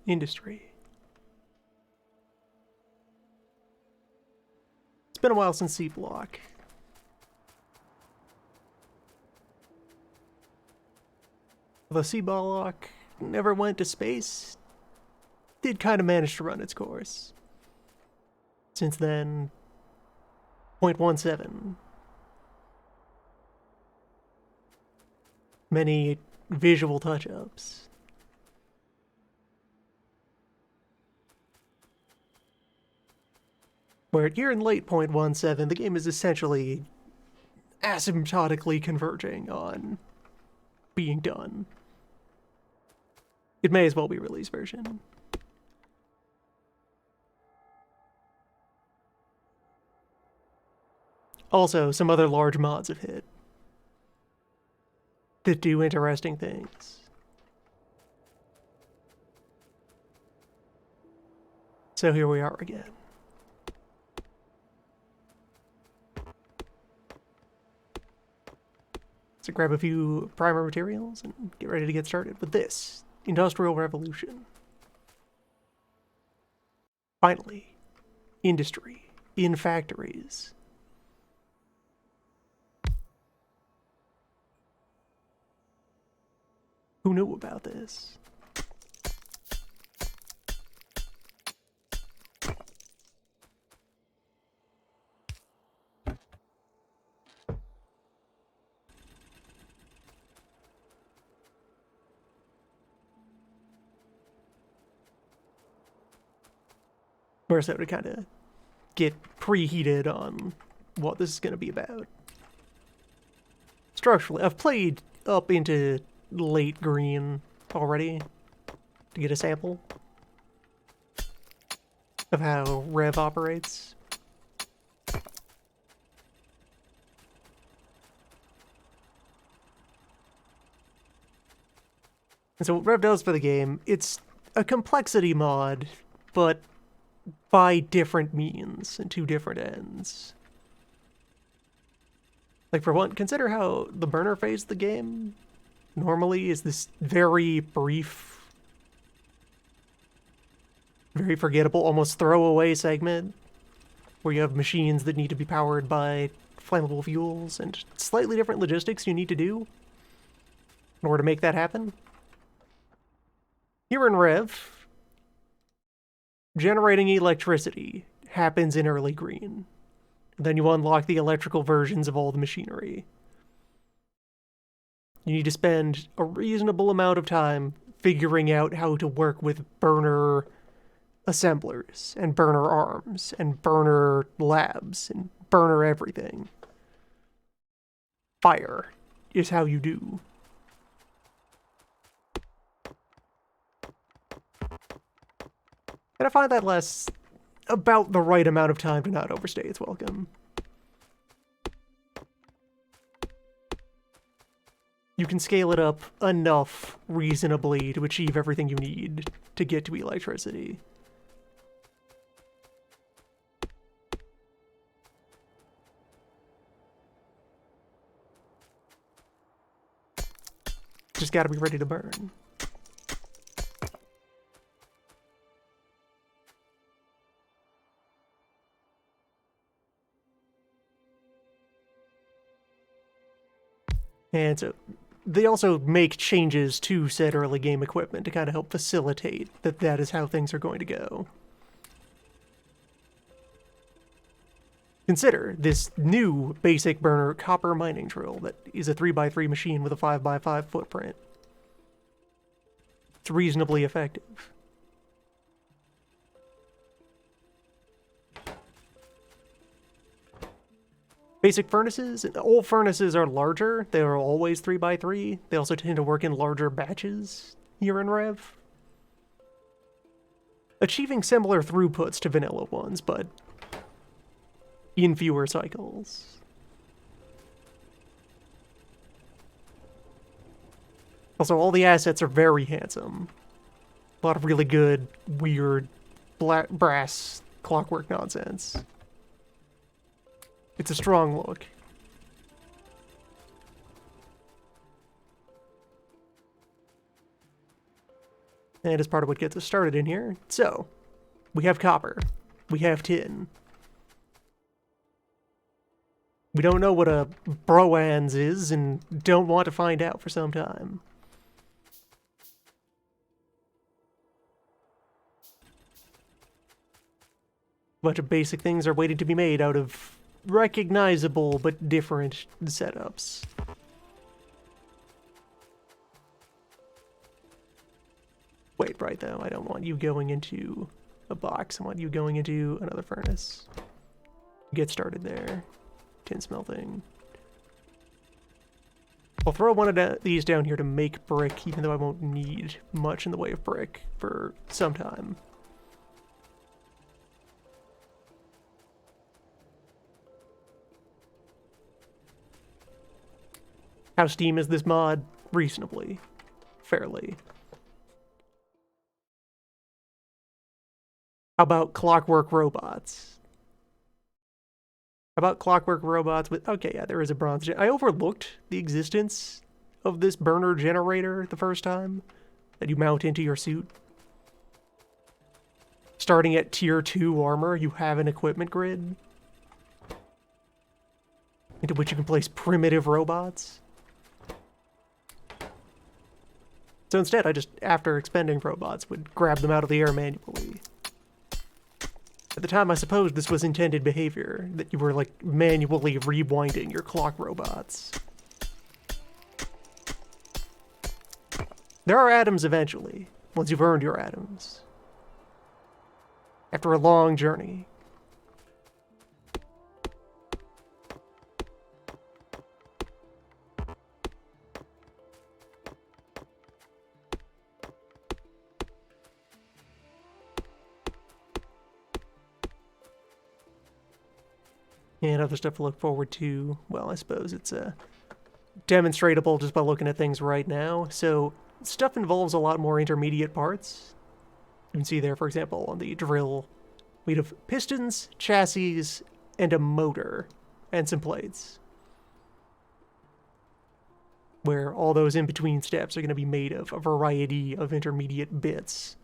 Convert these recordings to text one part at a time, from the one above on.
Industry. It's been a while since C-Block. Although C-Block never went to space, did kind of manage to run its course. Since then, 0.17. Many visual touch-ups. Where here in late 0.17, the game is essentially asymptotically converging on being done. It may as well be release version. Also, some other large mods have hit that do interesting things. So here we are again. So grab a few primer materials and get ready to get started with this Industrial Revolution. Finally, industry in factories. Who knew about this? Or so to kind of get preheated on what this is going to be about. Structurally, I've played up into late green already to get a sample of how Rev operates. And so what Rev does for the game, it's a complexity mod, but by different means and to different ends. Like, for one, consider how the burner phase of the game normally is this very brief, very forgettable, almost throwaway segment where you have machines that need to be powered by flammable fuels and slightly different logistics you need to do in order to make that happen. Here in Rev, generating electricity happens in early green. Then you unlock the electrical versions of all the machinery. You need to spend a reasonable amount of time figuring out how to work with burner assemblers, and burner arms, and burner labs, and burner everything. Fire is how you do. And I find that lasts about the right amount of time to not overstay its welcome. You can scale it up enough reasonably to achieve everything you need to get to electricity. Just gotta be ready to burn. And so they also make changes to said early game equipment to kind of help facilitate that is how things are going to go. Consider this new basic burner copper mining drill that is a 3x3 machine with a 5x5 footprint. It's reasonably effective. Basic furnaces, all furnaces are larger. They are always 3x3. They also tend to work in larger batches here in Rev. Achieving similar throughputs to vanilla ones, but in fewer cycles. Also, all the assets are very handsome. A lot of really good, weird, brass clockwork nonsense. It's a strong look. And as part of what gets us started in here, so we have copper, we have tin. We don't know what a broans is and don't want to find out for some time. A bunch of basic things are waiting to be made out of recognizable but different setups. Wait, right though, I don't want you going into a box. I want you going into another furnace. Get started there. Tin smelting. I'll throw one of these down here to make brick, even though I won't need much in the way of brick for some time. How Steam is this mod? Reasonably. Fairly. How about clockwork robots? How about clockwork robots with... Okay, yeah, there is a bronze... I overlooked the existence of this burner generator the first time that you mount into your suit. Starting at tier 2 armor, you have an equipment grid into which you can place primitive robots. So instead, I just, after expending robots, would grab them out of the air manually. At the time, I suppose this was intended behavior, that you were, like, manually rewinding your clock robots. There are atoms eventually, once you've earned your atoms. After a long journey. And other stuff to look forward to, well, I suppose it's demonstratable just by looking at things right now. So stuff involves a lot more intermediate parts. You can see there, for example, on the drill, we have pistons, chassis, and a motor, and some plates. Where all those in-between steps are going to be made of a variety of intermediate bits.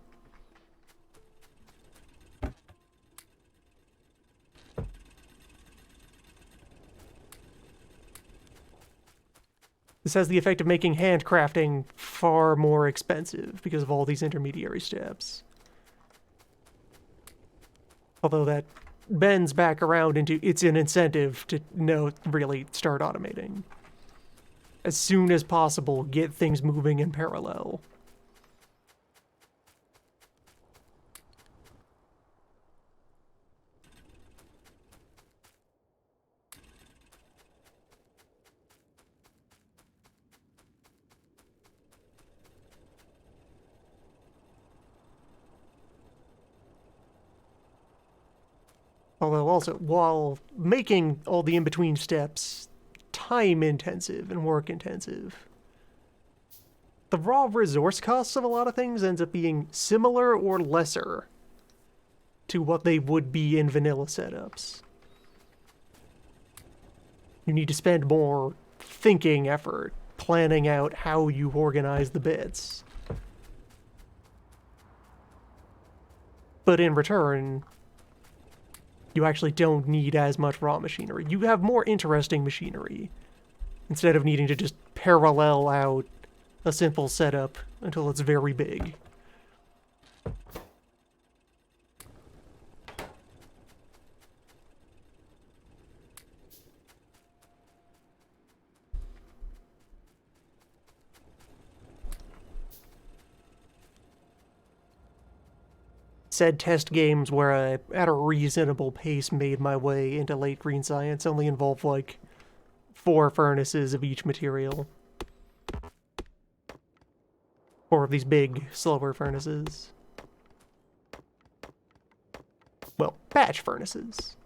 This has the effect of making handcrafting far more expensive because of all these intermediary steps. Although that bends back around into it's an incentive to really start automating. As soon as possible, get things moving in parallel. Although also, while making all the in-between steps time-intensive and work-intensive, the raw resource costs of a lot of things ends up being similar or lesser to what they would be in vanilla setups. You need to spend more thinking effort, planning out how you organize the bits. But in return, you actually don't need as much raw machinery. You have more interesting machinery, instead of needing to just parallel out a simple setup until it's very big. Said test games where I, at a reasonable pace, made my way into late green science only involve, like, 4 furnaces of each material. 4 of these big, slower furnaces. Well, batch furnaces.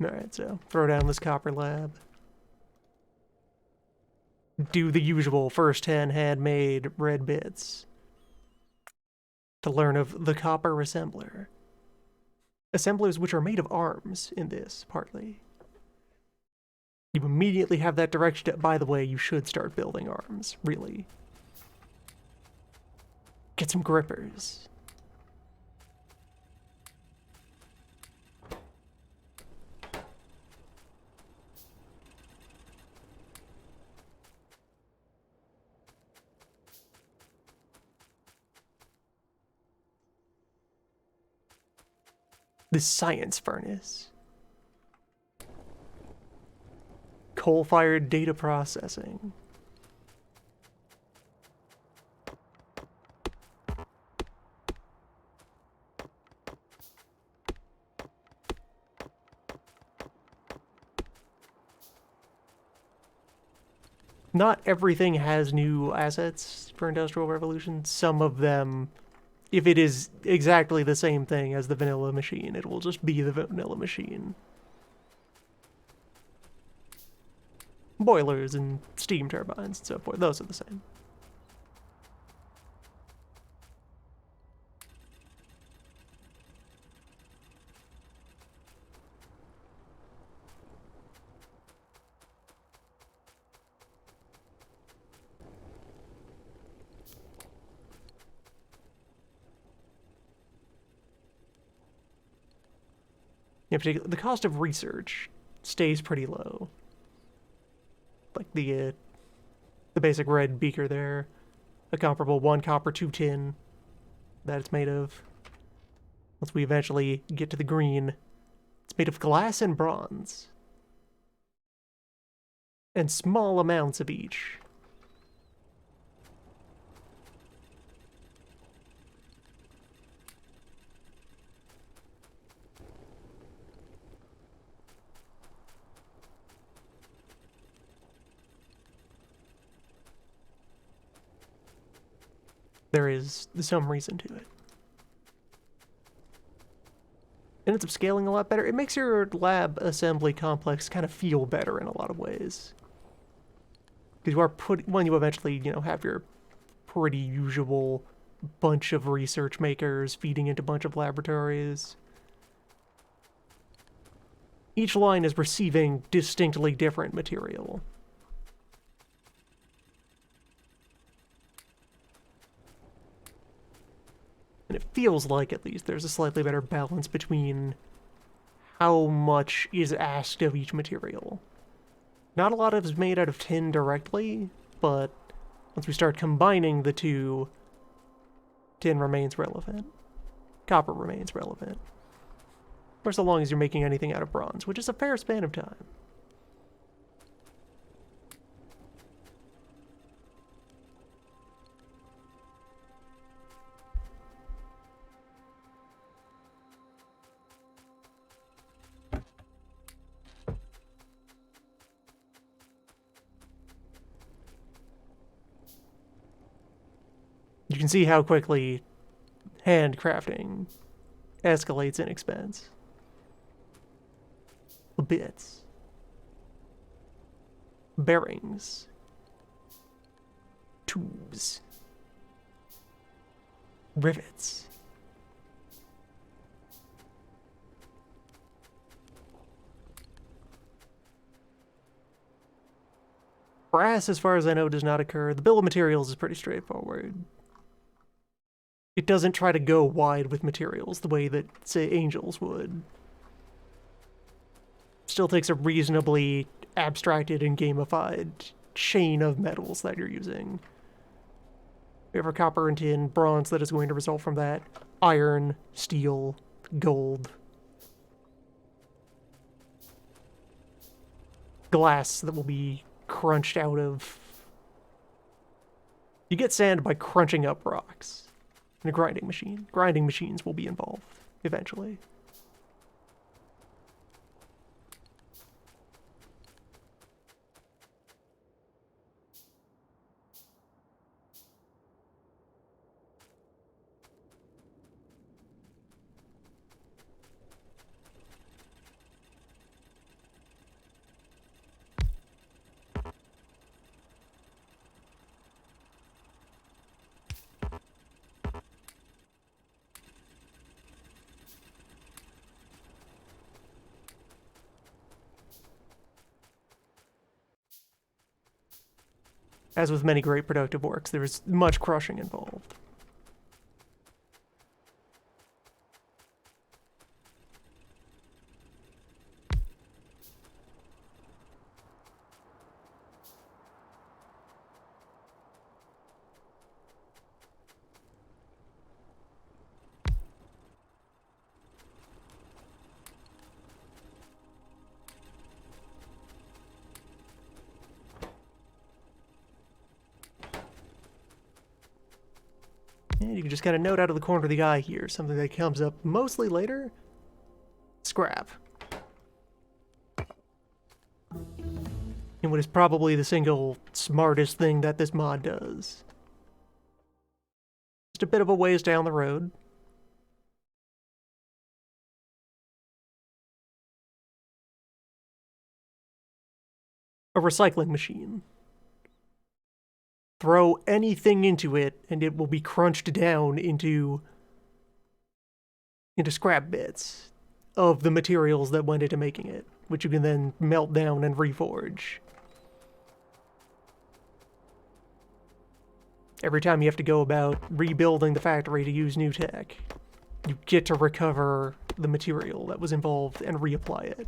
Alright, so throw down this copper lab. Do the usual first 10 handmade red bits to learn of the copper assembler. Assemblers which are made of arms in this, partly. You immediately have that direction. By the way, you should start building arms, really. Get some grippers. The science furnace. Coal-fired data processing. Not everything has new assets for Industrial Revolution. Some of them, if it is exactly the same thing as the vanilla machine, it will just be the vanilla machine. Boilers and steam turbines and so forth, those are the same. In particular, the cost of research stays pretty low. Like the basic red beaker there, a comparable 1 copper 2 tin that it's made of. Once we eventually get to the green, it's made of glass and bronze. And small amounts of each. There is some reason to it. It ends up scaling a lot better. It makes your lab assembly complex kind of feel better in a lot of ways. Because you are when you eventually, have your pretty usual bunch of research makers feeding into a bunch of laboratories. Each line is receiving distinctly different material. And it feels like, at least, there's a slightly better balance between how much is asked of each material. Not a lot of it is made out of tin directly, but once we start combining the two, tin remains relevant. Copper remains relevant. For so long as you're making anything out of bronze, which is a fair span of time. You can see how quickly handcrafting escalates in expense. Bits. Bearings. Tubes. Rivets. Brass, as far as I know, does not occur. The bill of materials is pretty straightforward. It doesn't try to go wide with materials the way that, say, Angels would. Still takes a reasonably abstracted and gamified chain of metals that you're using. We have our copper and tin, bronze that is going to result from that, iron, steel, gold, glass that will be crunched out of... You get sand by crunching up rocks in a grinding machine. Grinding machines will be involved eventually. As with many great productive works, there is much crushing involved. And you can just kind of note out of the corner of the eye here, something that comes up mostly later. Scrap. And what is probably the single smartest thing that this mod does. Just a bit of a ways down the road. A recycling machine. Throw anything into it, and it will be crunched down into scrap bits of the materials that went into making it, which you can then melt down and reforge. Every time you have to go about rebuilding the factory to use new tech, you get to recover the material that was involved and reapply it.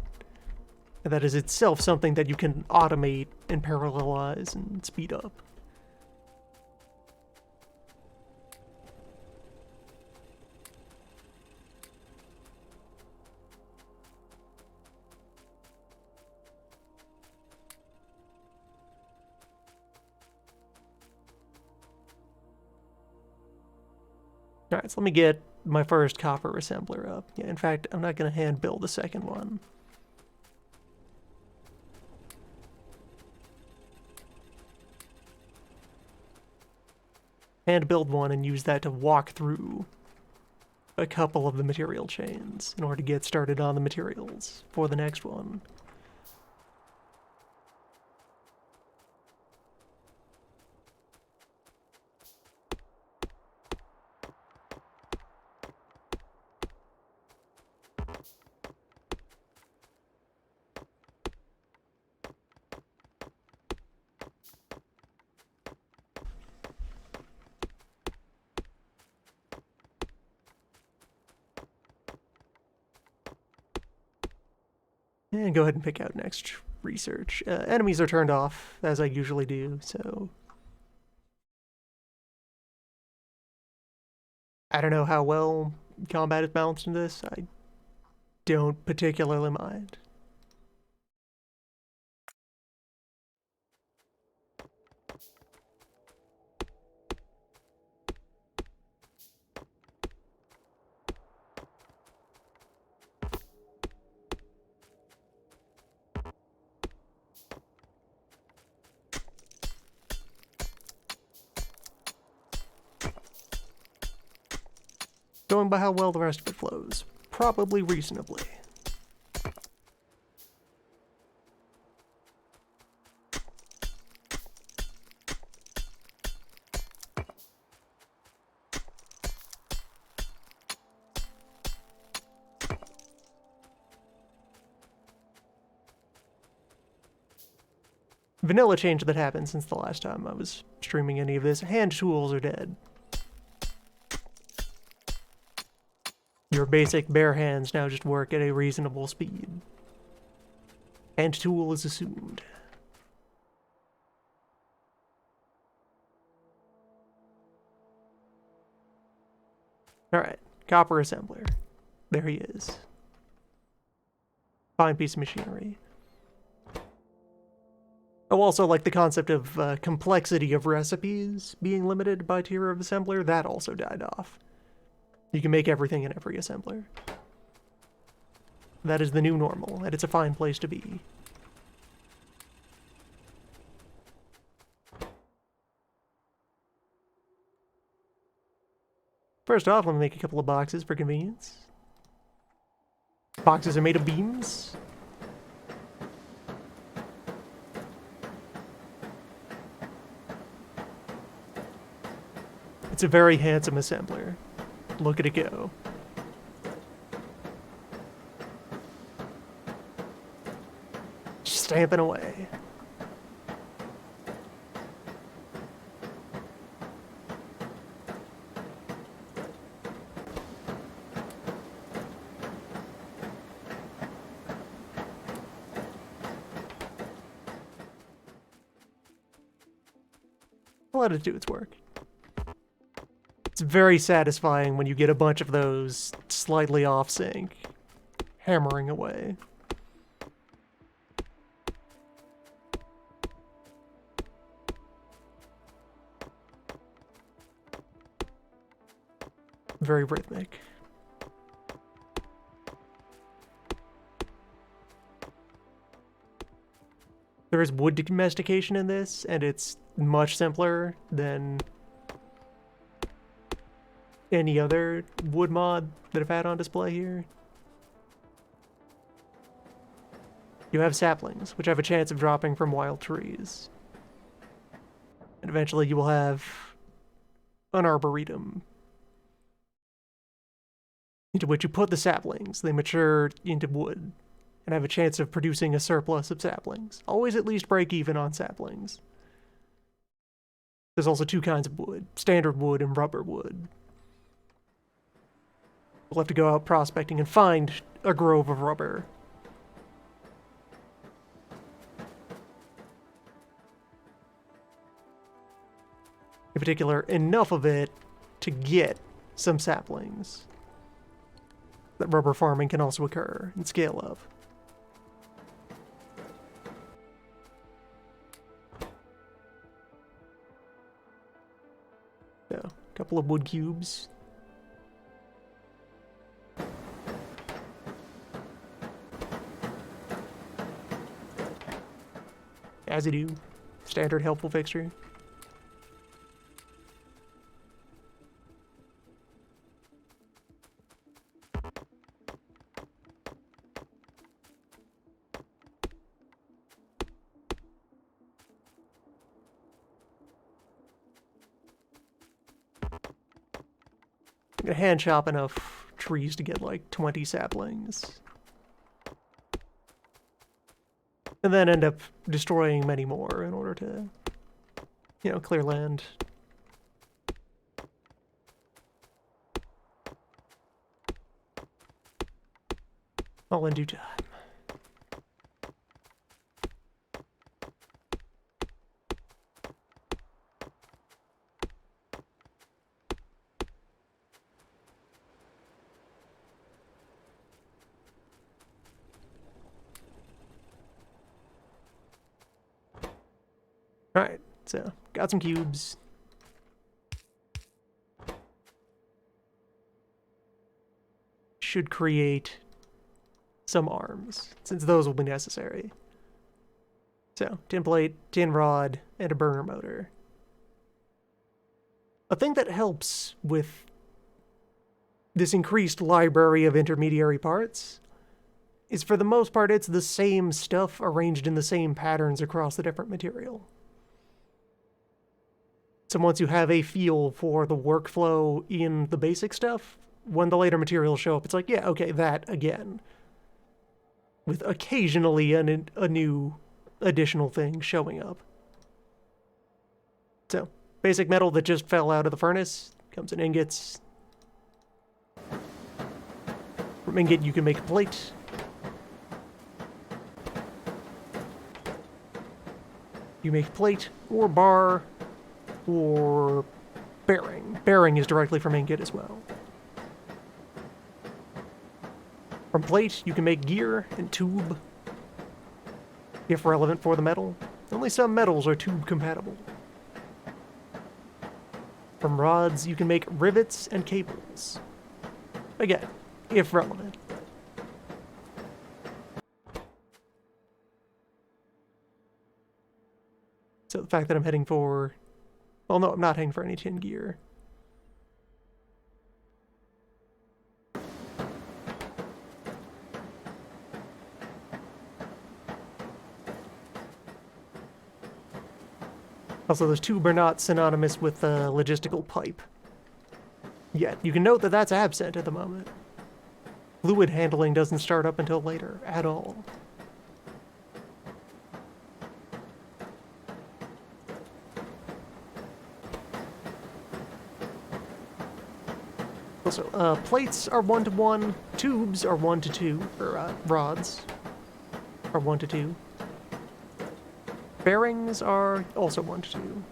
And that is itself something that you can automate and parallelize and speed up. Alright, so let me get my first copper assembler up. Yeah, in fact, I'm not going to hand build the second one. Hand build one and use that to walk through a couple of the material chains in order to get started on the materials for the next one. And go ahead and pick out next research. Enemies are turned off, as I usually do, so... I don't know how well combat is balanced in this. I don't particularly mind. Going by how well the rest of it flows. Probably reasonably. Vanilla change that happened since the last time I was streaming any of this. Hand tools are dead. Your basic bare hands now just work at a reasonable speed. Hand tool is assumed. Alright, copper assembler. There he is. Fine piece of machinery. Oh, also, like the concept of complexity of recipes being limited by tier of assembler, that also died off. You can make everything in every assembler. That is the new normal, and it's a fine place to be. First off, let me make a couple of boxes for convenience. Boxes are made of beams. It's a very handsome assembler. Look at it go. Stamping away. I'll let it do its work. It's very satisfying when you get a bunch of those slightly off sync, hammering away. Very rhythmic. There is wood domestication in this, and it's much simpler than any other wood mod that I've had on display here. You have saplings, which have a chance of dropping from wild trees. And eventually you will have an arboretum, into which you put the saplings. They mature into wood, and have a chance of producing a surplus of saplings. Always at least break even on saplings. There's also two kinds of wood, standard wood and rubber wood. We'll have to go out prospecting and find a grove of rubber. In particular, enough of it to get some saplings. That rubber farming can also occur and scale up. So, a couple of wood cubes. As you do, standard helpful fixture. I'm gonna hand chop enough trees to get like 20 saplings. And then end up destroying many more in order to, you know, clear land. All in due time. Alright, so, got some cubes. Should create some arms, since those will be necessary. So, tin plate, tin rod, and a burner motor. A thing that helps with this increased library of intermediary parts is, for the most part, it's the same stuff arranged in the same patterns across the different material. So once you have a feel for the workflow in the basic stuff, when the later materials show up, it's like, yeah, okay, that again. With occasionally a new additional thing showing up. So, basic metal that just fell out of the furnace comes in ingots. From ingot you can make a plate. You make plate or bar or bearing. Bearing is directly from ingot as well. From plate, you can make gear and tube, if relevant for the metal. Only some metals are tube compatible. From rods, you can make rivets and cables. Again, if relevant. So the fact that I'm heading for... Well, no, I'm not heading for any tin gear. Also, those tube are not synonymous with the logistical pipe. Yet, you can note that that's absent at the moment. Fluid handling doesn't start up until later, at all. Also, plates are 1-to-1, tubes are 1-to-2, or rods are 1-to-2. Bearings are also 1-to-2.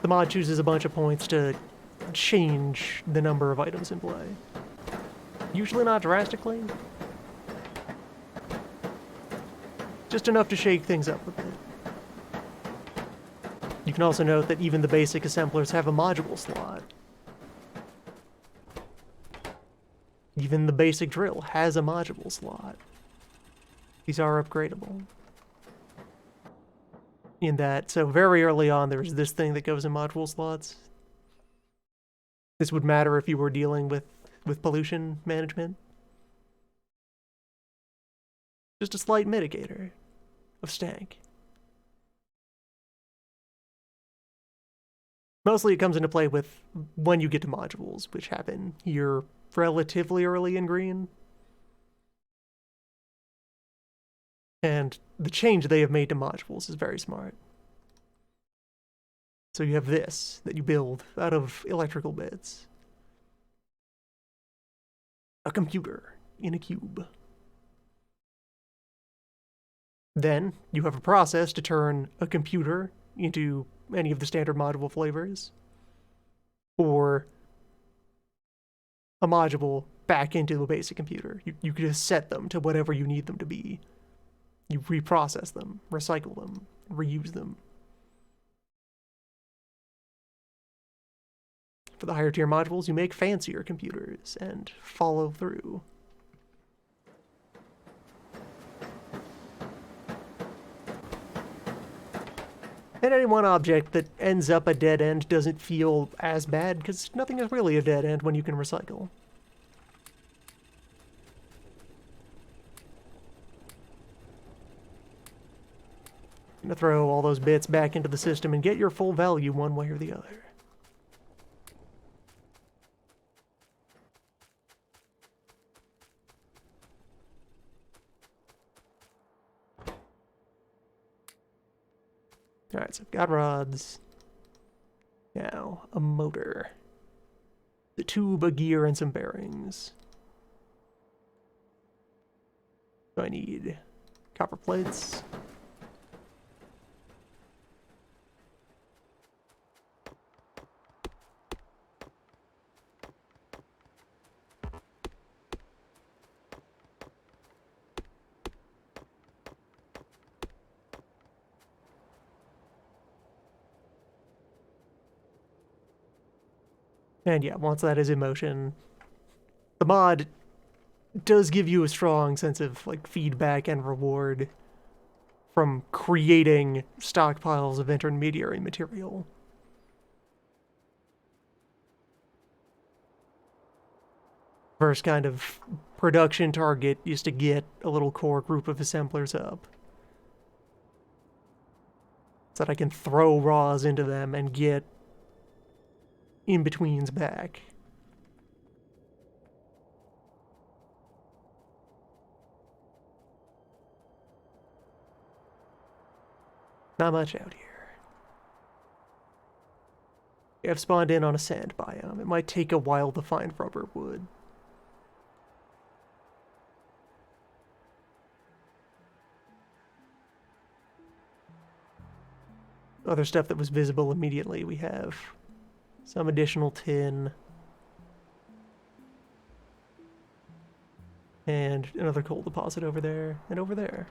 The mod chooses a bunch of points to change the number of items in play. Usually not drastically. Just enough to shake things up a bit. You can also note that even the basic assemblers have a module slot. Even the basic drill has a module slot. These are upgradable. In that, so very early on, there's this thing that goes in module slots. This would matter if you were dealing with pollution management. Just a slight mitigator of stank. Mostly it comes into play with when you get to modules, which happen here relatively early in green. And the change they have made to modules is very smart. So you have this that you build out of electrical bits. A computer in a cube. Then you have a process to turn a computer into any of the standard module flavors, or a module back into a basic computer. You can just set them to whatever you need them to be. You reprocess them, recycle them, reuse them. For the higher tier modules, you make fancier computers and follow through. And any one object that ends up a dead end doesn't feel as bad, because nothing is really a dead end when you can recycle. I'm gonna throw all those bits back into the system and get your full value one way or the other. Alright, so I've got rods. Now, a motor. The tube, a gear, and some bearings. So I need copper plates. And yeah, once that is in motion, the mod does give you a strong sense of like feedback and reward from creating stockpiles of intermediary material. First kind of production target is to get a little core group of assemblers up, so that I can throw raws into them and get in-betweens back. Not much out here. I've spawned in on a sand biome. It might take a while to find rubber wood. Other stuff that was visible immediately, we have some additional tin. And another coal deposit over there, and over there.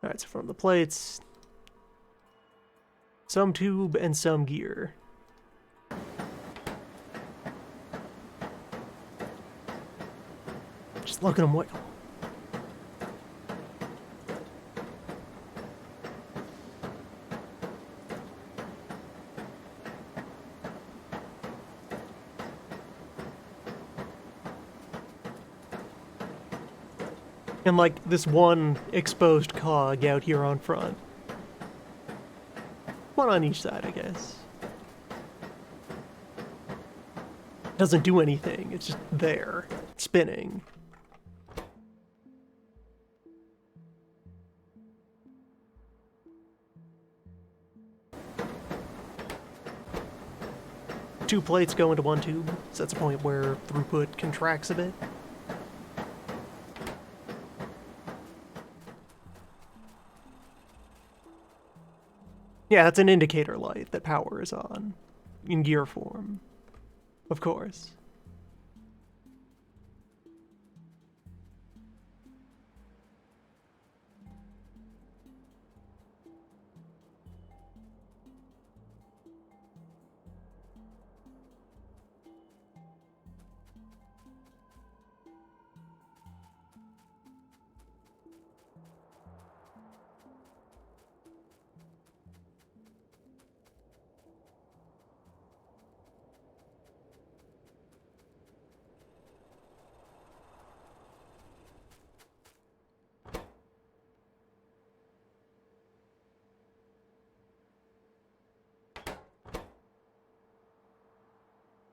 Alright, so from the plates, some tube and some gear. Just look at them wiggle. And like this one exposed cog out here on front. One on each side, I guess. Doesn't do anything, it's just there, spinning. Two plates go into one tube, so that's a point where throughput contracts a bit. Yeah, that's an indicator light that power is on, in gear form, of course.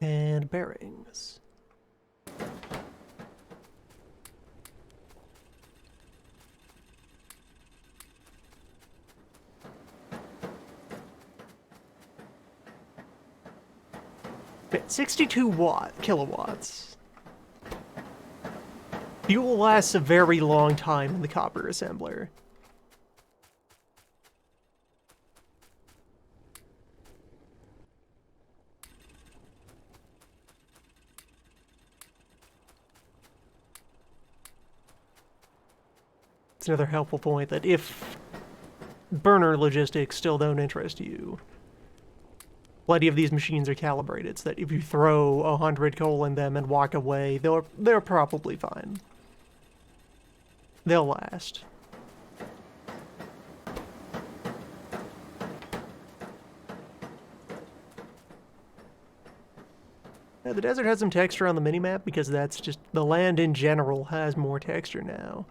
And bearings. Okay, 62 kilowatts. Fuel lasts a very long time in the copper assembler. It's another helpful point that if burner logistics still don't interest you, plenty of these machines are calibrated so that if you throw 100 coal in them and walk away, they're probably fine. They'll last. Yeah, the desert has some texture on the minimap because that's just the land in general has more texture now.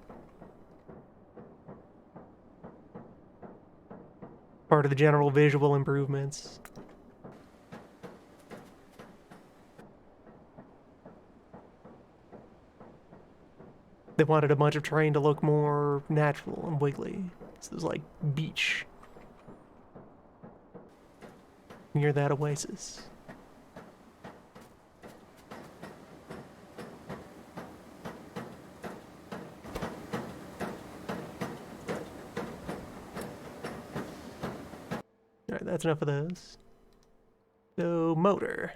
Part of the general visual improvements. They wanted a bunch of terrain to look more natural and wiggly. So there's like beach near that oasis. Alright, that's enough of those. So, motor.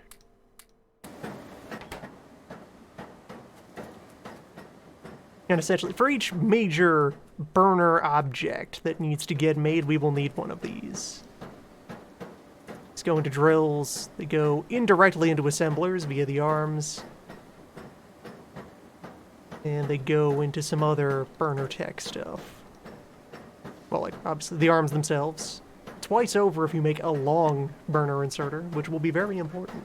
And essentially, for each major burner object that needs to get made, we will need one of these. These go into drills, they go indirectly into assemblers via the arms, and they go into some other burner tech stuff. Well, like, obviously, the arms themselves. Twice over if you make a long burner inserter, which will be very important.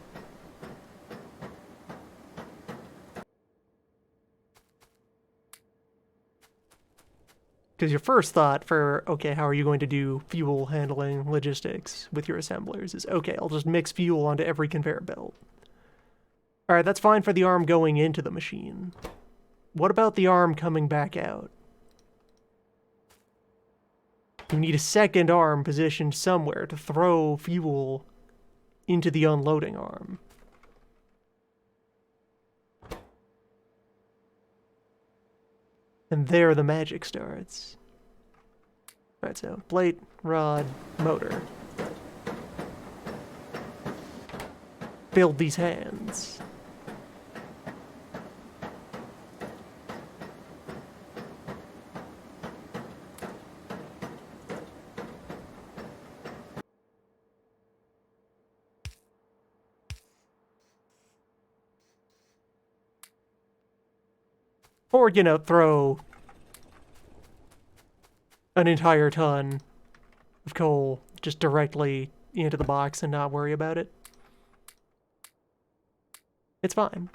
Because your first thought for, okay, how are you going to do fuel handling logistics with your assemblers is, okay, I'll just mix fuel onto every conveyor belt. Alright, that's fine for the arm going into the machine. What about the arm coming back out? You need a second arm positioned somewhere to throw fuel into the unloading arm. And there the magic starts. Alright, so plate, rod, motor. Build these hands. Or, you know, throw an entire ton of coal just directly into the box and not worry about it. It's fine.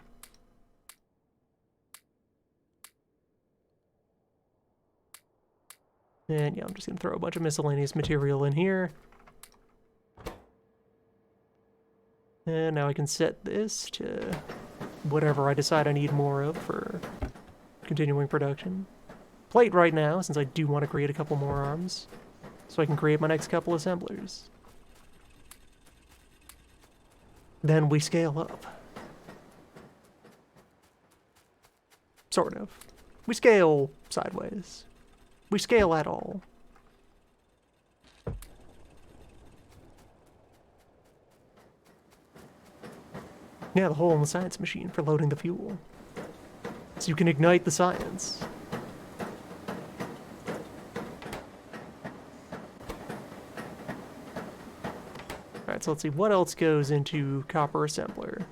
And yeah, I'm just gonna throw a bunch of miscellaneous material in here. And now I can set this to whatever I decide I need more of for continuing production. Plate right now, since I do want to create a couple more arms, so I can create my next couple assemblers. Then we scale up. Sort of. We scale sideways. We scale at all. Yeah, the hole in the science machine for loading the fuel. So you can ignite the science. Alright, so let's see, what else goes into copper assembler?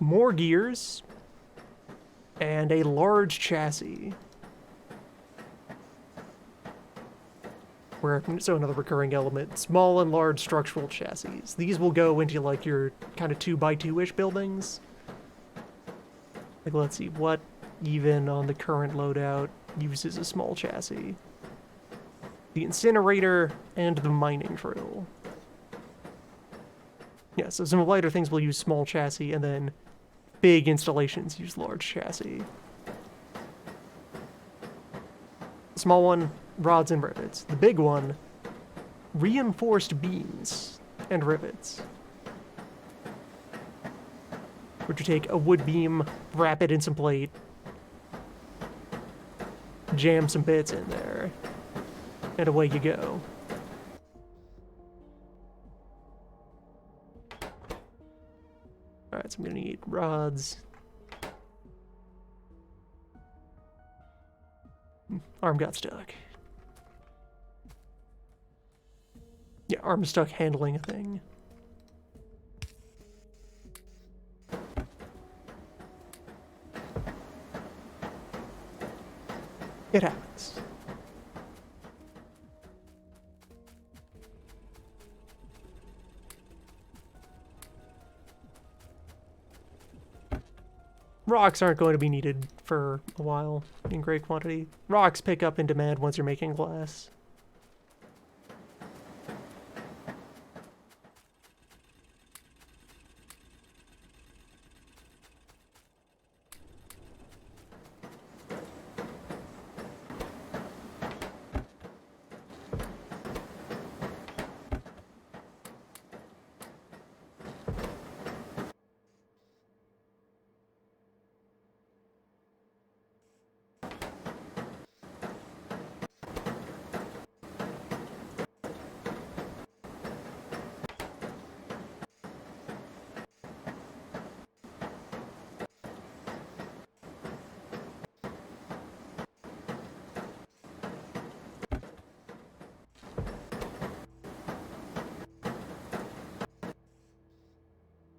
More gears, and a large chassis. So another recurring element, small and large structural chassis. These will go into like your kind of 2x2-ish buildings. Like, let's see, what even on the current loadout uses a small chassis? The incinerator and the mining drill. Yeah, so some lighter things will use small chassis, and then big installations use large chassis. The small one, rods and rivets. The big one, reinforced beams and rivets. Would you take a wood beam, wrap it in some plate, jam some bits in there, and away you go. Alright, so I'm gonna need rods. Arm got stuck. Yeah, arm stuck handling a thing. It happens. Rocks aren't going to be needed for a while in great quantity. Rocks pick up in demand once you're making glass.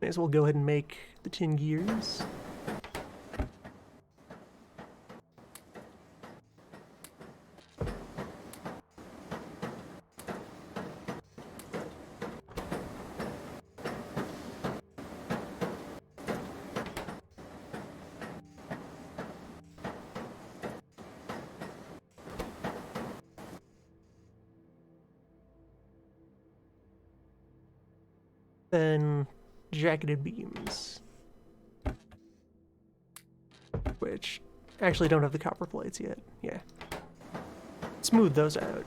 May as well go ahead and make the tin gears. Then jacketed beams, which actually don't have the copper plates yet. Yeah. Smooth those out.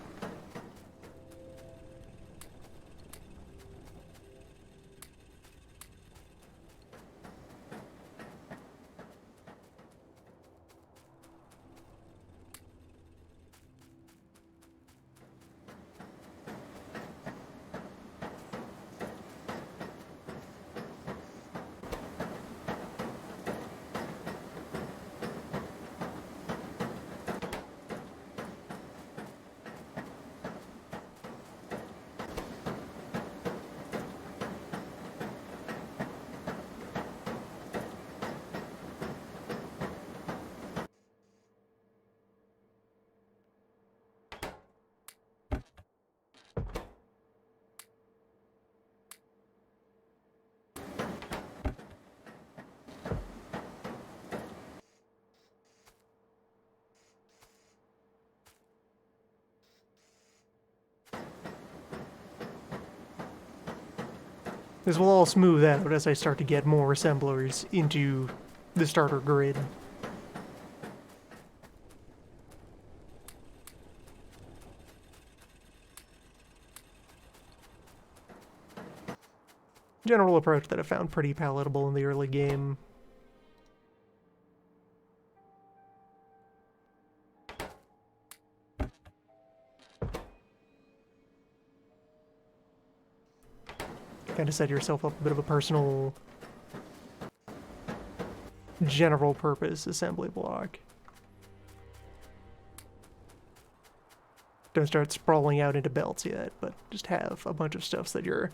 This will all smooth out as I start to get more assemblers into the starter grid. General approach that I found pretty palatable in the early game. Kind of set yourself up a bit of a personal general purpose assembly block. Don't start sprawling out into belts yet, but just have a bunch of stuffs that you're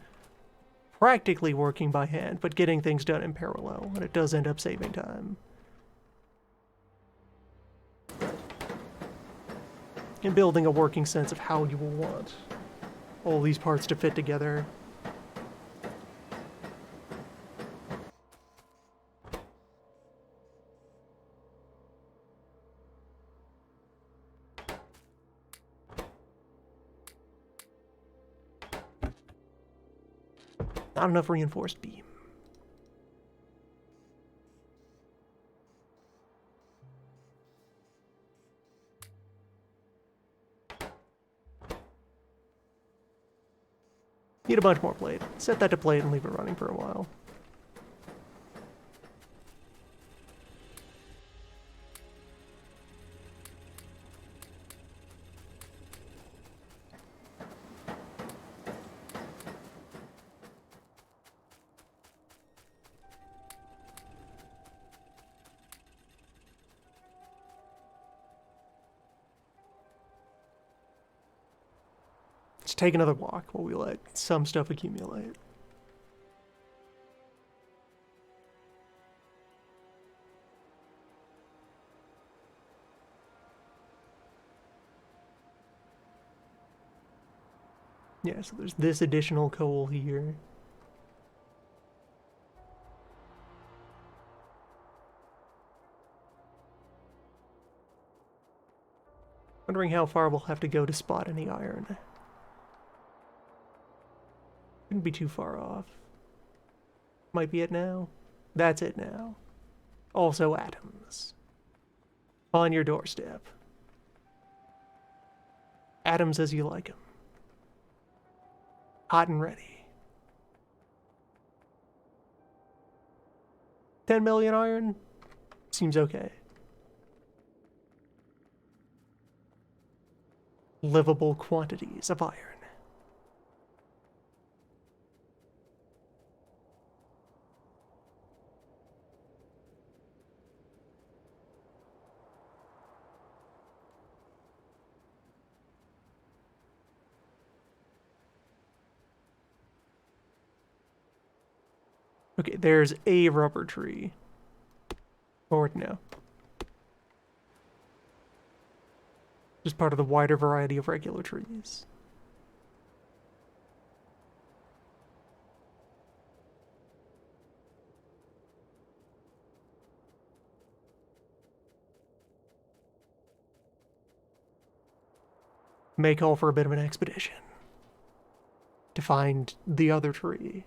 practically working by hand, but getting things done in parallel, and it does end up saving time. And building a working sense of how you will want all these parts to fit together. Not enough reinforced beam. Need a bunch more plate. Set that to plate and leave it running for a while. Let's take another walk while we let some stuff accumulate. Yeah, so there's this additional coal here. Wondering how far we'll have to go to spot any iron. Shouldn't be too far off. Might be it now. That's it now. Also atoms. On your doorstep. Atoms as you like them. Hot and ready. 10 million iron? Seems okay. Livable quantities of iron. Okay, there's a rubber tree. Or no. Just part of the wider variety of regular trees. May call for a bit of an expedition to find the other tree.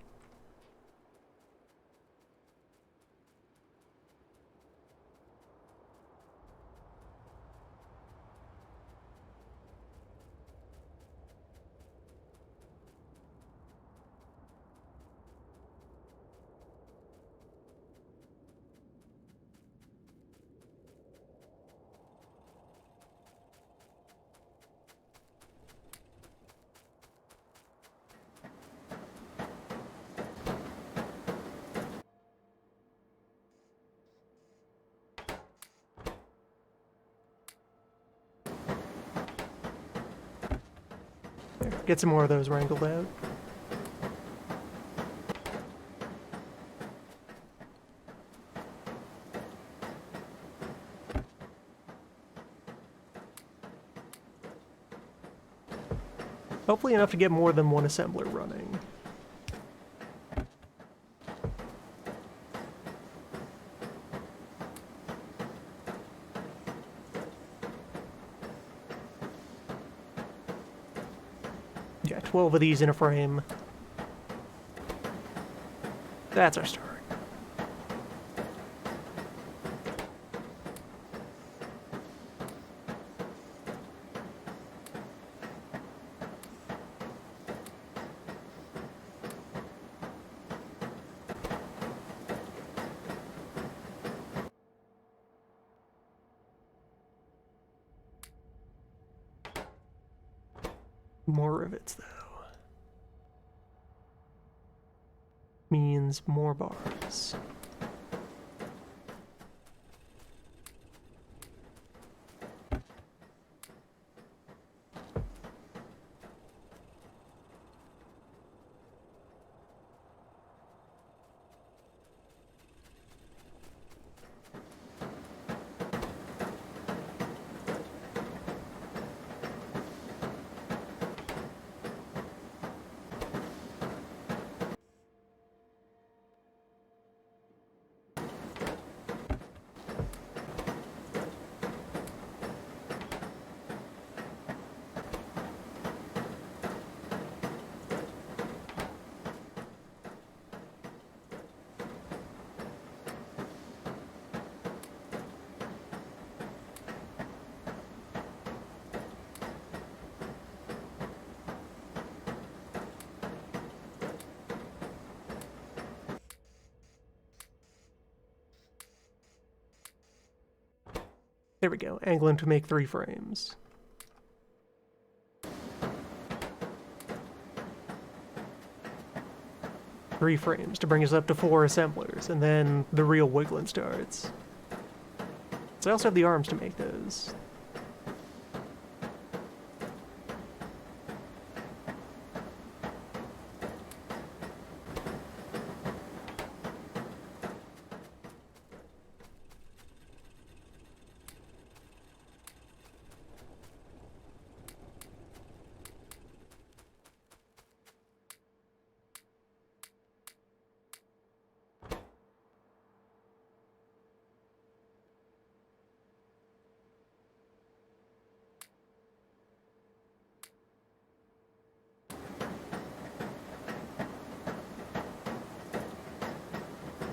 There, get some more of those wrangled out. Hopefully enough to get more than one assembler running. Yeah, 12 of these in a frame. That's our start. More rivets, though. Means more bars. There we go, angling to make 3 frames. Three frames to bring us up to 4 assemblers, and then the real wiggling starts. So I also have the arms to make those.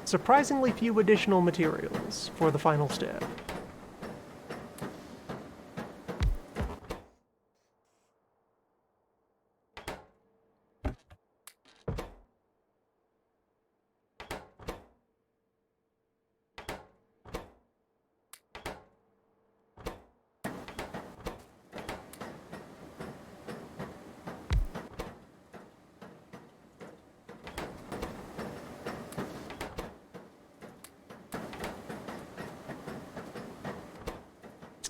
Surprisingly few additional materials for the final step.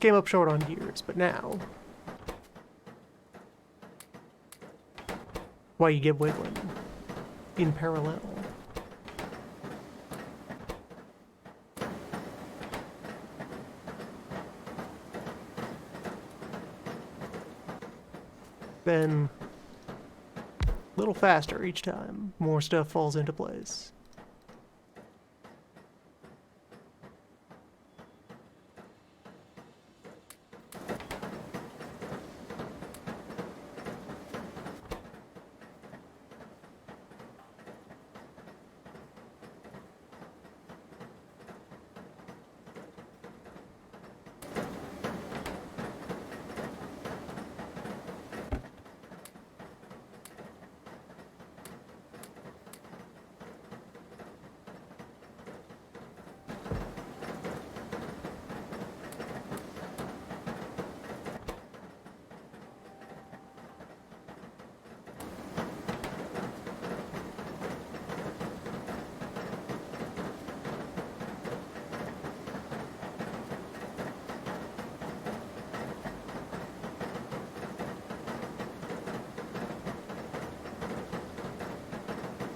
Came up short on gears, but now... Why you get wiggling? In parallel. Then... a little faster each time. More stuff falls into place.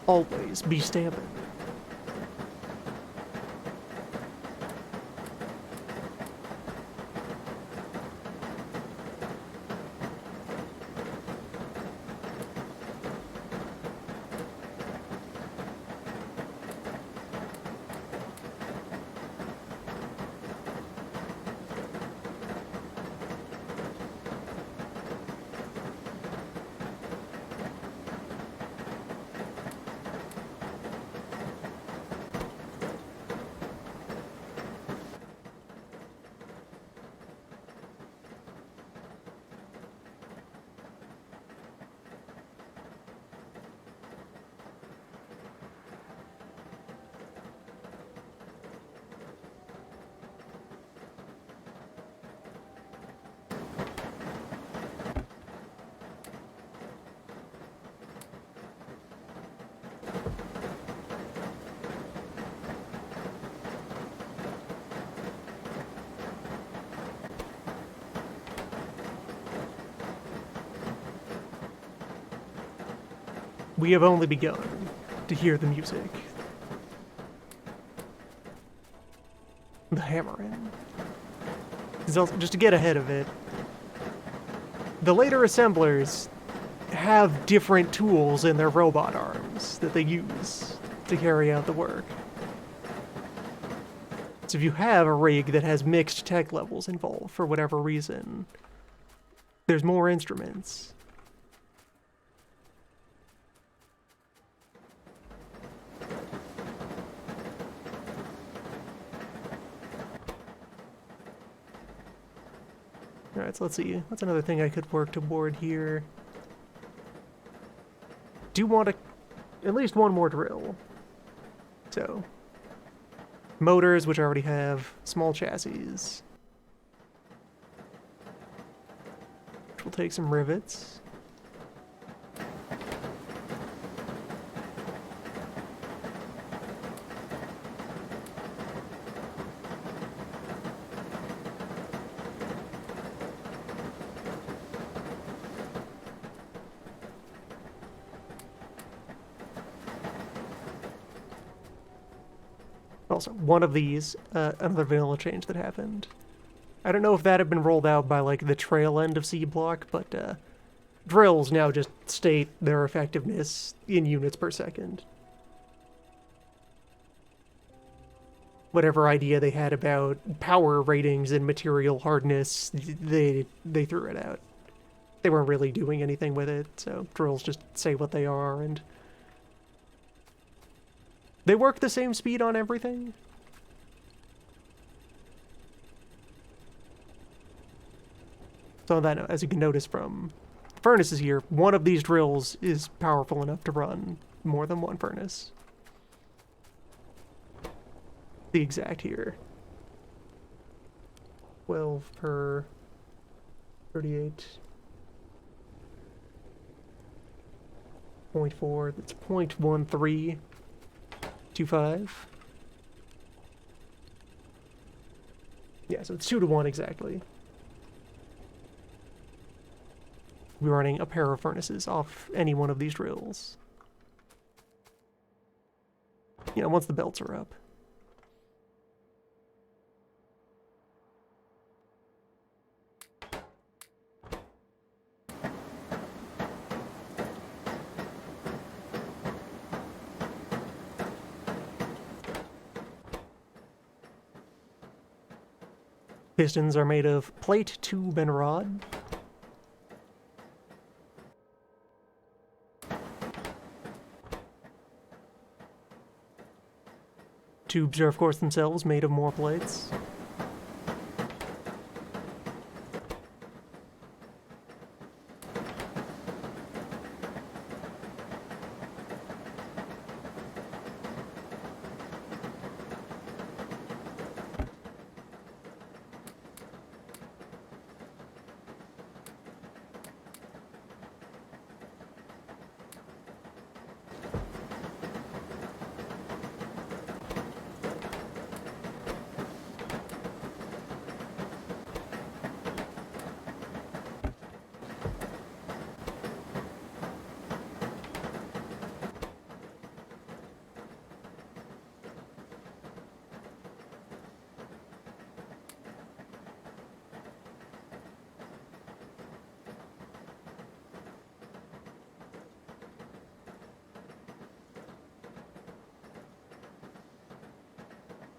Always be stamping. We have only begun to hear the music. The hammering. Just to get ahead of it, the later assemblers have different tools in their robot arms that they use to carry out the work. So if you have a rig that has mixed tech levels involved for whatever reason, there's more instruments. Alright, so let's see. That's another thing I could work toward here. Do want at least one more drill. So, motors, which I already have, small chassis. Which will take some rivets. Also, one of these, another vanilla change that happened. I don't know if that had been rolled out by, like, the trail end of C block, but, drills now just state their effectiveness in units per second. Whatever idea they had about power ratings and material hardness, they threw it out. They weren't really doing anything with it, so drills just say what they are, and they work the same speed on everything. So on that note, as you can notice from furnaces here, one of these drills is powerful enough to run more than one furnace. The exact here. 12 per 38.4, that's 0.1325. Yeah, so it's 2 to 1 exactly. We're running a pair of furnaces off any one of these drills. You know, once the belts are up. Pistons are made of plate, tube, and rod. Tubes are, of course, themselves made of more plates.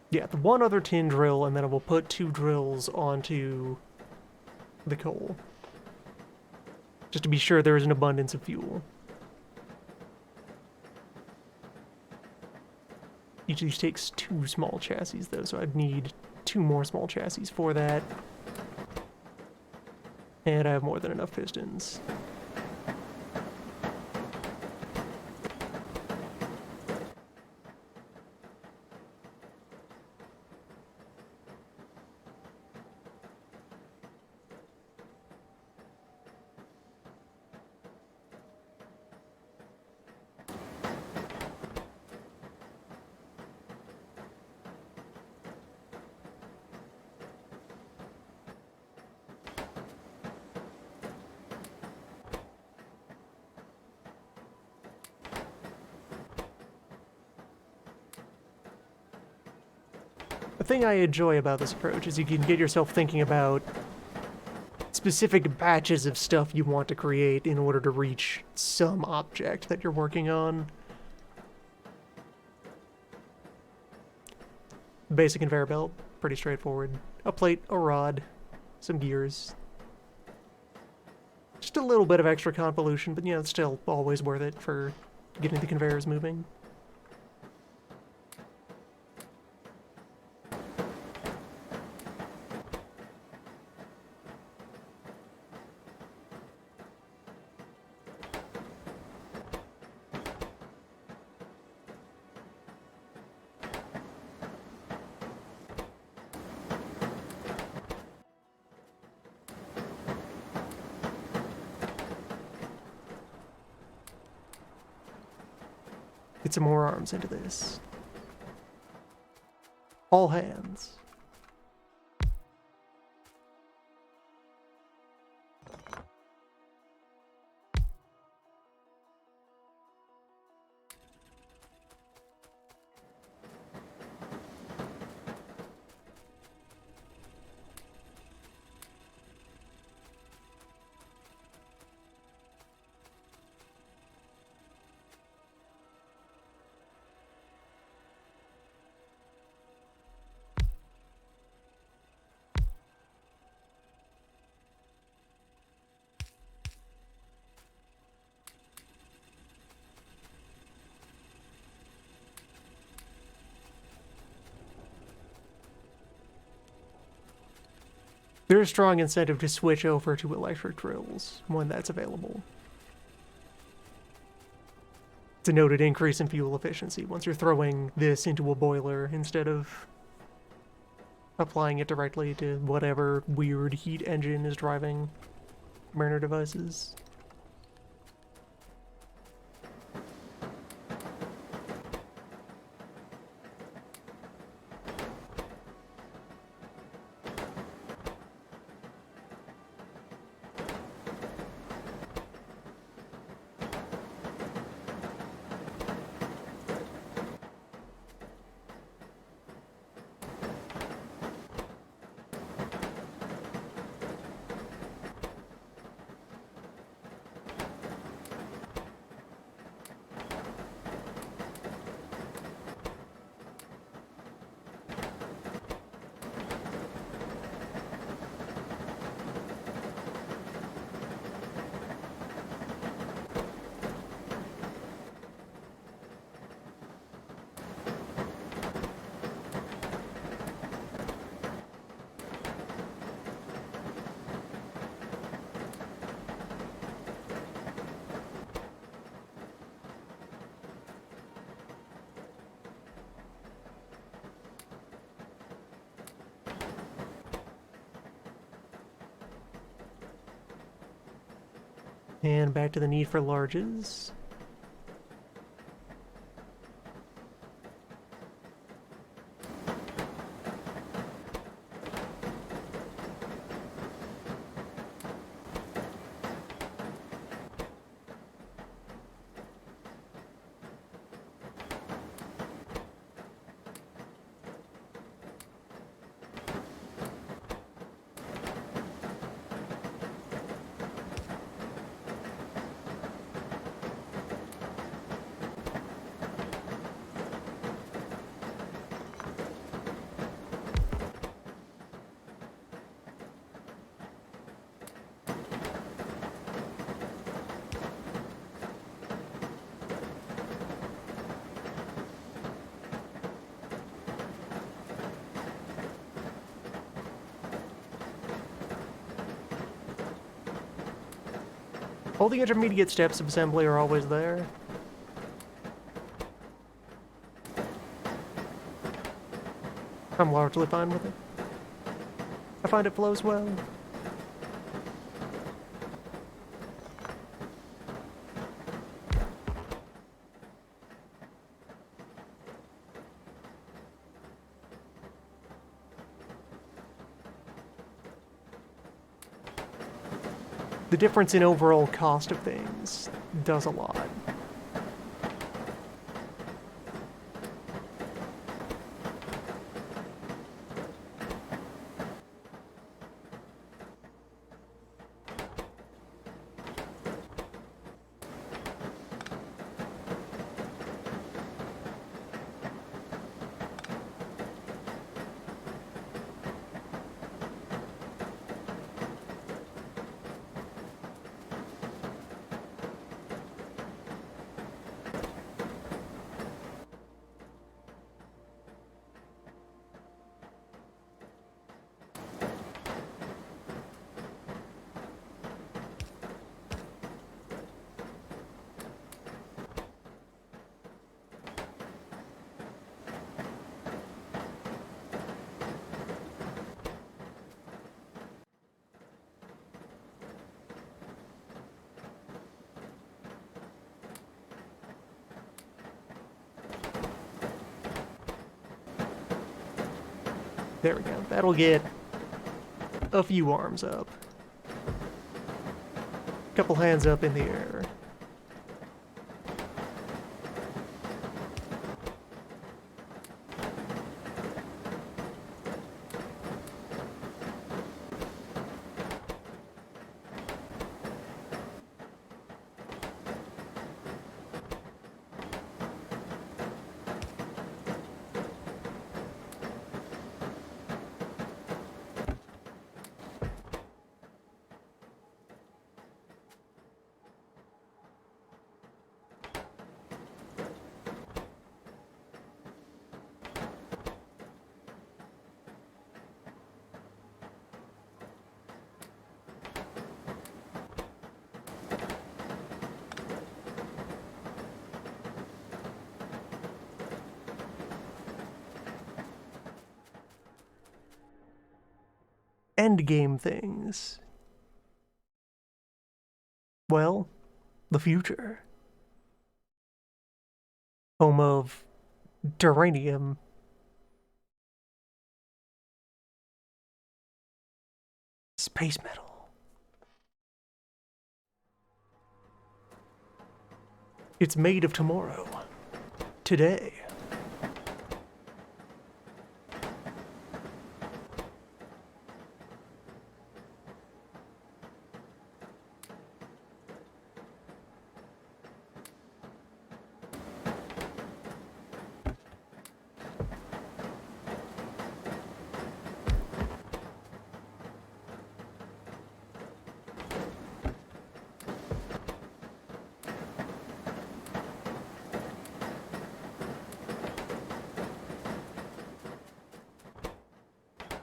Yeah, the one other tin drill, and then I will put 2 drills onto the coal. Just to be sure there is an abundance of fuel. Each of these takes 2 small chassis, though, so I'd need 2 more small chassis for that. And I have more than enough pistons. The thing I enjoy about this approach is you can get yourself thinking about specific batches of stuff you want to create in order to reach some object that you're working on. Basic conveyor belt, pretty straightforward. A plate, a rod, some gears. Just a little bit of extra convolution, but it's still always worth it for getting the conveyors moving. Get some more arms into this. All hands. There's a strong incentive to switch over to electric drills when that's available. It's a noted increase in fuel efficiency once you're throwing this into a boiler instead of applying it directly to whatever weird heat engine is driving burner devices. And back to the need for larges. All the intermediate steps of assembly are always there. I'm largely fine with it. I find it flows well. The difference in overall cost of things does a lot. There we go. That'll get a few arms up. Couple hands up in the air. Endgame things. Well, the future. Home of Duranium. Space metal. It's made of tomorrow. Today.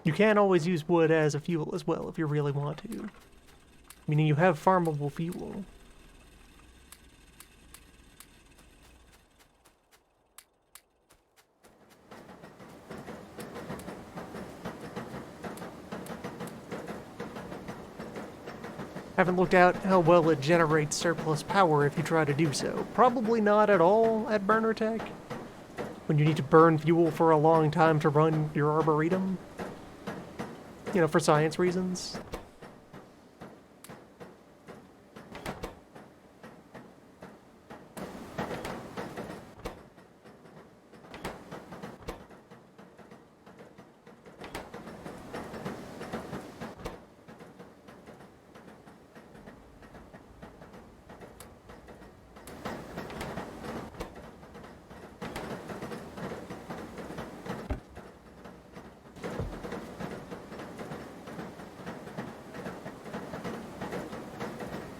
You can always use wood as a fuel as well if you really want to. Meaning you have farmable fuel. Haven't looked out how well it generates surplus power if you try to do so. Probably not at all at burner tech. When you need to burn fuel for a long time to run your arboretum. You know, for science reasons.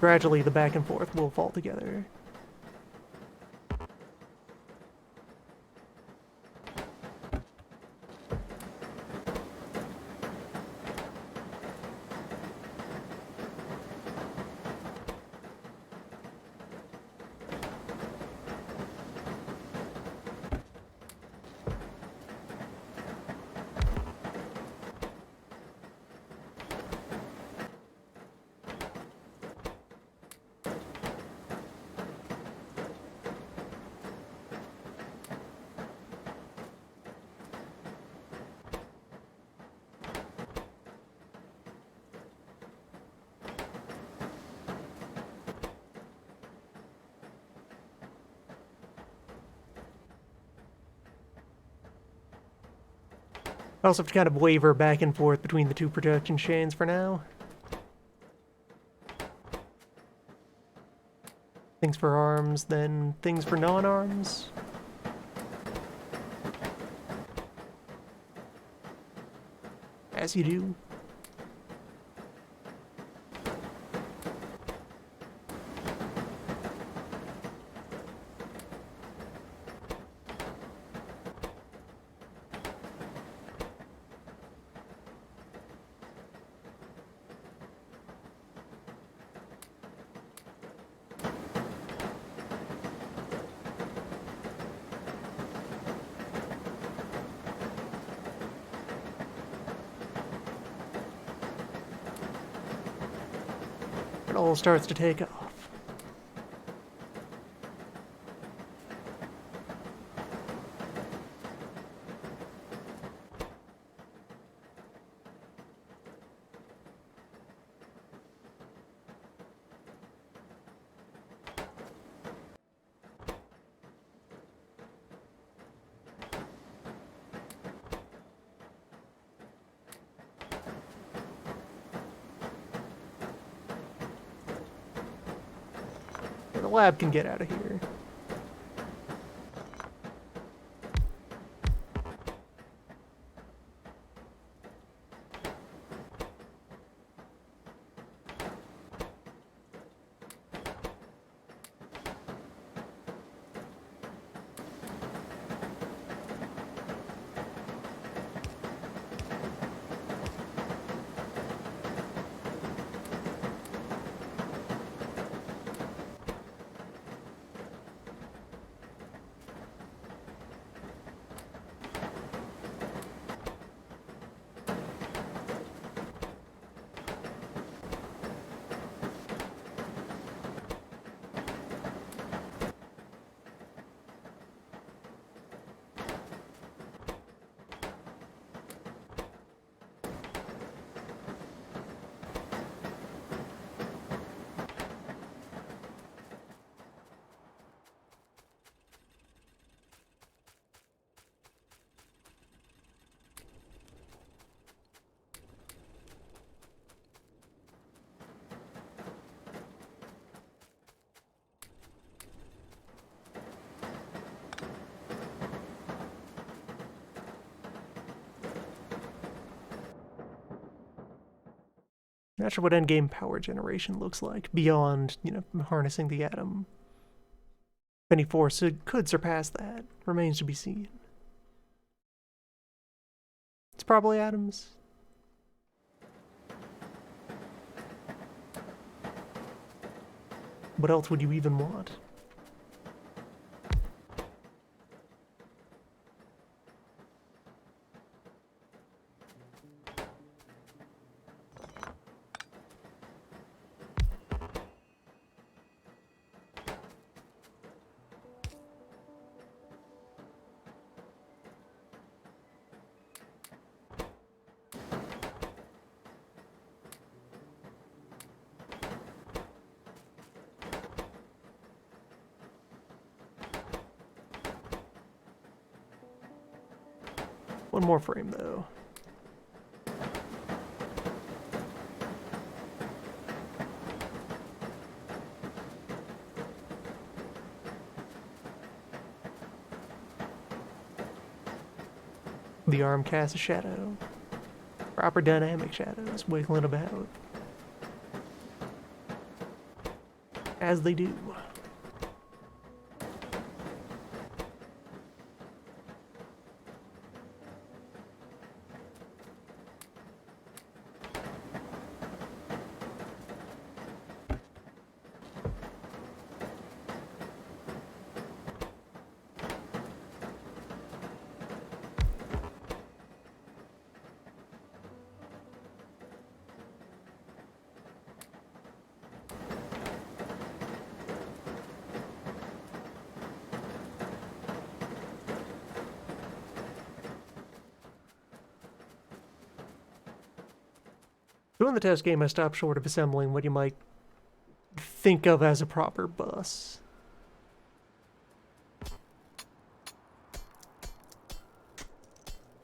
Gradually, the back and forth will fall together. I also have to kind of waver back and forth between the two production chains for now. Things for arms, then things for non-arms. As you do. It all starts to take off. lab can get out of here. Not sure what endgame power generation looks like beyond, harnessing the atom. If any force could surpass that, remains to be seen. It's probably atoms. What else would you even want? One more frame, though. The arm casts a shadow. Proper dynamic shadows wiggling about. As they do. So in the test game, I stopped short of assembling what you might think of as a proper bus.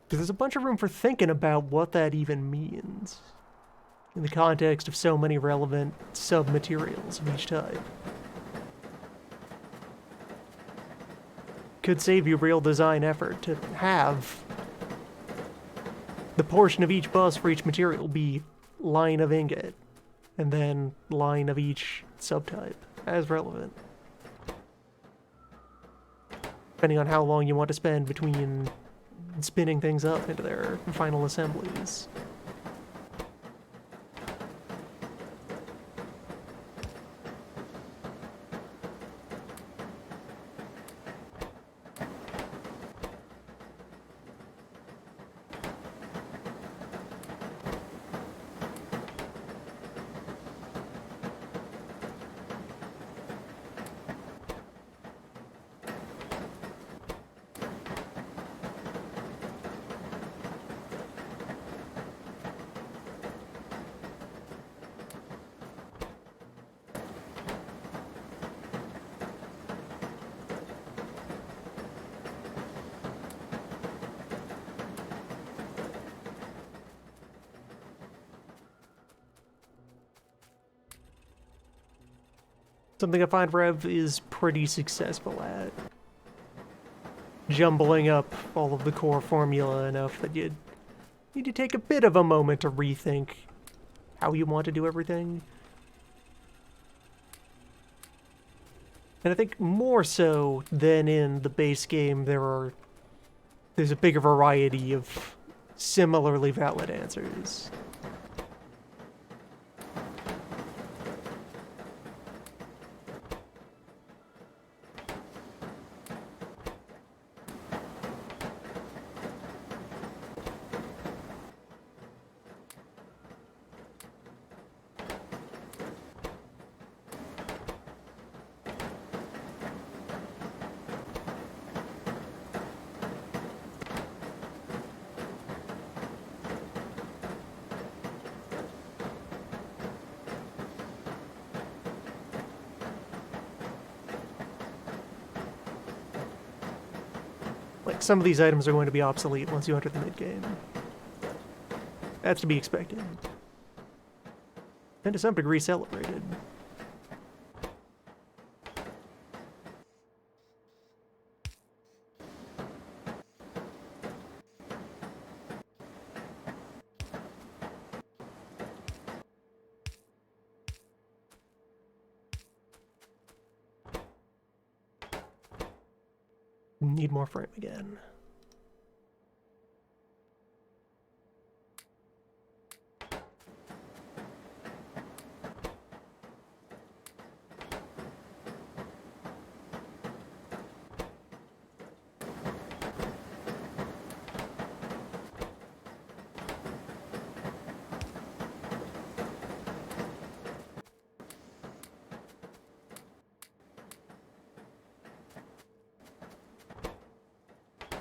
Because there's a bunch of room for thinking about what that even means in the context of so many relevant sub-materials of each type. Could save you real design effort to have the portion of each bus for each material be line of ingot, and then line of each subtype, as relevant. Depending on how long you want to spend between spinning things up into their final assemblies. Something I find Rev is pretty successful at. Jumbling up all of the core formula enough that you need to take a bit of a moment to rethink how you want to do everything. And I think more so than in the base game, there's a bigger variety of similarly valid answers. Like, some of these items are going to be obsolete once you enter the mid-game. That's to be expected. And to some degree celebrated. Need more frame again.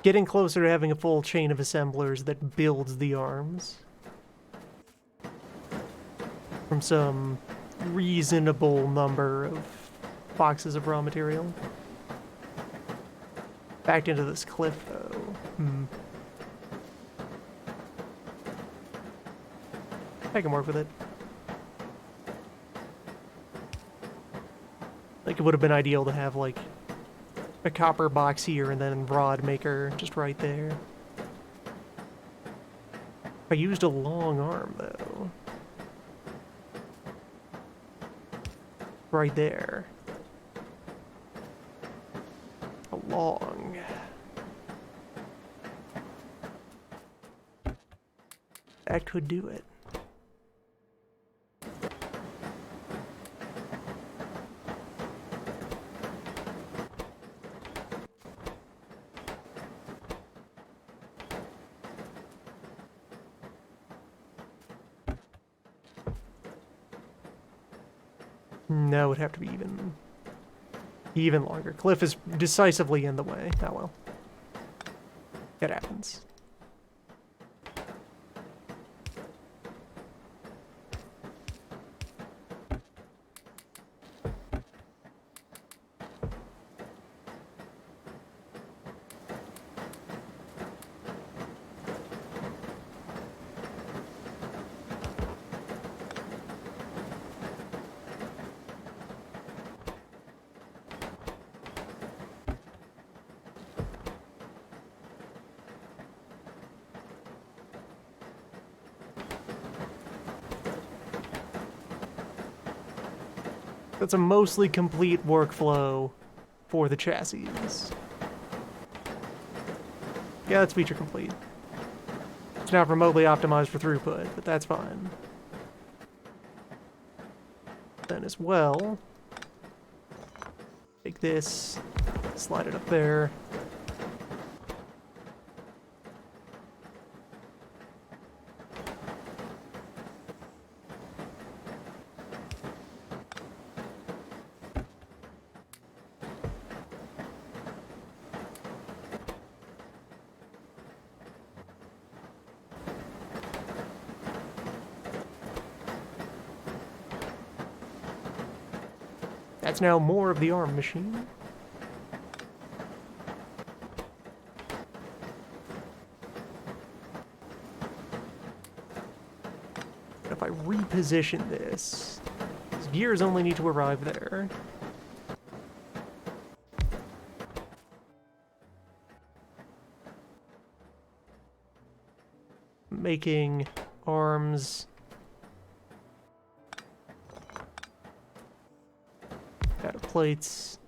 Getting closer to having a full chain of assemblers that builds the arms. From some reasonable number of boxes of raw material. Backed into this cliff, though. I can work with it. Like, it would have been ideal to have, like, a copper box here and then rod maker just right there. I used a long arm, though. Right there. A long. That could do it. No, it would have to be even longer. Cliff is decisively in the way. Oh well. It happens. That's a mostly complete workflow for the chassis. Yeah, that's feature complete. It's not remotely optimized for throughput, but that's fine. Then as well, take this, slide it up there. That's now more of the arm machine. If I reposition this, these gears only need to arrive there. making arms out of plates.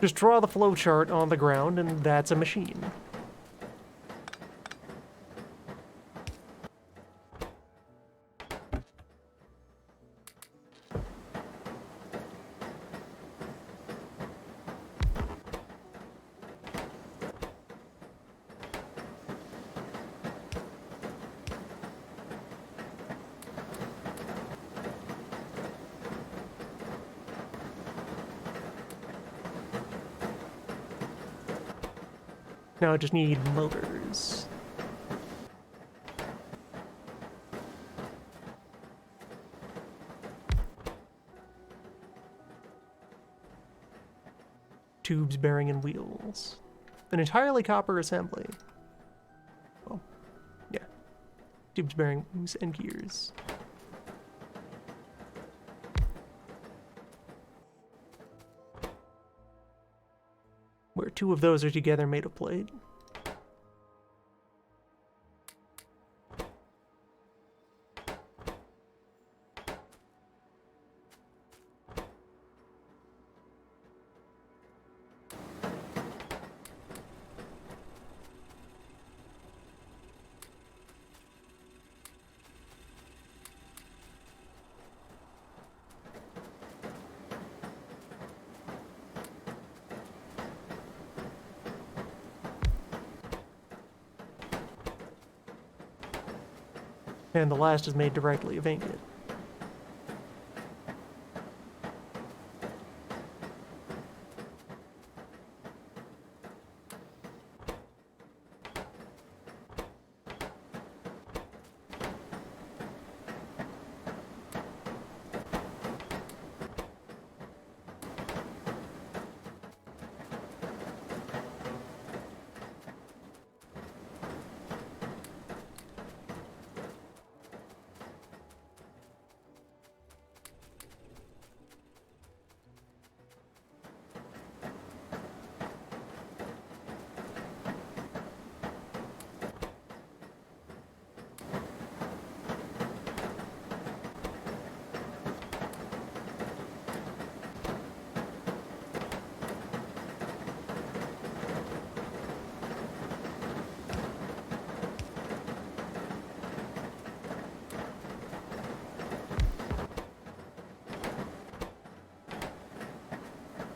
Just draw the flowchart on the ground, and that's a machine. Now I just need motors. Tubes, bearing, and wheels. An entirely copper assembly. Oh, yeah. Tubes, bearings, and gears. Where two of those are together made of plate. And the last is made directly of ingot.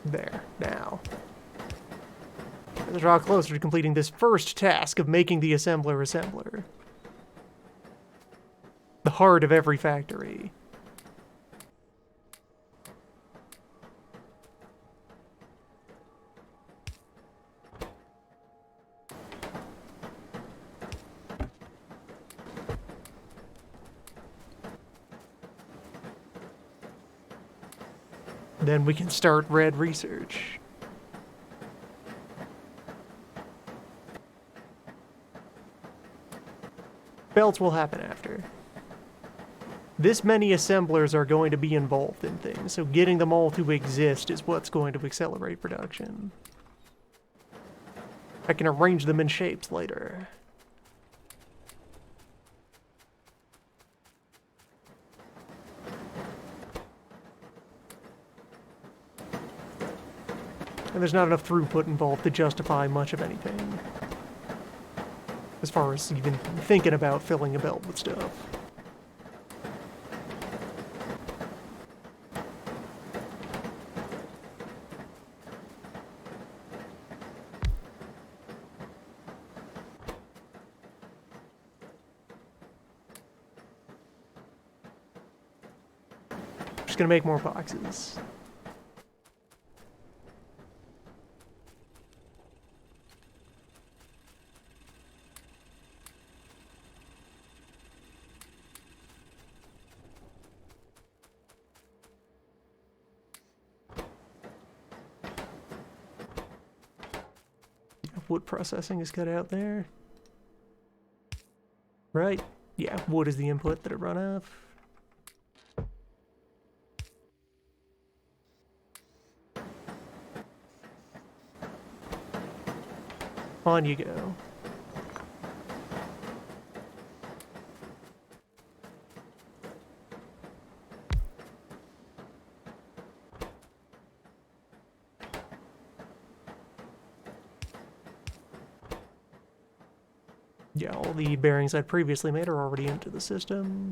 There, now. Let's draw closer to completing this first task of making the assembler. The heart of every factory. Then we can start red research. Belts will happen after. This many assemblers are going to be involved in things, so getting them all to exist is what's going to accelerate production. I can arrange them in shapes later. And there's not enough throughput involved to justify much of anything. As far as even thinking about filling a belt with stuff. Just gonna make more boxes. Wood processing is cut out there. Right? Yeah, wood is the input that it run off. On you go. Yeah, all the bearings I'd previously made are already into the system.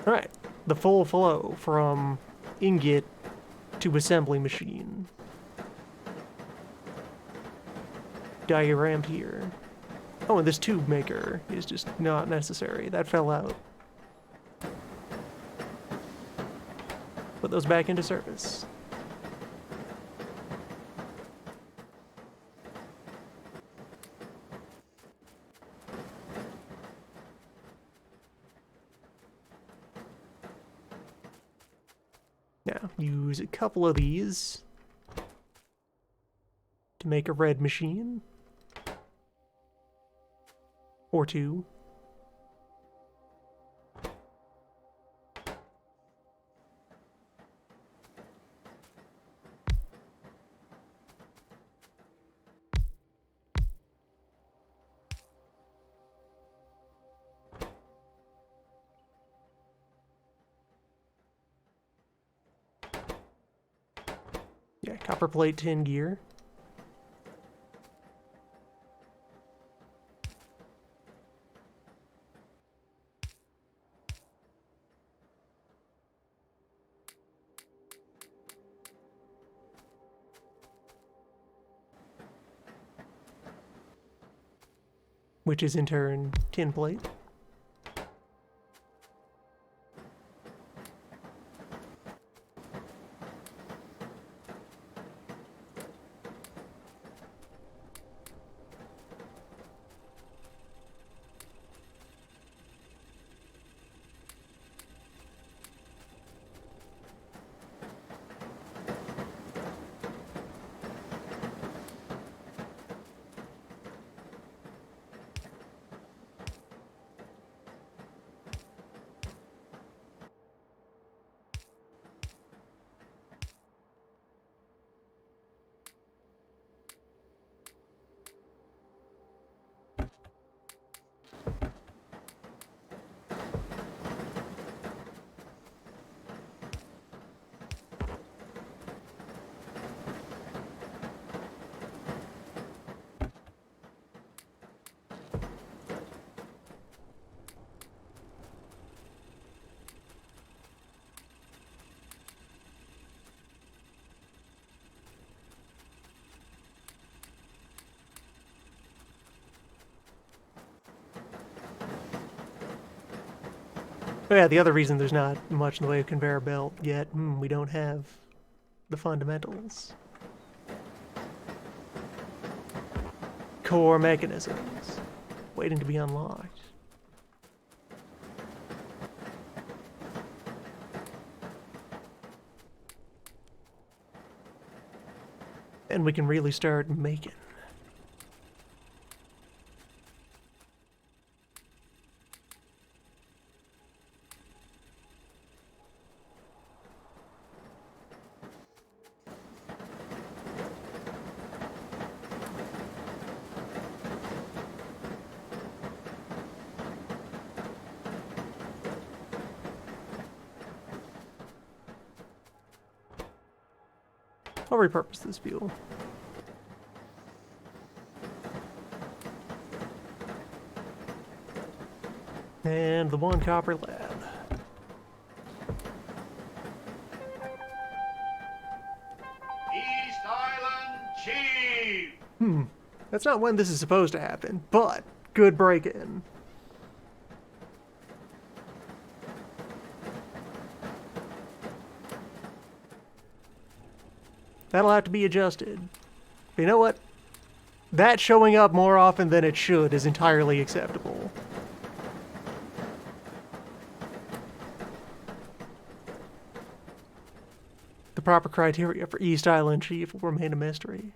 Alright, the full flow from ingot to assembly machine. Diagrammed here. Oh, and this tube maker is just not necessary. That fell out. Put those back into service. Now, use a couple of these to make a red machine. Or two. Yeah, copper plate, tin gear. Which is in turn tin plate. Oh yeah, the other reason there's not much in the way of conveyor belt yet, we don't have the fundamentals. Core mechanisms, waiting to be unlocked. And we can really start making. I'll repurpose this fuel. And the one copper lab. East Island Chief! That's not when this is supposed to happen, but good break-in. That'll have to be adjusted. But you know what? That showing up more often than it should is entirely acceptable. The proper criteria for East Island Chief will remain a mystery.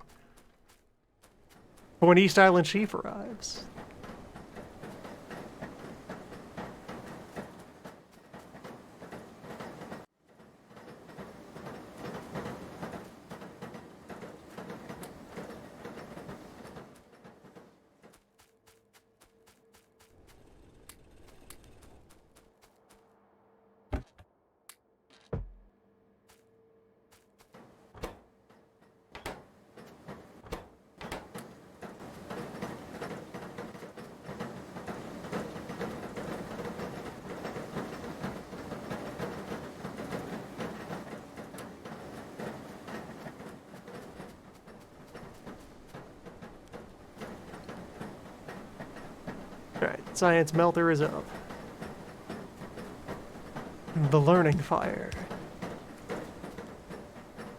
But when East Island Chief arrives, Alright, science melter is up. The learning fire.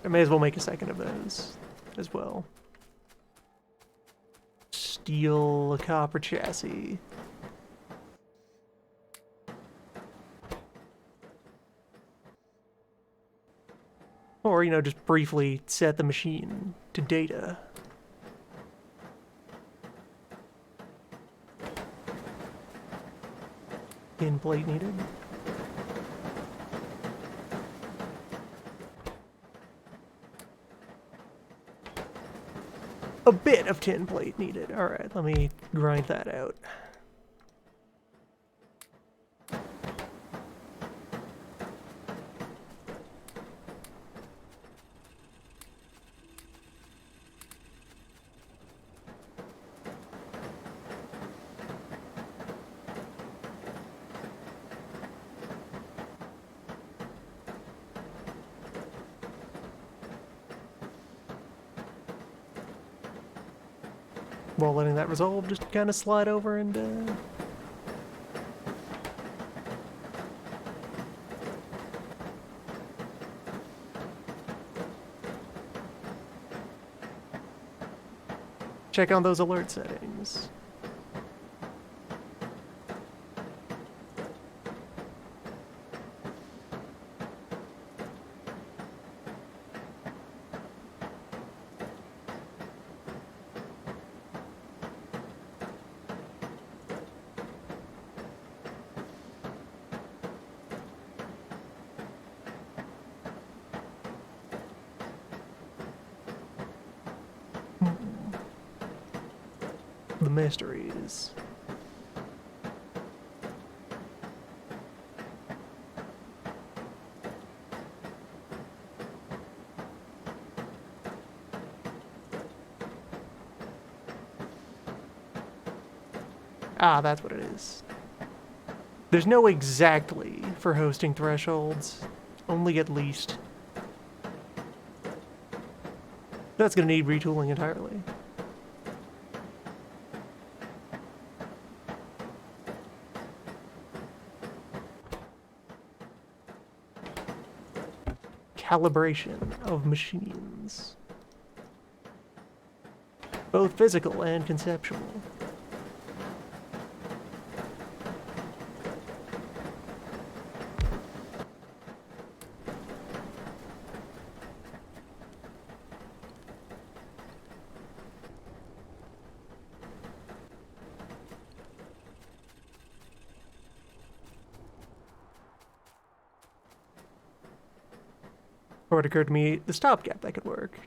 I may as well make a second of those as well. Steel copper chassis. Or, just briefly set the machine to data. Tin plate needed. A bit of tin plate needed. Alright, let me grind that out. While letting that resolve, just kind of slide over and check on those alert settings. The mysteries. Ah, that's what it is. There's no exactly for hosting thresholds, only at least. That's gonna need retooling entirely. Calibration of machines. Both physical and conceptual. Or it occurred to me, the stopgap that could work.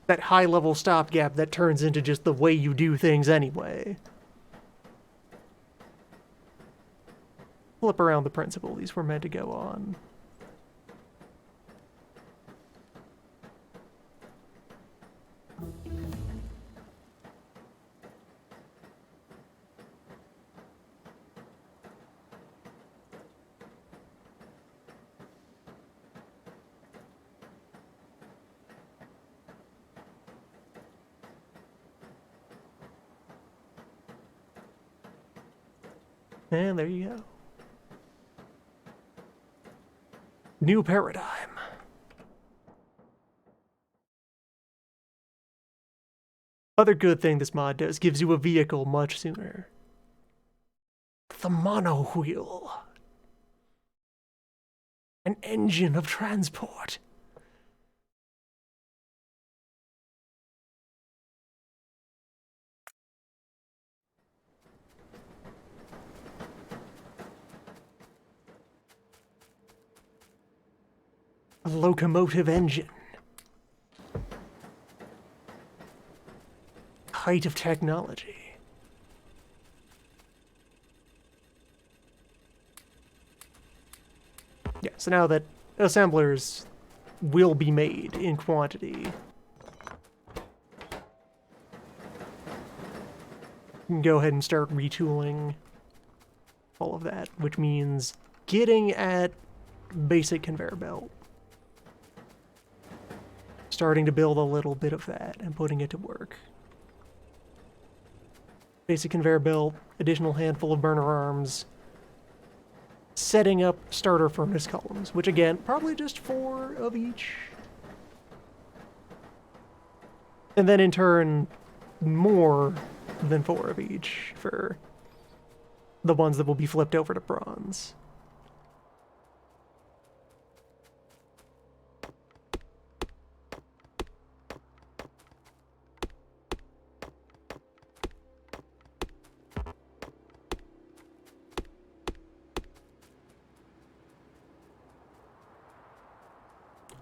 That high-level stopgap that turns into just the way you do things anyway. Flip around the principle these were meant to go on. And there you go. New paradigm. Other good thing this mod does, gives you a vehicle much sooner. The mono wheel. An engine of transport. A locomotive engine. Height of technology. Yeah, so now that assemblers will be made in quantity, you can go ahead and start retooling all of that, which means getting at basic conveyor belt. Starting to build a little bit of that and putting it to work. Basic conveyor belt, additional handful of burner arms, setting up starter furnace columns, which again, probably just 4 of each. And then in turn, more than 4 of each for the ones that will be flipped over to bronze.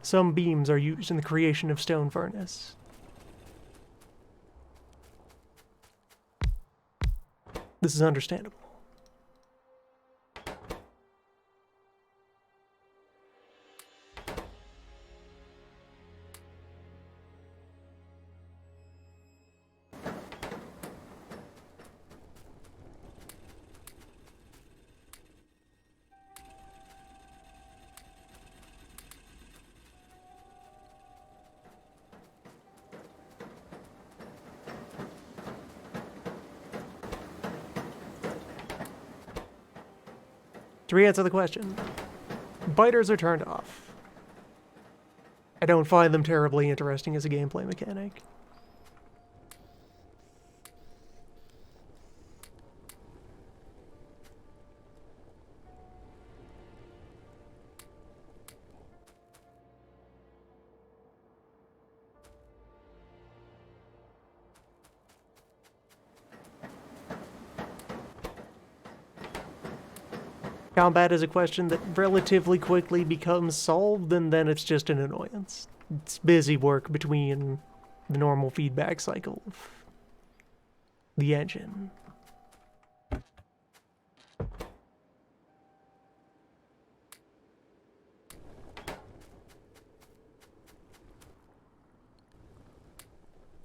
Some beams are used in the creation of stone furnace. This is understandable. To re-answer the question, biters are turned off. I don't find them terribly interesting as a gameplay mechanic. Combat is a question that relatively quickly becomes solved, and then it's just an annoyance. It's busy work between the normal feedback cycle of the engine.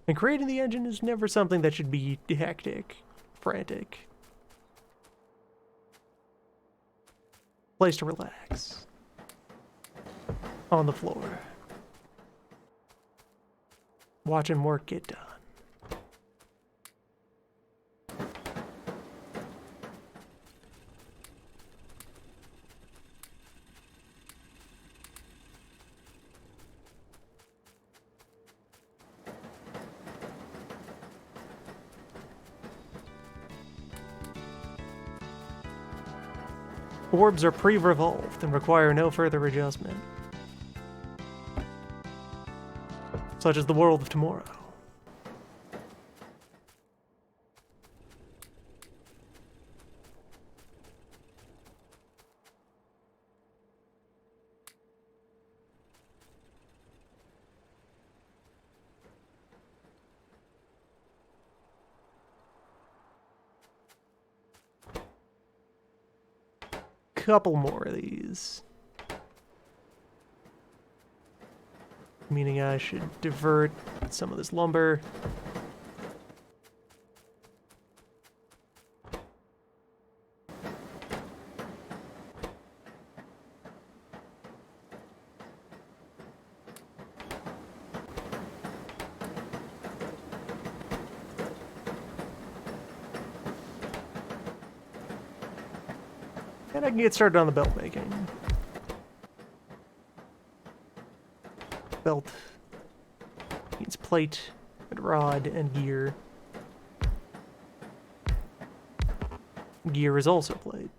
And creating the engine is never something that should be hectic, frantic. Place to relax. On the floor. Watching work get done. Orbs are pre-revolved and require no further adjustment. Such as the world of tomorrow. Couple more of these. Meaning I should divert some of this lumber. And I can get started on the belt making. Belt needs plate and rod and gear. Gear is also plate.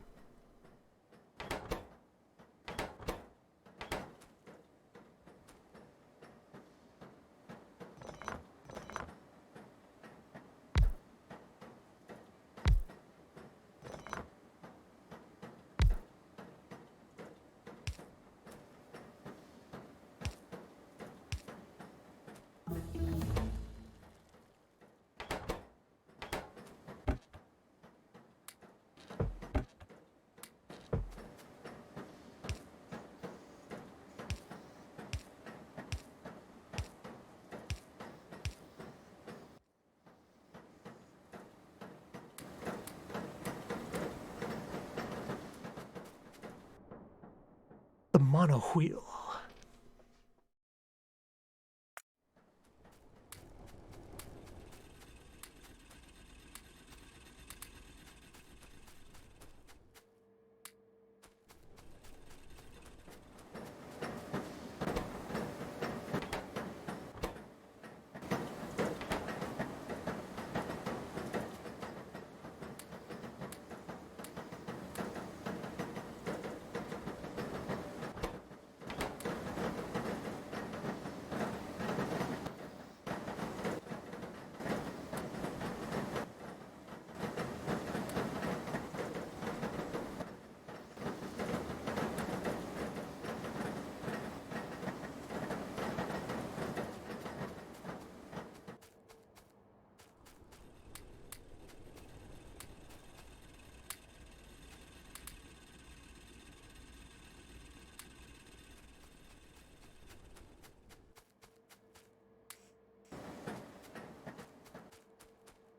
The mono wheel.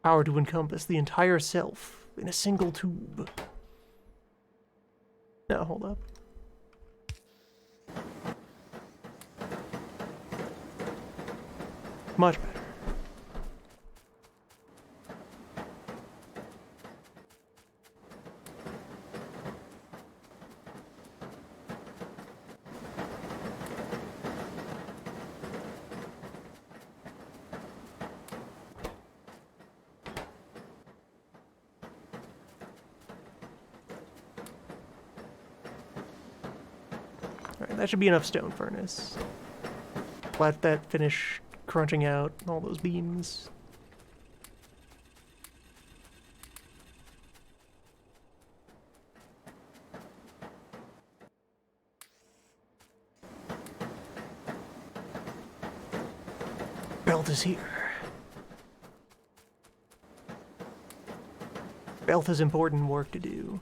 Power to encompass the entire self in a single tube. Now, hold up. Much better. Alright, that should be enough stone furnace. Let that finish crunching out all those beams. Belt is here. Belt has important work to do.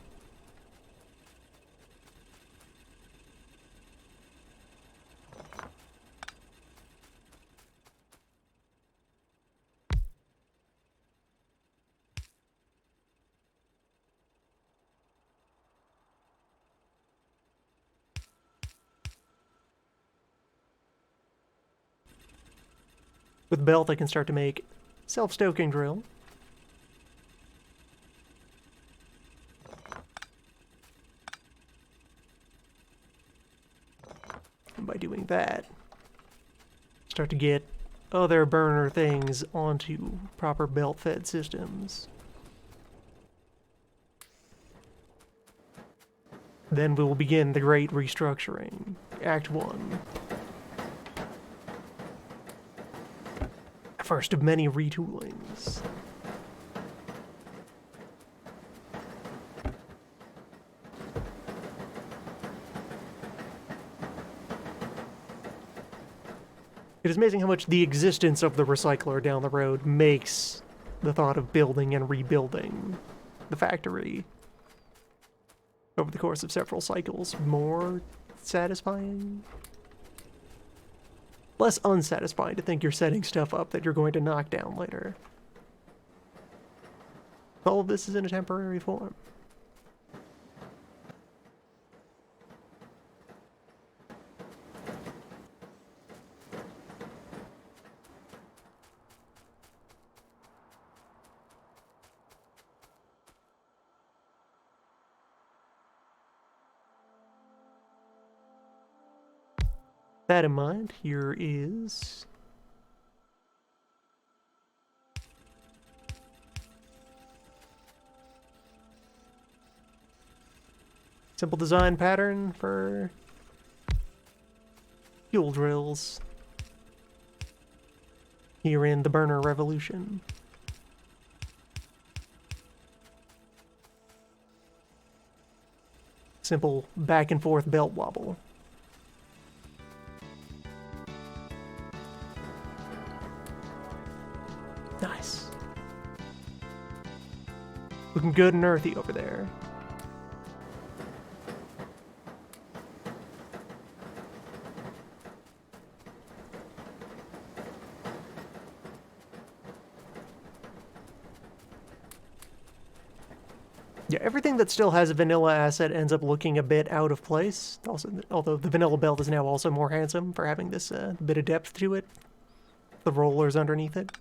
With belt, I can start to make self-stoking drill. And by doing that, start to get other burner things onto proper belt-fed systems. Then we will begin the great restructuring. Act 1. First of many retoolings. It is amazing how much the existence of the recycler down the road makes the thought of building and rebuilding the factory over the course of several cycles more satisfying. Less unsatisfying to think you're setting stuff up that you're going to knock down later. All of this is in a temporary form. That in mind, here is simple design pattern for fuel drills here in the burner revolution. Simple back and forth belt wobble. Nice. Looking good and earthy over there. Yeah, everything that still has a vanilla asset ends up looking a bit out of place. Also, although the vanilla belt is now also more handsome for having this bit of depth to it. The rollers underneath it.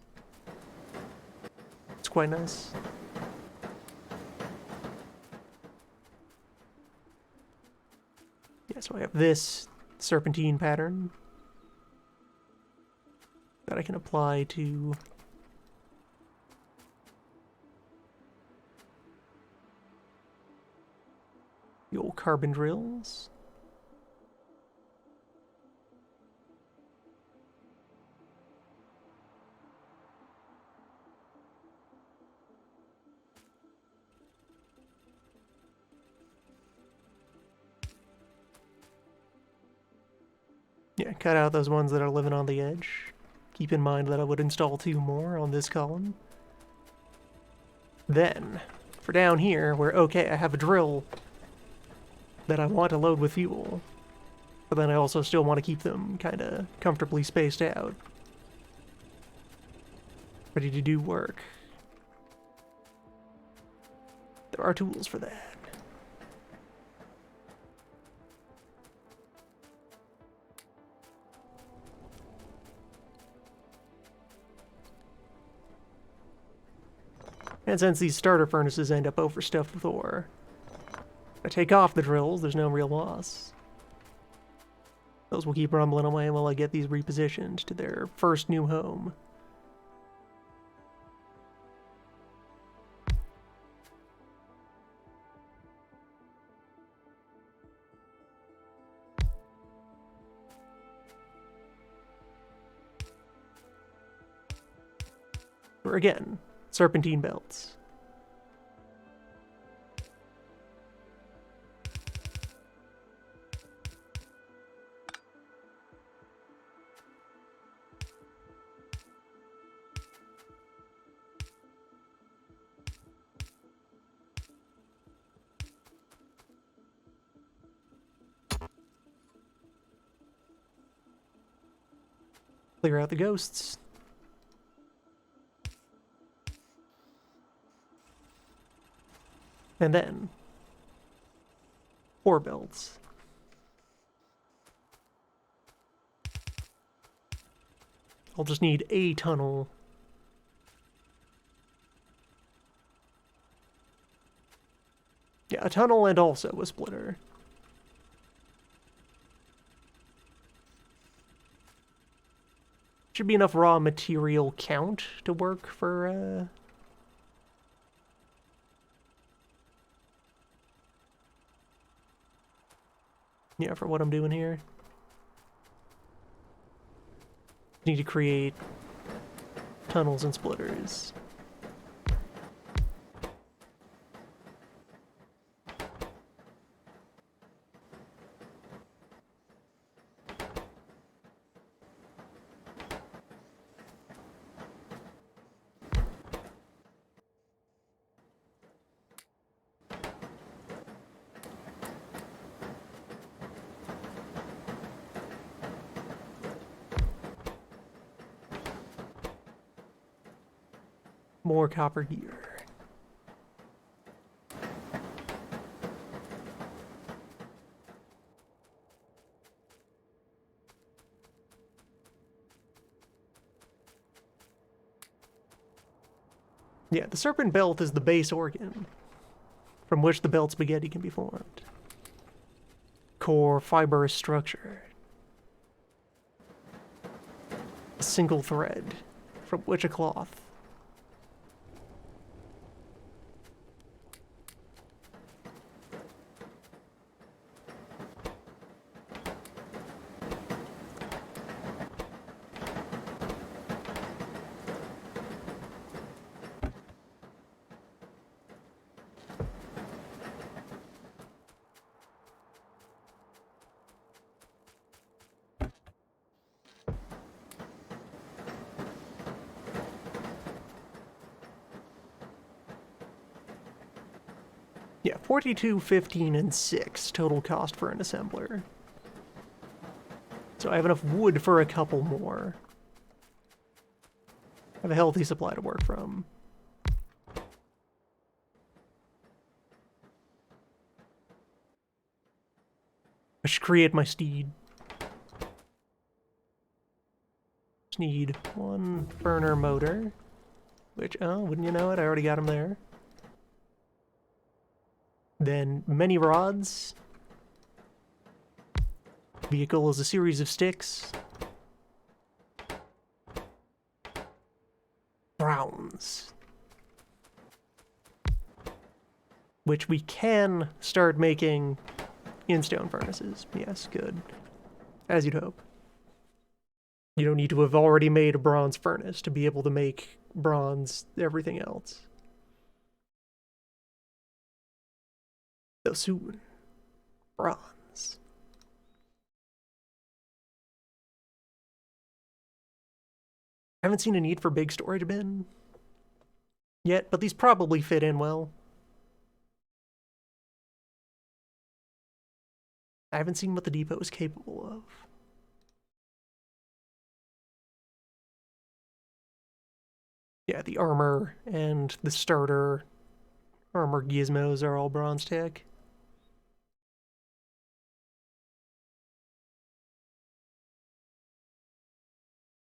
It's quite nice. Yeah, so I have this serpentine pattern that I can apply to the old carbon drills. Yeah, cut out those ones that are living on the edge. Keep in mind that I would install 2 more on this column. Then, for down here, where, okay, I have a drill that I want to load with fuel, but then I also still want to keep them kind of comfortably spaced out. Ready to do work. There are tools for that. And since these starter furnaces end up overstuffed with ore, if I take off the drills, there's no real loss. Those will keep rumbling away while I get these repositioned to their first new home. Or again, serpentine belts. Clear out the ghosts. And then, ore belts. I'll just need a tunnel. Yeah, a tunnel and also a splitter. Should be enough raw material count to work for, yeah, for what I'm doing here. Need to create tunnels and splitters. More copper here. Yeah, the serpent belt is the base organ from which the belt spaghetti can be formed. Core fibrous structure. A single thread from which a cloth. Yeah, 42, 15, and 6 total cost for an assembler. So I have enough wood for a couple more. I have a healthy supply to work from. I should create my steed. Just need one burner motor, which, oh, wouldn't you know it, I already got him there. Then many rods. Vehicle is a series of sticks. Browns. Which we can start making in stone furnaces. Yes, good. As you'd hope. You don't need to have already made a bronze furnace to be able to make bronze everything else. Though soon. Bronze. I haven't seen a need for big storage bin yet, but these probably fit in well. I haven't seen what the depot is capable of. Yeah, the armor and the starter Armor gizmos are all bronze tech.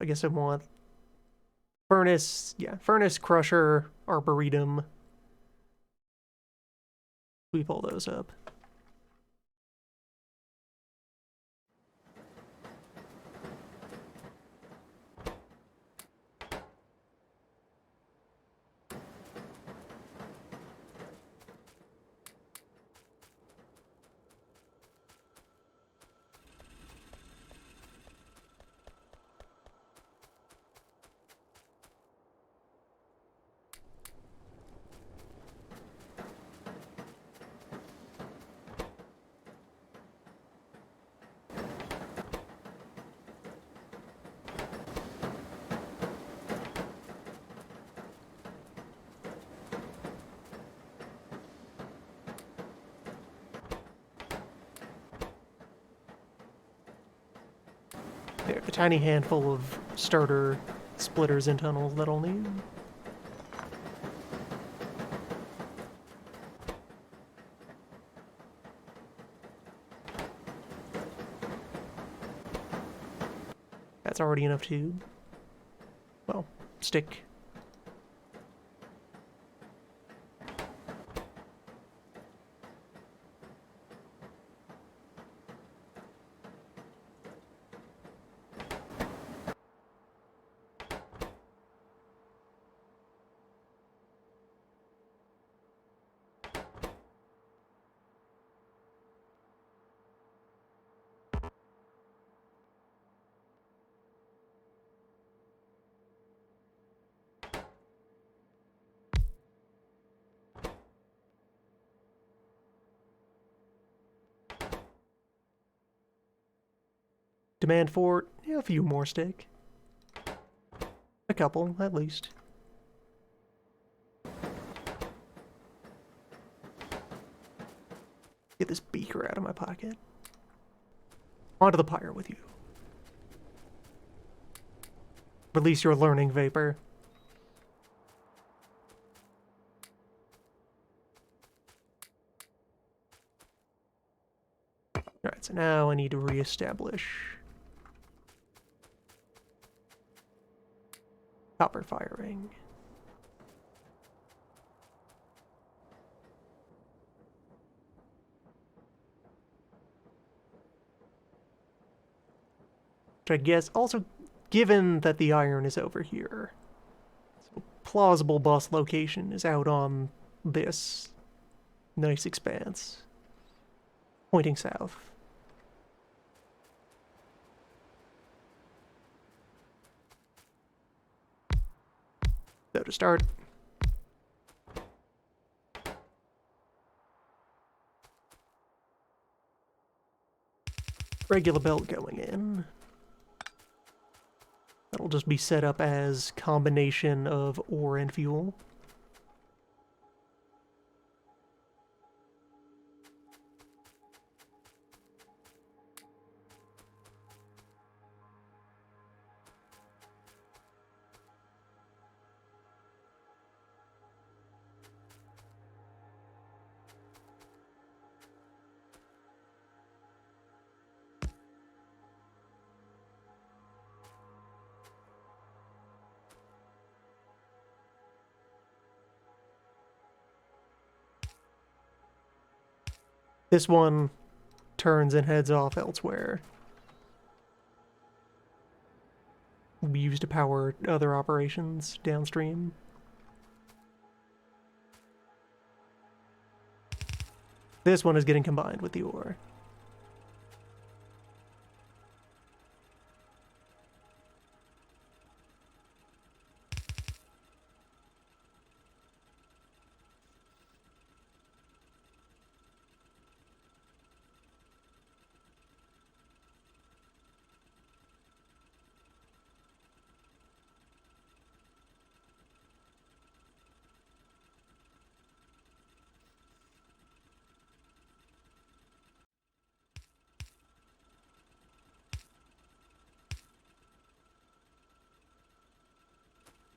I guess I want furnace, yeah, furnace, crusher, arboretum. We pull those up. There, a tiny handful of starter splitters and tunnels that I'll need. That's already enough tube. Well, stick. Demand for yeah, a few more stick. A couple, at least. Get this beaker out of my pocket. Onto the pyre with you. Release your learning vapor. Alright, so now I need to reestablish copper firing. Which I guess also, given that the iron is over here, so plausible bus location is out on this nice expanse, pointing south. So to start, regular belt going in. That'll just be set up as combination of ore and fuel. This one turns and heads off elsewhere. Will be used to power other operations downstream. This one is getting combined with the ore.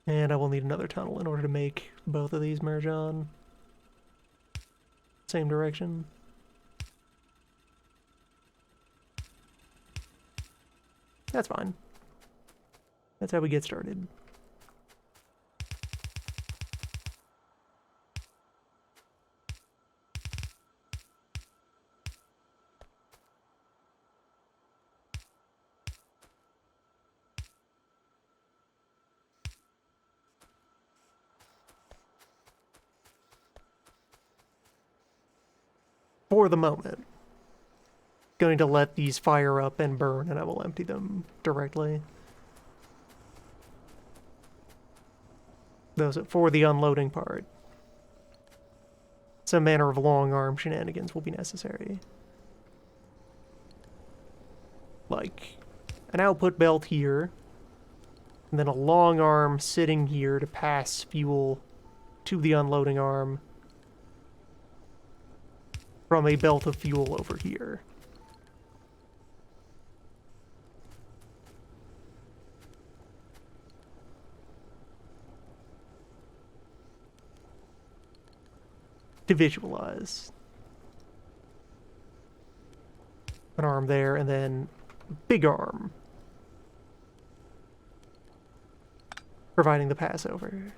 And I will need another tunnel in order to make both of these merge on. Same direction. That's fine. That's how we get started. For the moment, going to let these fire up and burn, and I will empty them directly. Those for the unloading part. Some manner of long arm shenanigans will be necessary. Like an output belt here, and then a long arm sitting here to pass fuel to the unloading arm from a belt of fuel over here. To visualize. An arm there, and then big arm. Providing the passover.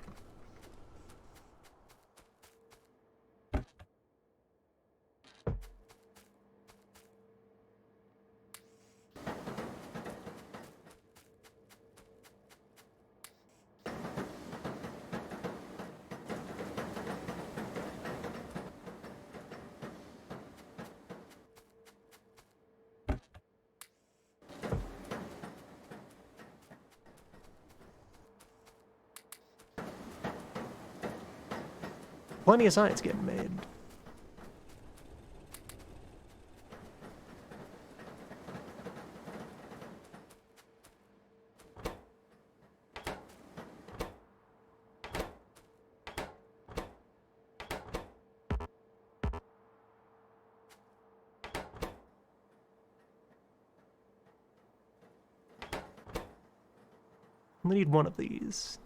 Plenty of science getting made. I need one of these.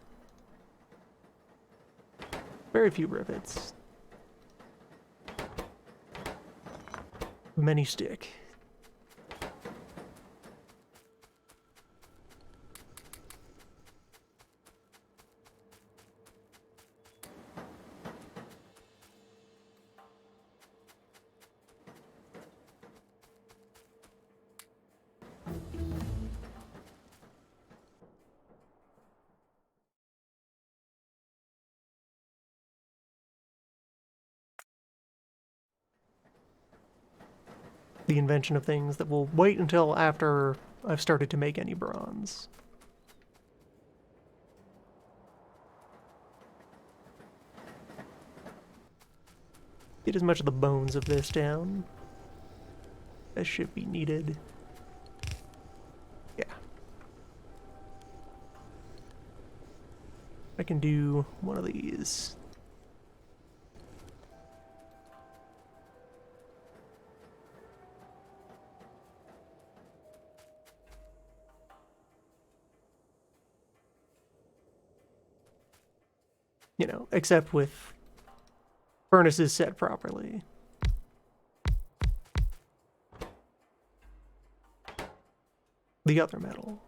Very few rivets. Many stick. The invention of things that will wait until after I've started to make any bronze. Get as much of the bones of this down as should be needed. Yeah. I can do one of these. You know, except with furnaces set properly. The other metal.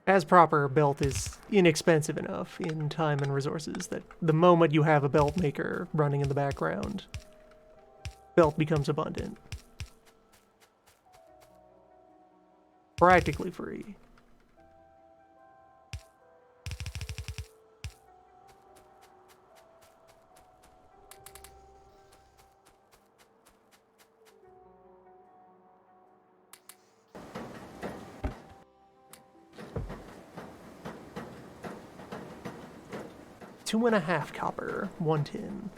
As proper, a belt is inexpensive enough in time and resources that the moment you have a belt maker running in the background, belt becomes abundant. Practically free. 2.5 copper, 1 tin.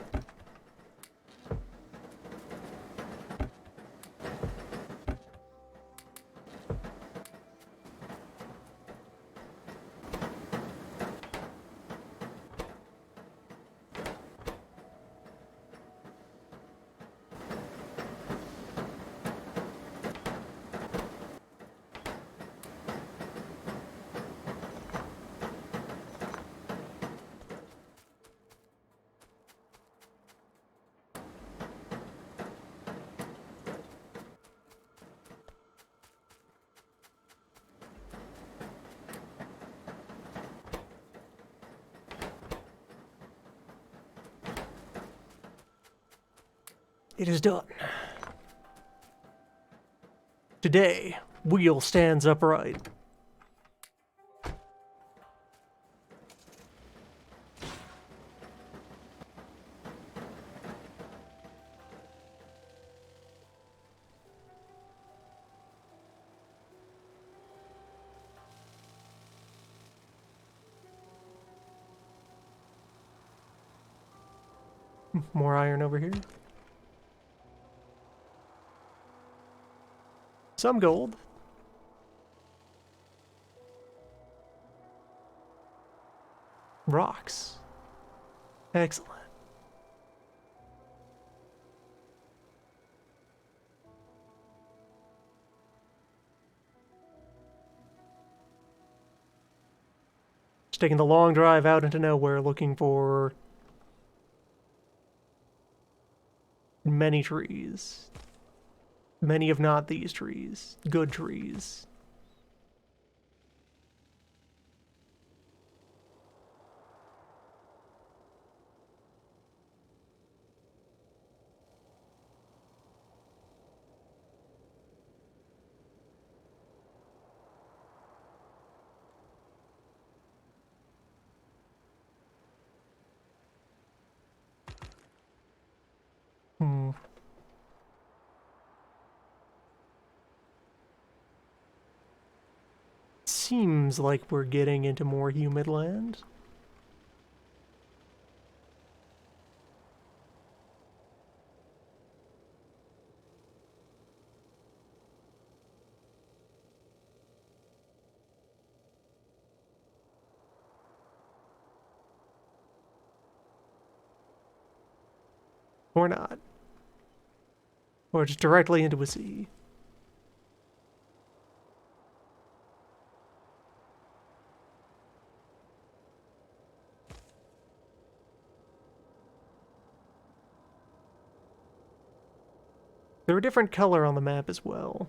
It is done. Today, wheel stands upright. More iron over here. Some gold. Rocks. Excellent. Just taking the long drive out into nowhere looking for many trees. Many of not these trees. Good trees. Hmm. Seems like we're getting into more humid land. Or not. Or just directly into a sea. They're a different color on the map as well.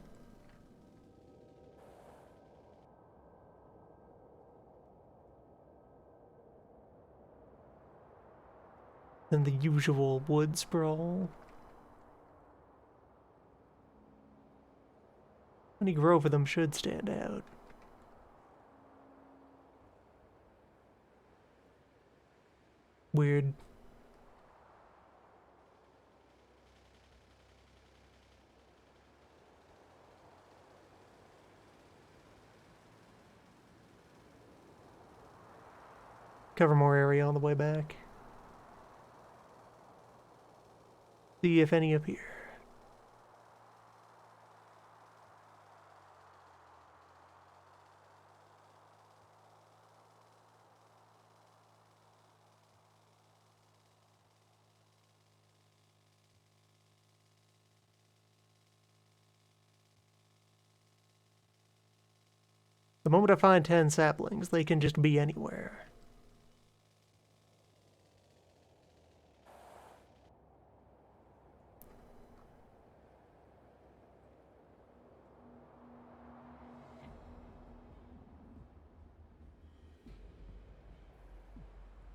Than the usual wood sprawl. Any grove of them should stand out. Weird. Cover more area on the way back. See if any appear. The moment I find 10 saplings, they can just be anywhere.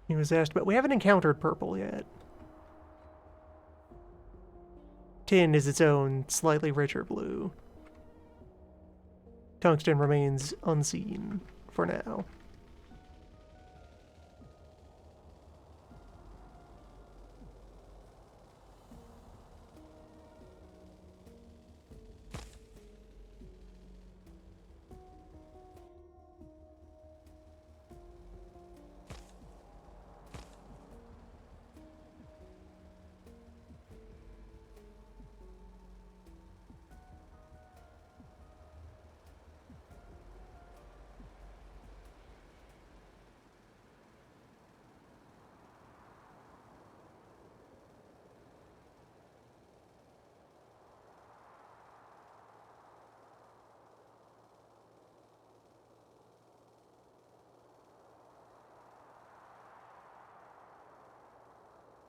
He was asked, but we haven't encountered purple yet. Tin is its own, slightly richer blue. Tungsten remains unseen for now.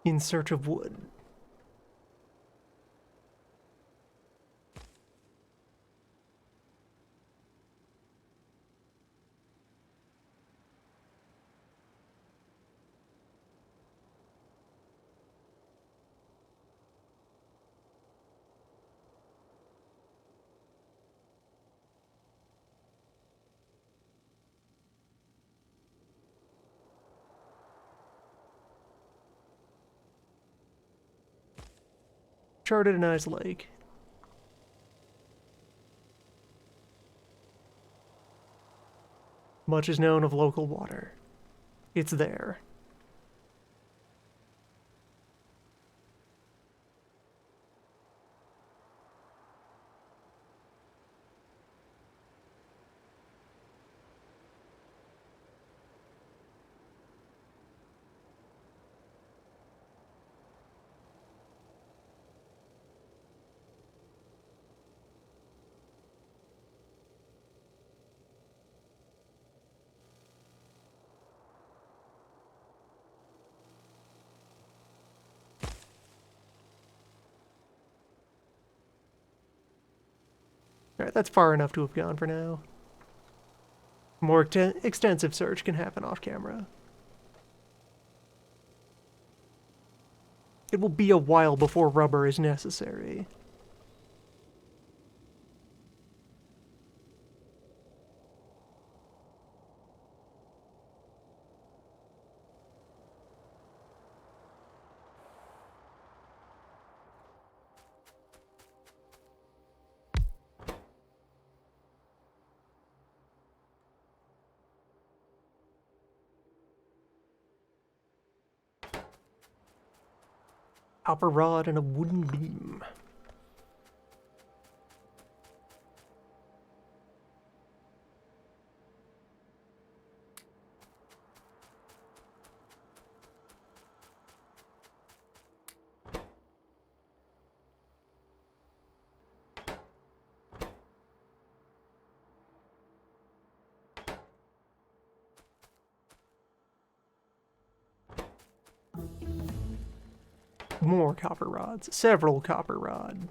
In search of wood. Charted a nice lake. Much is known of local water. It's there. Alright, that's far enough to have gone for now. More extensive search can happen off camera. It will be a while before rubber is necessary. Copper rod and a wooden beam. More copper rods. Several copper rod.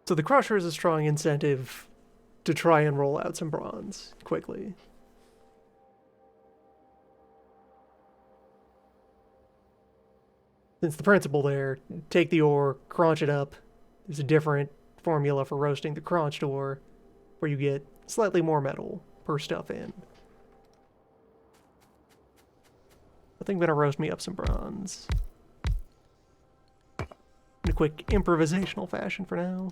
So the crusher is a strong incentive to try and roll out some bronze quickly. Since the principle there, take the ore, crunch it up. There's a different formula for roasting the crunched ore, where you get slightly more metal per stuff in. I think I'm gonna roast me up some bronze. In a quick improvisational fashion for now.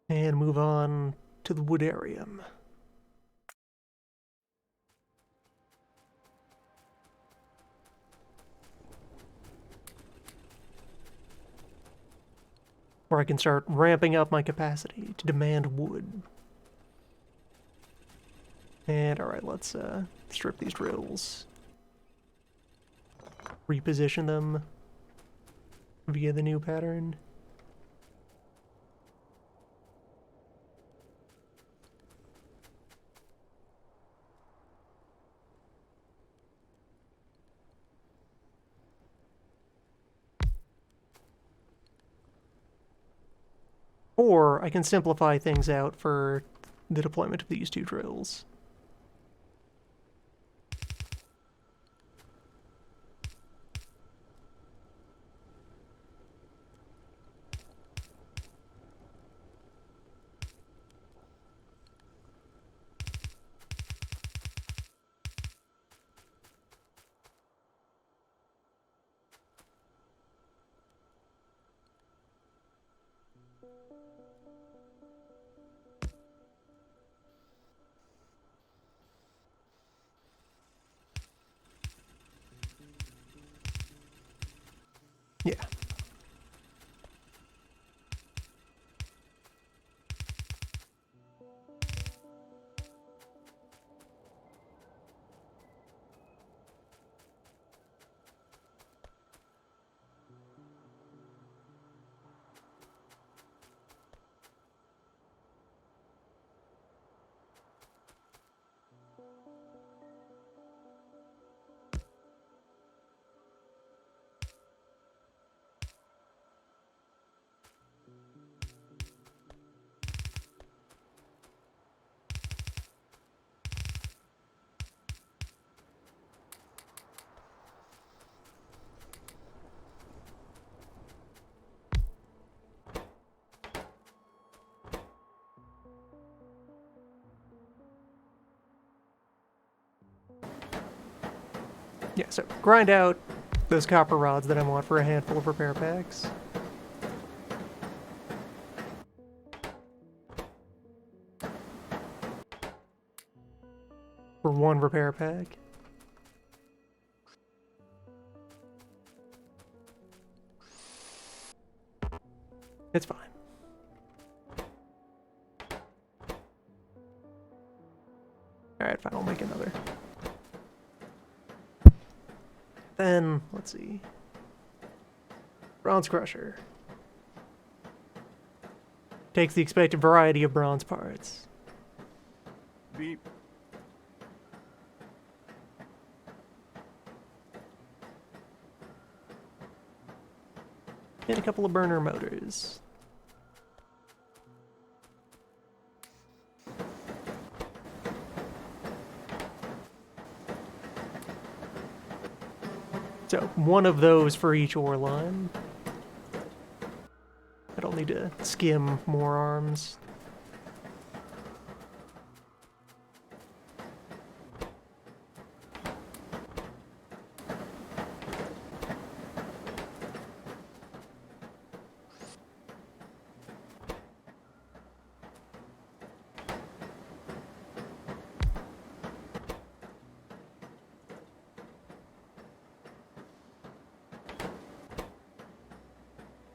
And move on to the woodarium. Where I can start ramping up my capacity to demand wood. And alright, let's strip these drills. Reposition them via the new pattern. Or I can simplify things out for the deployment of these two drills. Yeah. Yeah, so grind out those copper rods that I want for a handful of repair packs. For one repair pack. It's fine. Alright, fine, I'll make another. Then, let's see. Bronze Crusher. Takes the expected variety of bronze parts. Beep. And a couple of burner motors. So, one of those for each ore line. I don't need to skim more arms.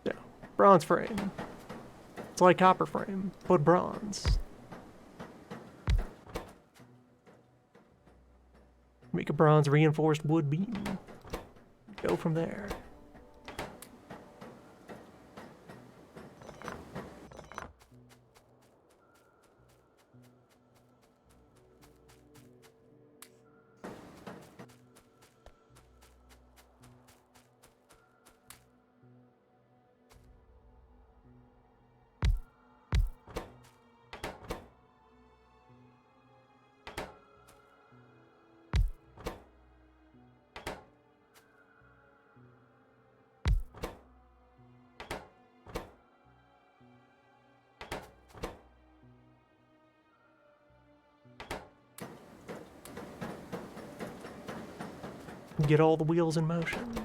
So, bronze frame. It's like copper frame, but bronze. Make a bronze reinforced wood beam. Go from there. Get all the wheels in motion.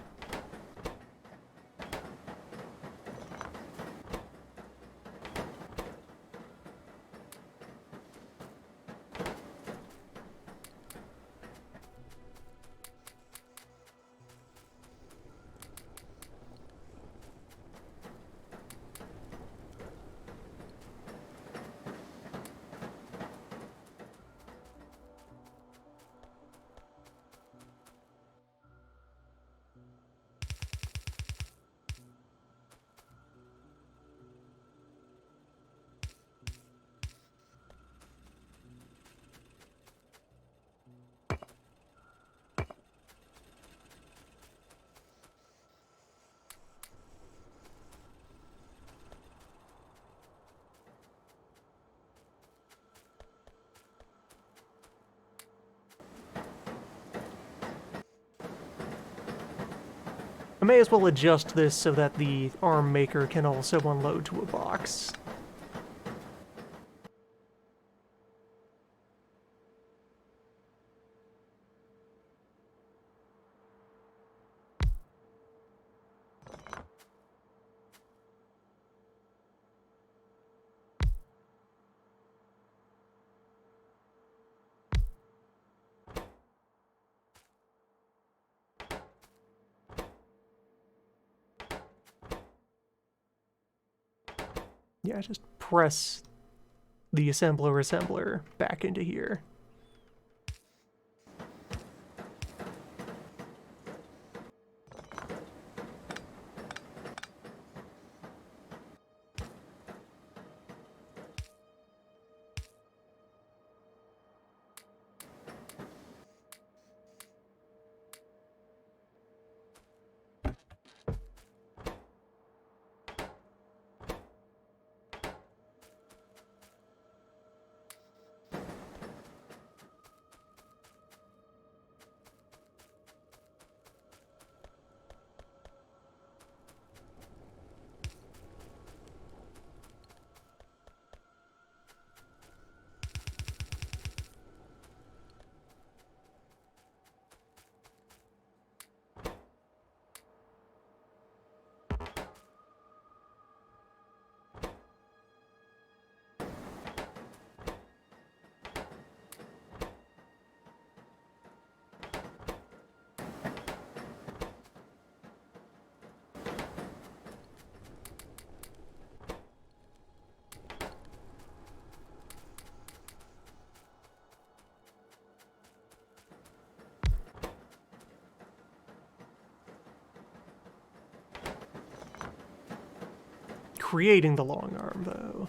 I may as well adjust this so that the arm maker can also unload to a box. Yeah, just press the assembler back into here. Creating the long arm, though.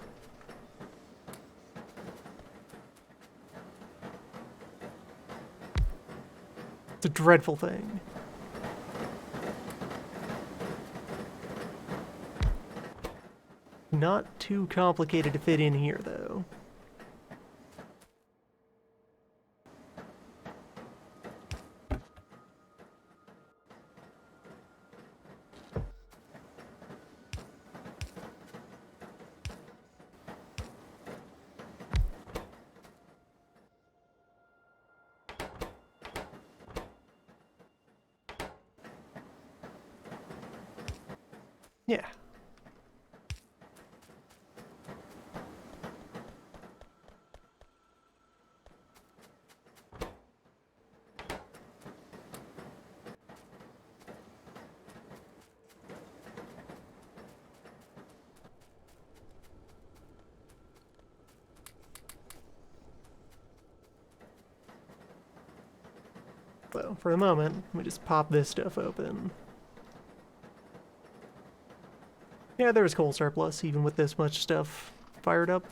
It's a dreadful thing. Not too complicated to fit in here, though. Yeah. So, for the moment, we just pop this stuff open. Yeah, there's coal surplus, even with this much stuff fired up.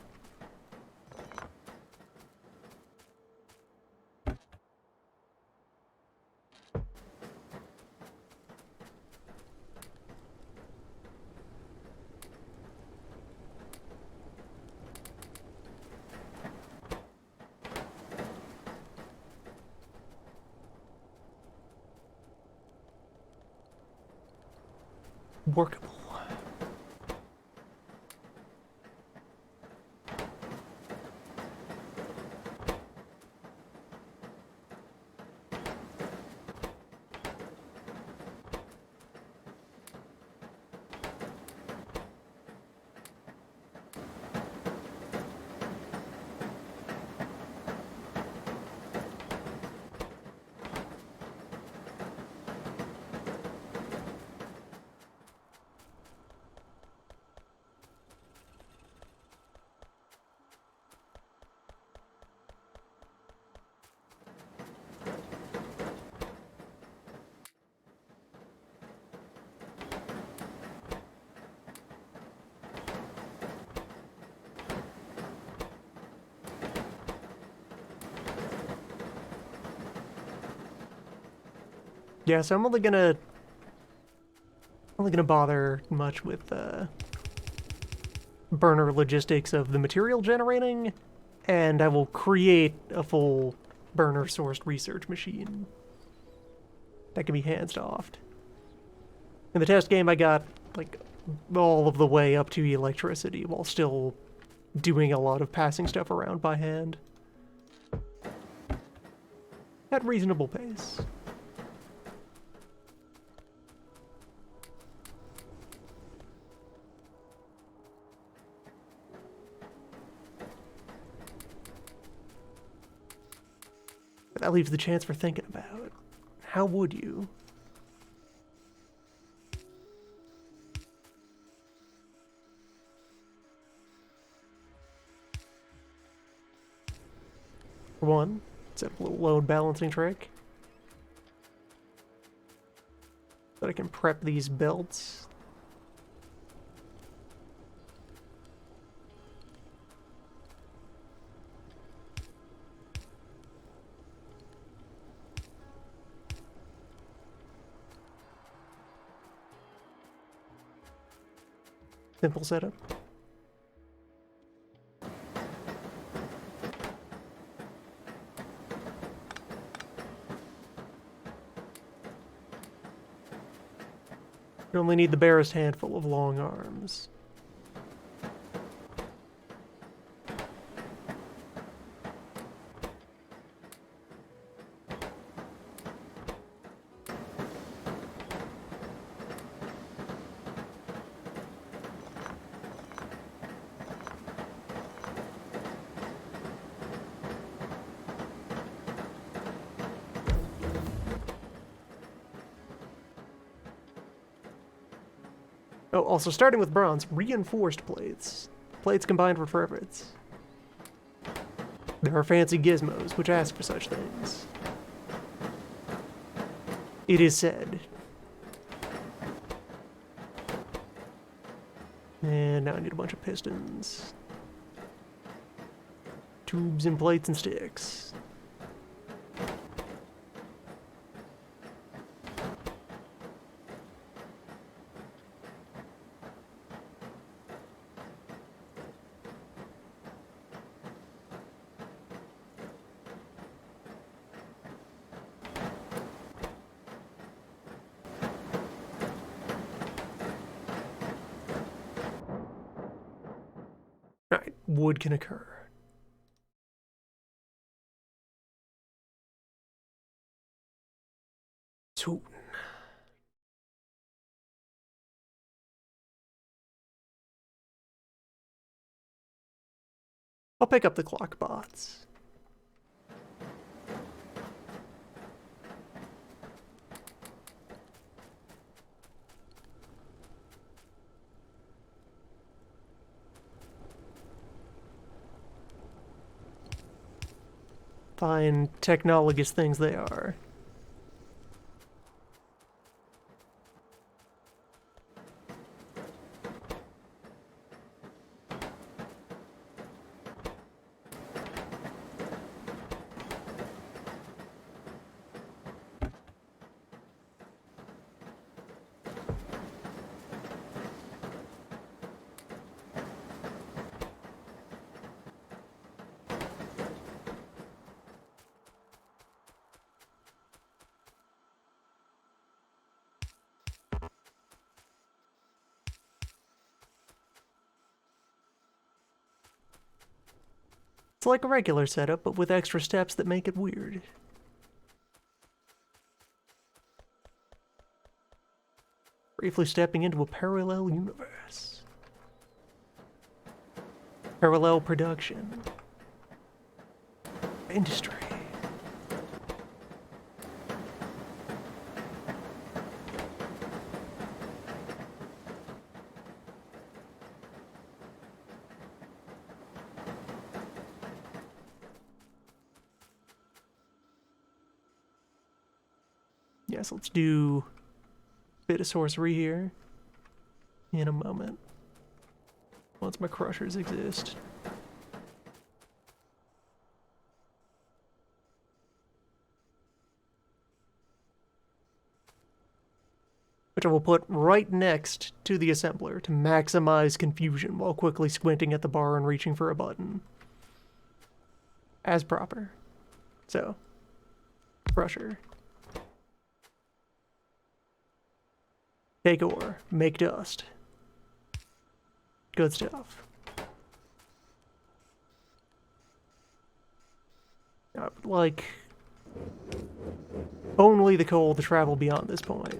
Workable. Yeah, so I'm only gonna bother much with burner logistics of the material generating, and I will create a full burner sourced research machine that can be hands-offed. In the test game, I got like all of the way up to electricity while still doing a lot of passing stuff around by hand at reasonable pace. But that leaves the chance for thinking about how would you? For one, set up a little load balancing trick. But I can prep these belts. Simple setup. You only need the barest handful of long arms. Oh, also starting with bronze, reinforced plates. Plates combined for purpose. There are fancy gizmos which ask for such things. It is said. And now I need a bunch of pistons. Tubes and plates and sticks. Alright, wood can occur. So, I'll pick up the clock bots. Fine technologous things they are. It's like a regular setup, but with extra steps that make it weird. Briefly stepping into a parallel universe. Parallel production. Industry. Yes, let's do a bit of sorcery here in a moment. Once my crushers exist. Which I will put right next to the assembler to maximize confusion while quickly squinting at the bar and reaching for a button. As proper. So, crusher. Take ore, make dust. Good stuff. I would like only the coal to travel beyond this point.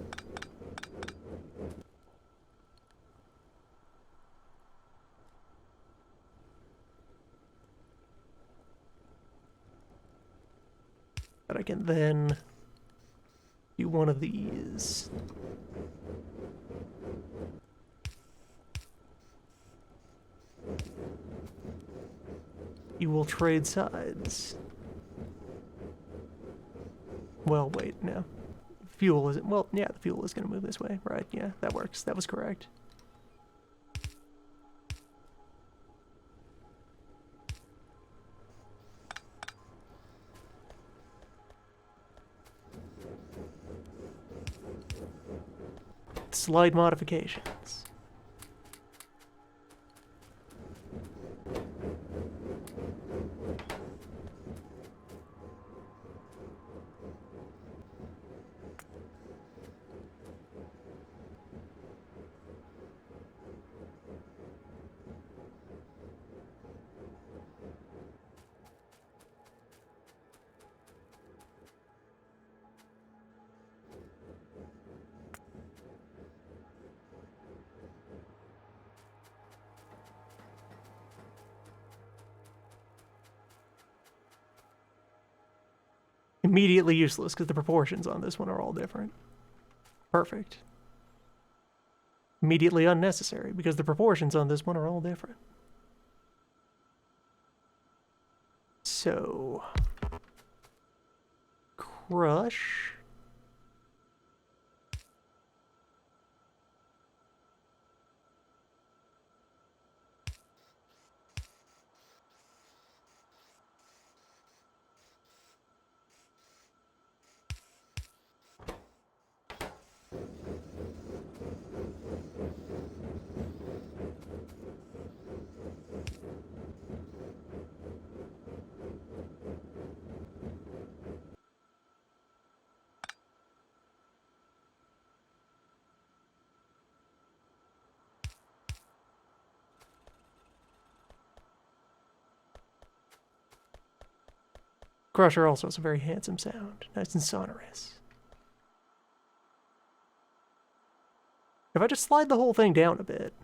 But I can then do one of these. You will trade sides. well, wait, no. Fuel isn't, well, yeah, the fuel is going to move this way, right? Yeah, that works. That was correct. Slight modifications. Immediately useless because the proportions on this one are all different. Perfect. Immediately unnecessary because the proportions on this one are all different. So, crush. Crusher also has a very handsome sound, nice and sonorous. If I just slide the whole thing down a bit.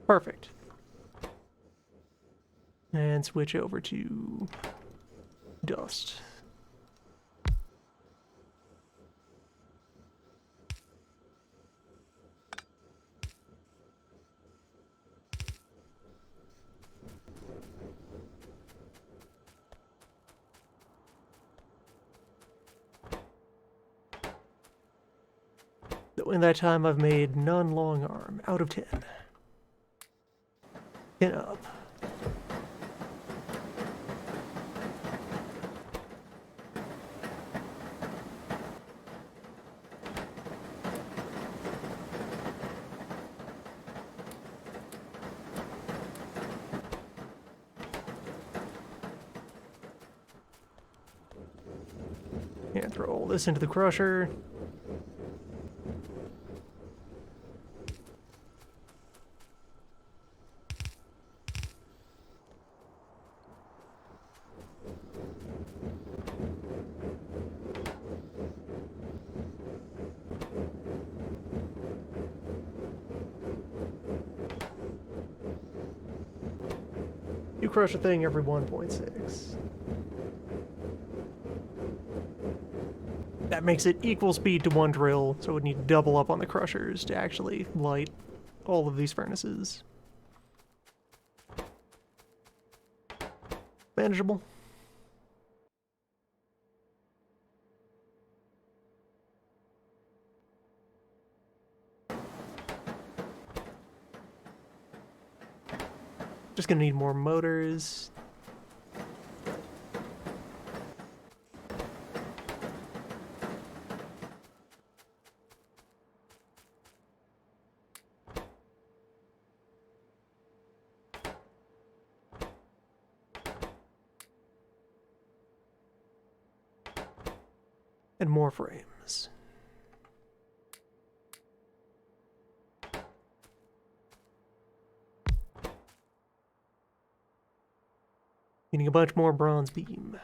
Perfect. And switch over to dust. In that time, I've made none long arm out of 10. 10 up. And throw all this into the crusher. You crush a thing every 1.6. That makes it equal speed to one drill, so it would need to double up on the crushers to actually light all of these furnaces. Manageable. Just gonna need more motors. And more frames. Needing a bunch more bronze beam.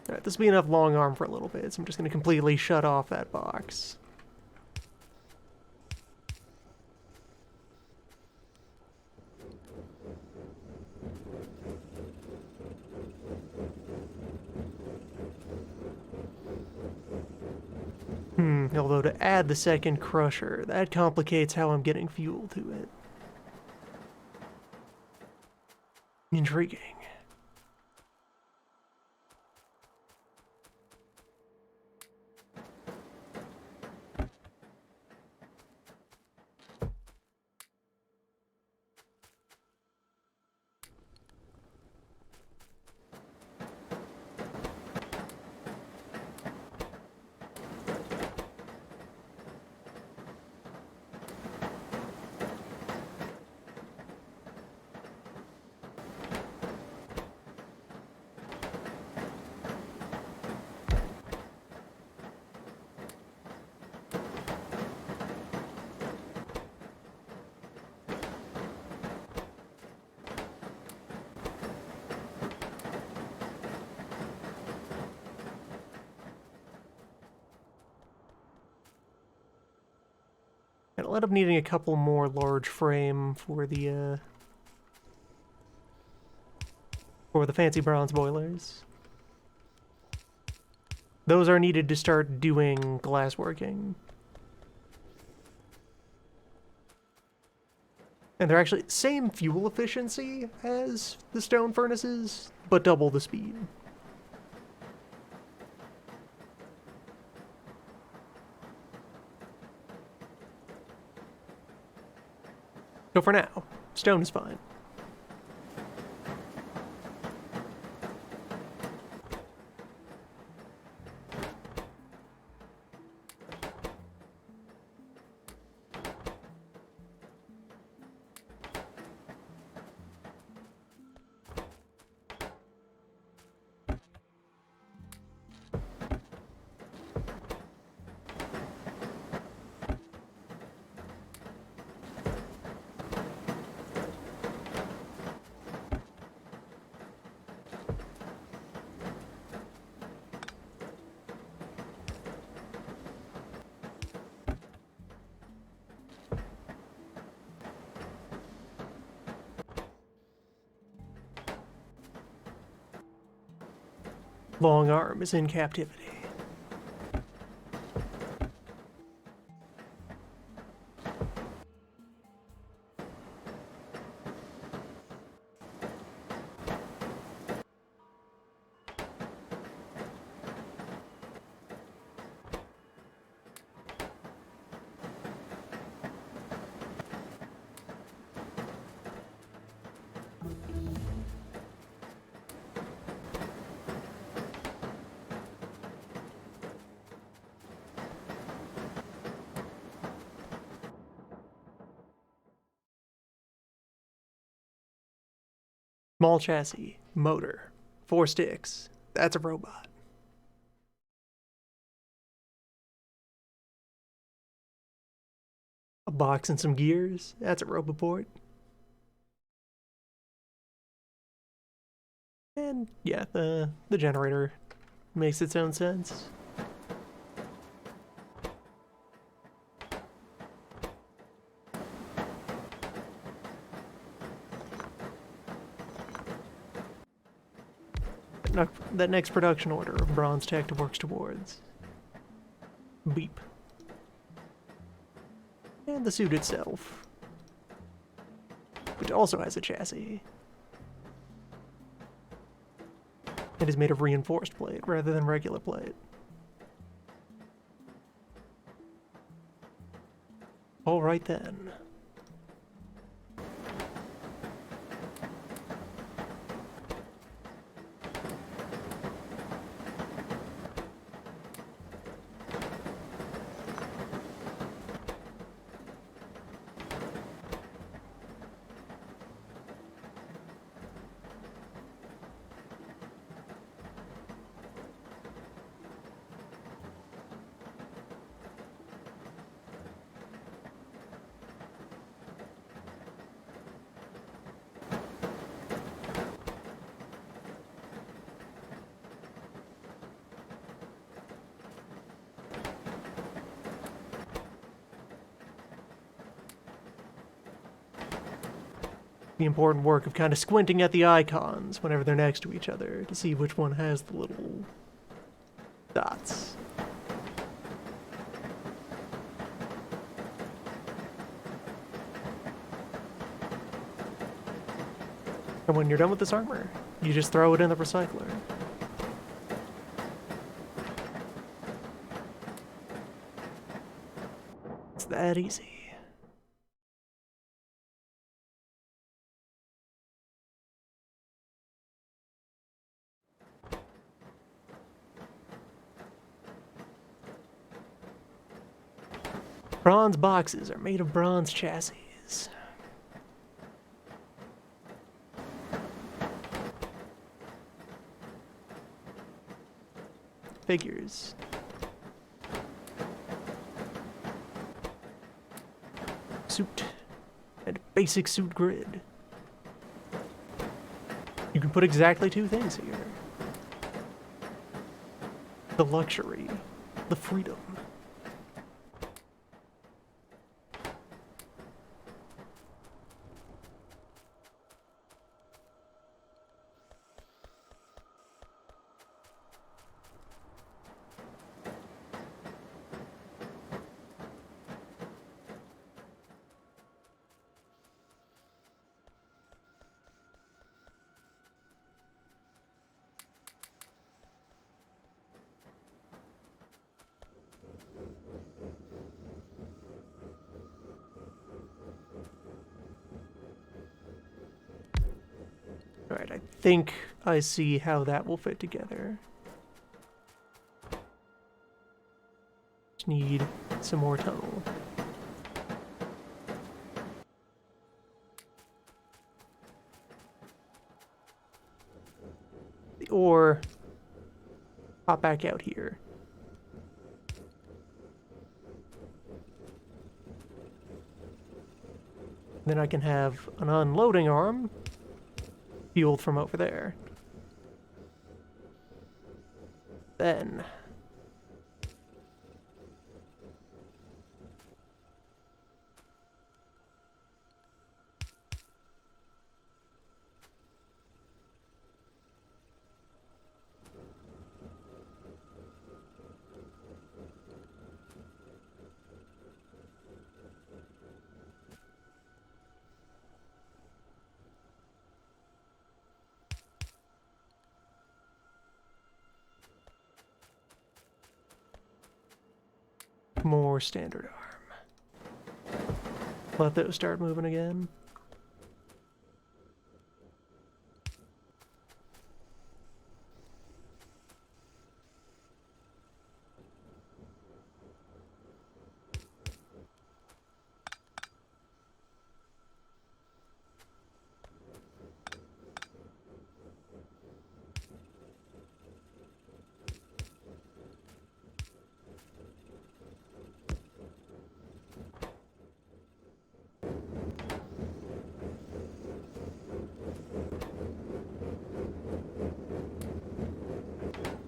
Alright, this will be enough long arm for a little bit, so I'm just going to completely shut off that box. Although to add the second crusher, that complicates how I'm getting fuel to it. Intriguing. I'll end up needing a couple more large frame for the fancy bronze boilers. Those are needed to start doing glassworking. And they're actually same fuel efficiency as the stone furnaces, but double the speed. So for now, stone is fine. Long arm is in captivity. Small chassis, motor, 4 sticks. That's a robot. A box and some gears. That's a roboport. And yeah, the generator makes its own sense. That next production order of bronze tech works towards. Beep. And the suit itself, which also has a chassis. It is made of reinforced plate rather than regular plate. All right then. the important work of kind of squinting at the icons whenever they're next to each other to see which one has the little dots. And when you're done with this armor, you just throw it in the recycler. It's that easy. Bronze boxes are made of bronze chassis. Figures. Suit. And basic suit grid. You can put exactly 2 things here. The luxury. The freedom. Alright, I think I see how that will fit together. Just need some more tunnel. Or pop back out here. Then I can have an unloading arm fueled from over there. Then more standard arm. Let those start moving again.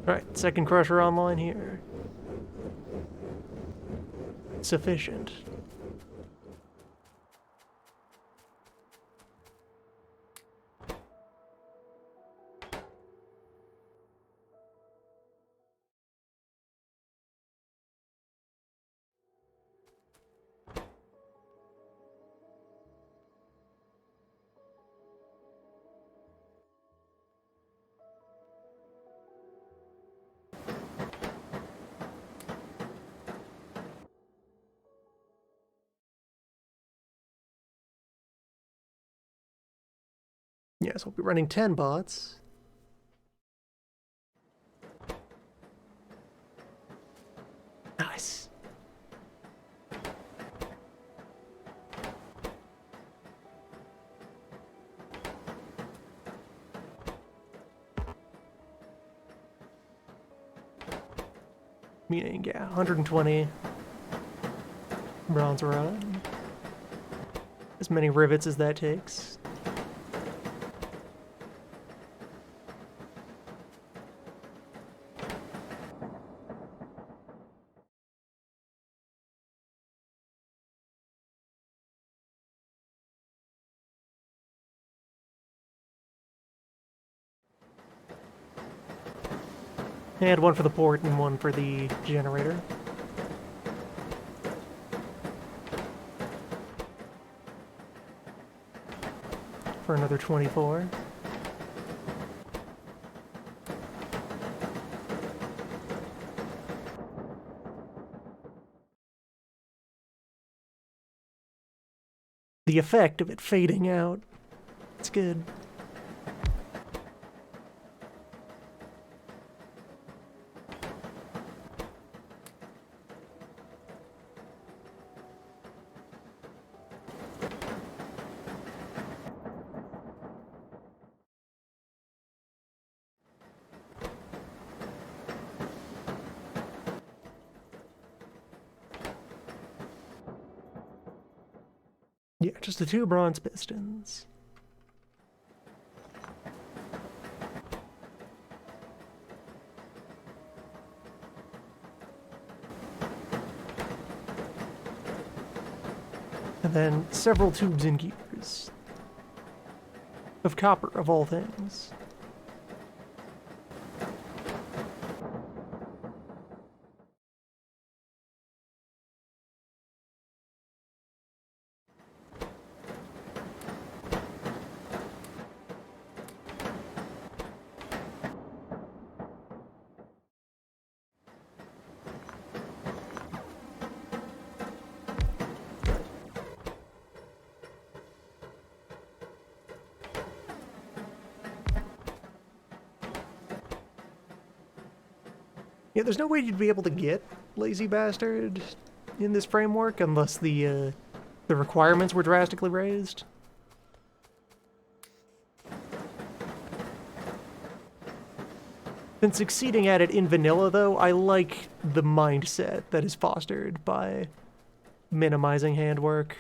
Alright, second crusher online here. Sufficient. Yes, we'll be running 10 bots. Nice. Meaning, yeah, 120 bronze rod. As many rivets as that takes. And one for the port and one for the generator. For another 24. The effect of it fading out, it's good. Yeah, just the 2 bronze pistons. And then several tubes and gears. Of copper, of all things. Yeah, there's no way you'd be able to get Lazy Bastard in this framework unless the requirements were drastically raised. Been succeeding at it in vanilla, though. I like the mindset that is fostered by minimizing handwork.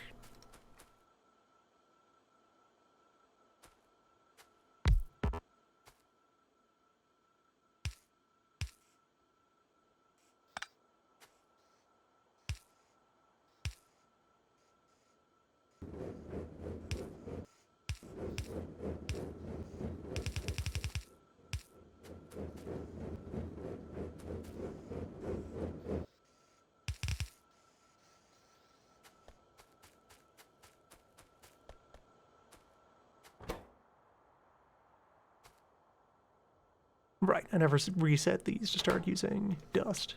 Right, I never reset these to start using dust.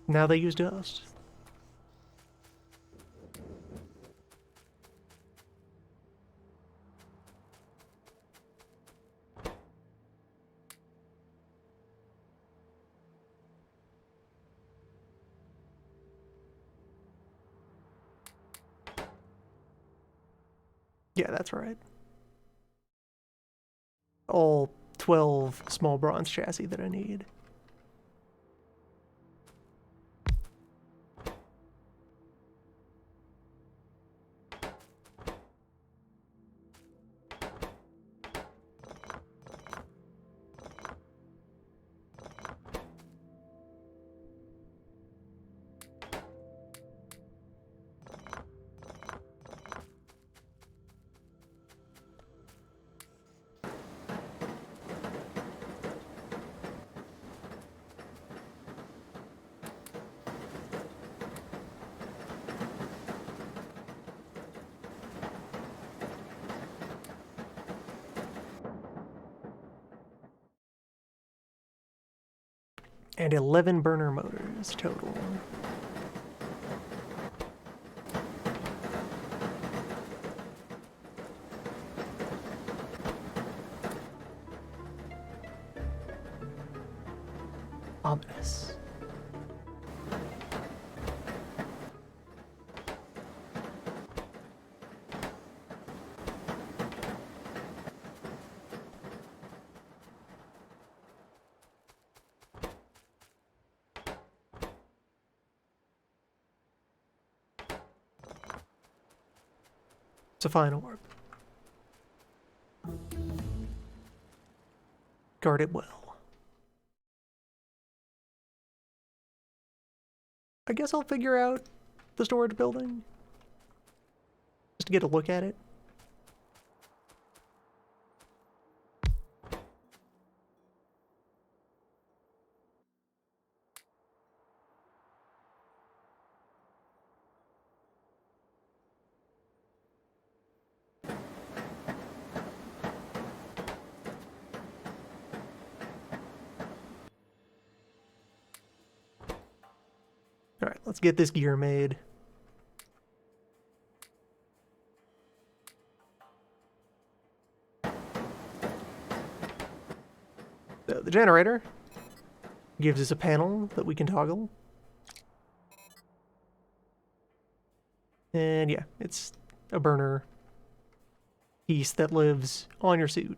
Now they use dust. Yeah, that's right. All 12 small bronze chassis that I need. And 11 burner motors total. Ominous. It's a fine orb. Guard it well. I guess I'll figure out the storage building. Just to get a look at it. let's get this gear made. The generator gives us a panel that we can toggle. And yeah, it's a burner piece that lives on your suit.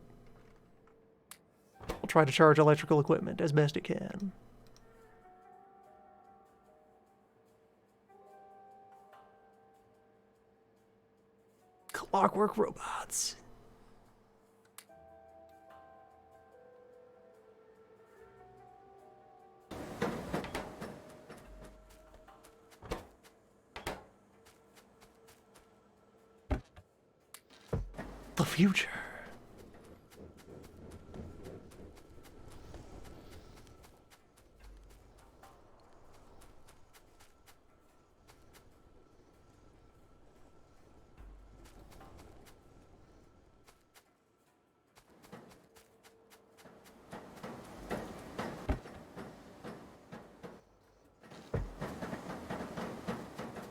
I'll try to charge electrical equipment as best it can. Clockwork robots. The future.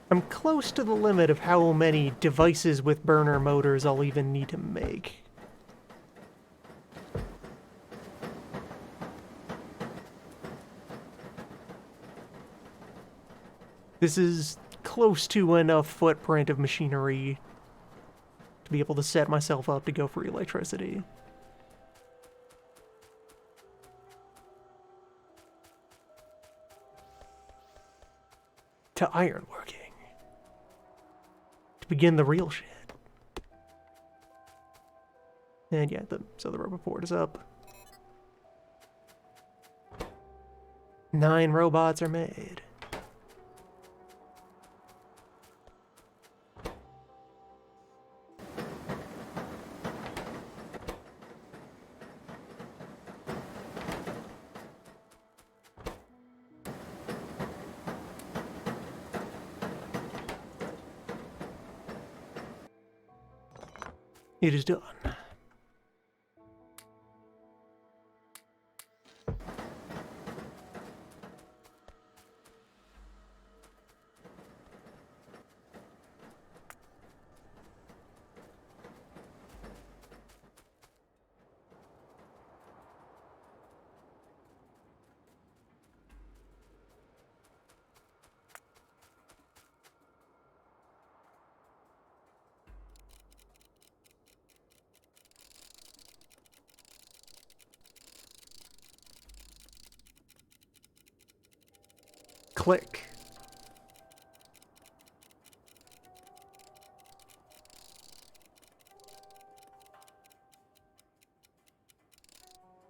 I'm close to the limit of how many devices with burner motors I'll even need to make. This is close to enough footprint of machinery to be able to set myself up to go for electricity. To ironworking. To begin the real shit. And yeah, so the rubber port is up. 9 robots are made. It is done. Click.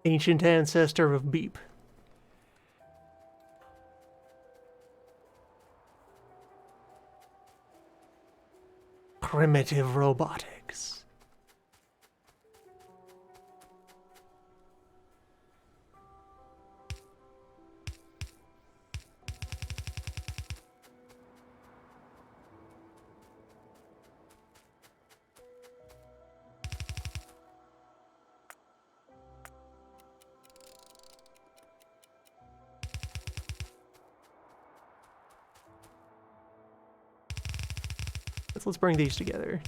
Ancient ancestor of Beep. Primitive robotics. Let's bring these together.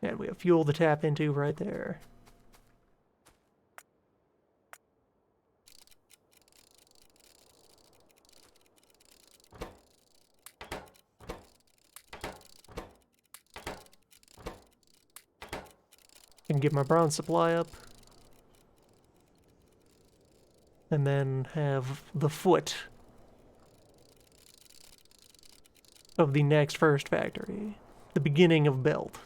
And we have fuel to tap into right there. Can get my bronze supply up. And then have the foot of the next first factory. The beginning of belt.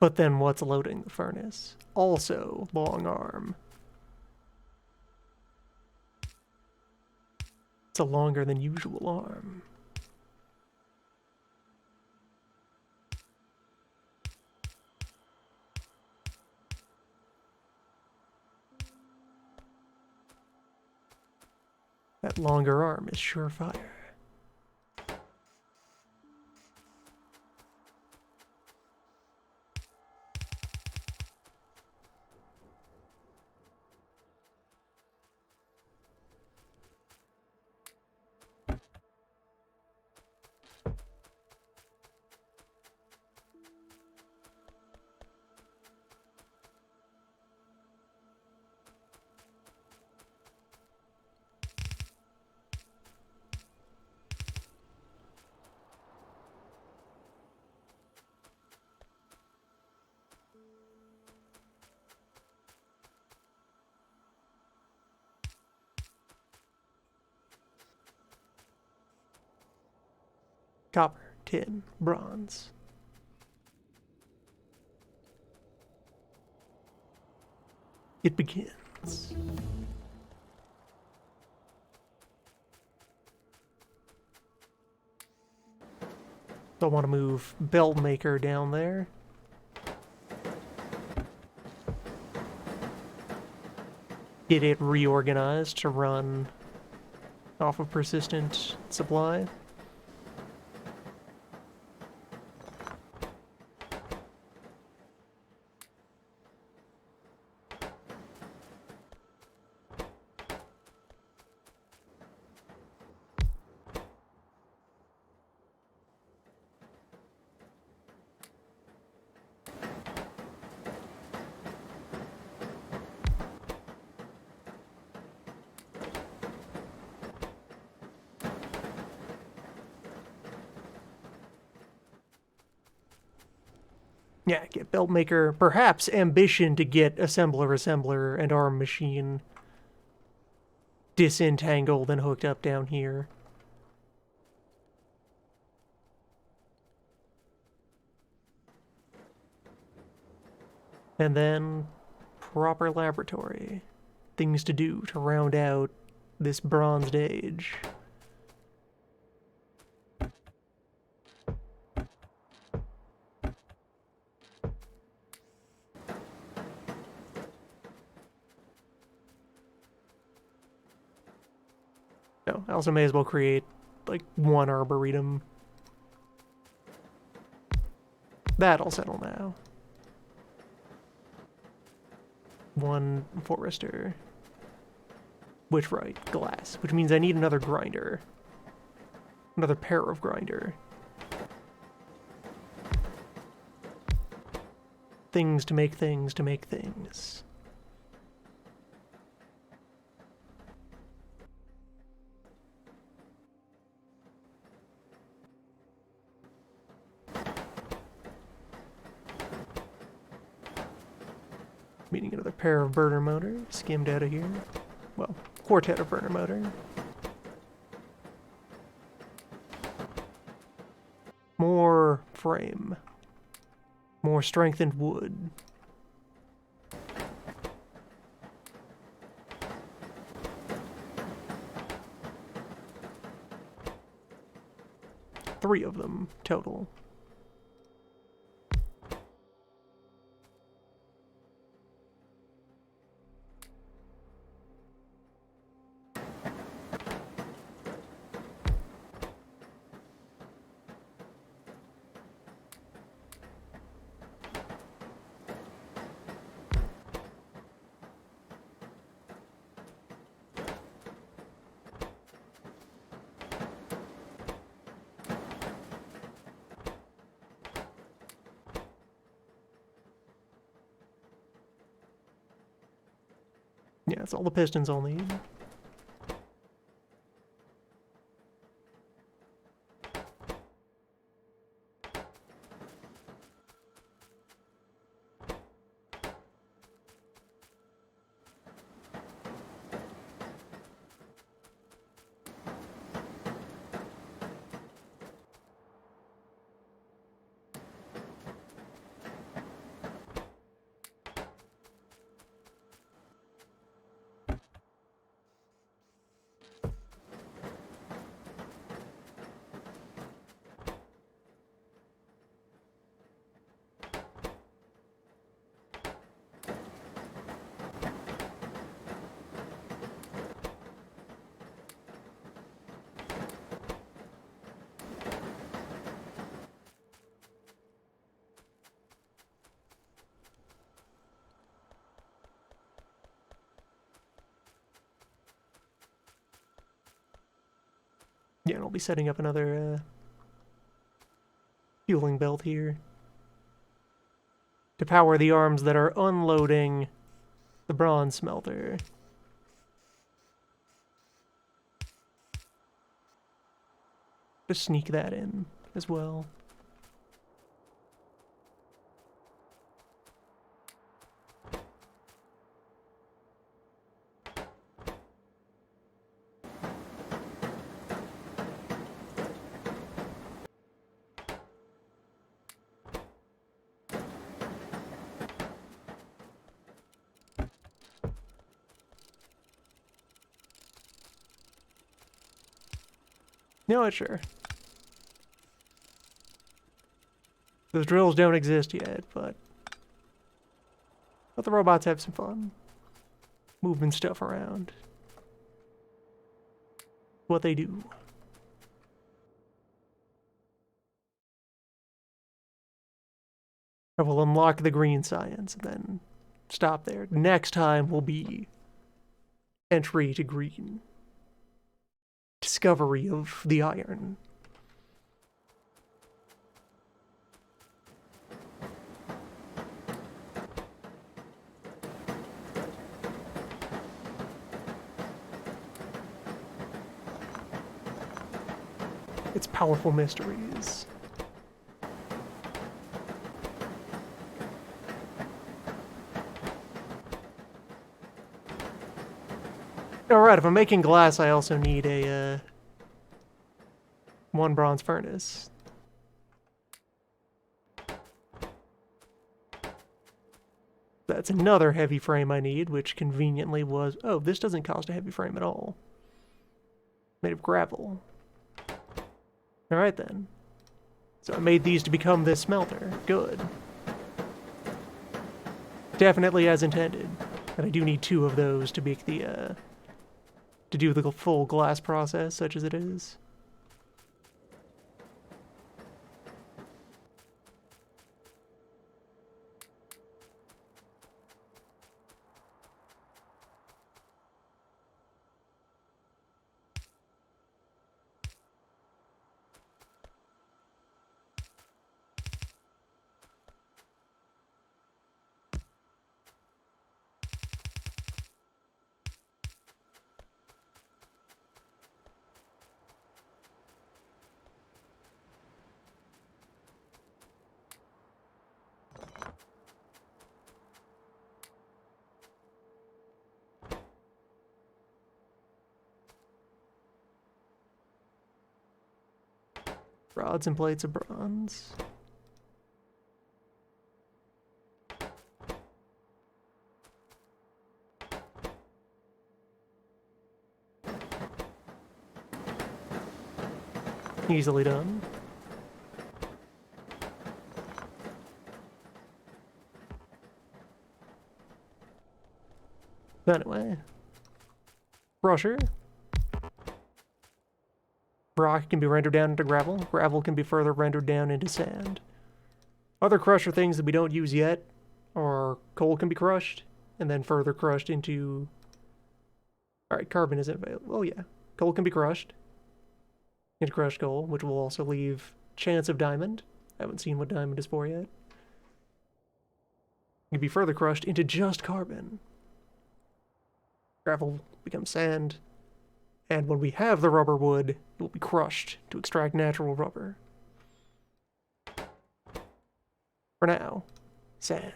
But then what's loading the furnace? Also long arm. It's a longer than usual arm. That longer arm is surefire. Copper, tin, bronze. It begins. So I want to move belt maker down there. Get it reorganized to run off of persistent supply. Yeah, get belt maker, perhaps ambition to get assembler, and arm machine disentangled and hooked up down here. And then proper laboratory. Things to do to round out this Bronzed Age. No, I also may as well create, like, one Arboretum. That'll settle now. One Forester. Which, right, glass. Which means I need another grinder. Another pair of grinder. Things to make things to make things. Meaning another pair of burner motor skimmed out of here. Well, quartet of burner motor. More frame. More strengthened wood. Three of them total. Yeah, that's all the pistons I'll need. Yeah, and I'll be setting up another fueling belt here to power the arms that are unloading the bronze smelter. Just sneak that in as well. No, sure. Those drills don't exist yet, but let the robots have some fun. Moving stuff around. What they do. I will unlock the green science and then stop there. Next time will be entry to green. Discovery of the iron. Its powerful mysteries. Alright, if I'm making glass, I also need a, one bronze furnace. That's another heavy frame I need, which conveniently was... Oh, this doesn't cost a heavy frame at all. Made of gravel. Alright then. So I made these to become this smelter. Good. Definitely as intended. And I do need 2 of those to make the, to do the full glass process, such as it is. Rods and plates of bronze. Easily done. Anyway. Crusher. Rock can be rendered down into gravel. Gravel can be further rendered down into sand. Other crusher things that we don't use yet are coal can be crushed and then further crushed into... Alright, carbon isn't available. Oh yeah. Coal can be crushed into crushed coal, which will also leave chance of diamond. I haven't seen what diamond is for yet. It can be further crushed into just carbon. Gravel becomes sand. And when we have the rubber wood, it will be crushed to extract natural rubber. For now, sand.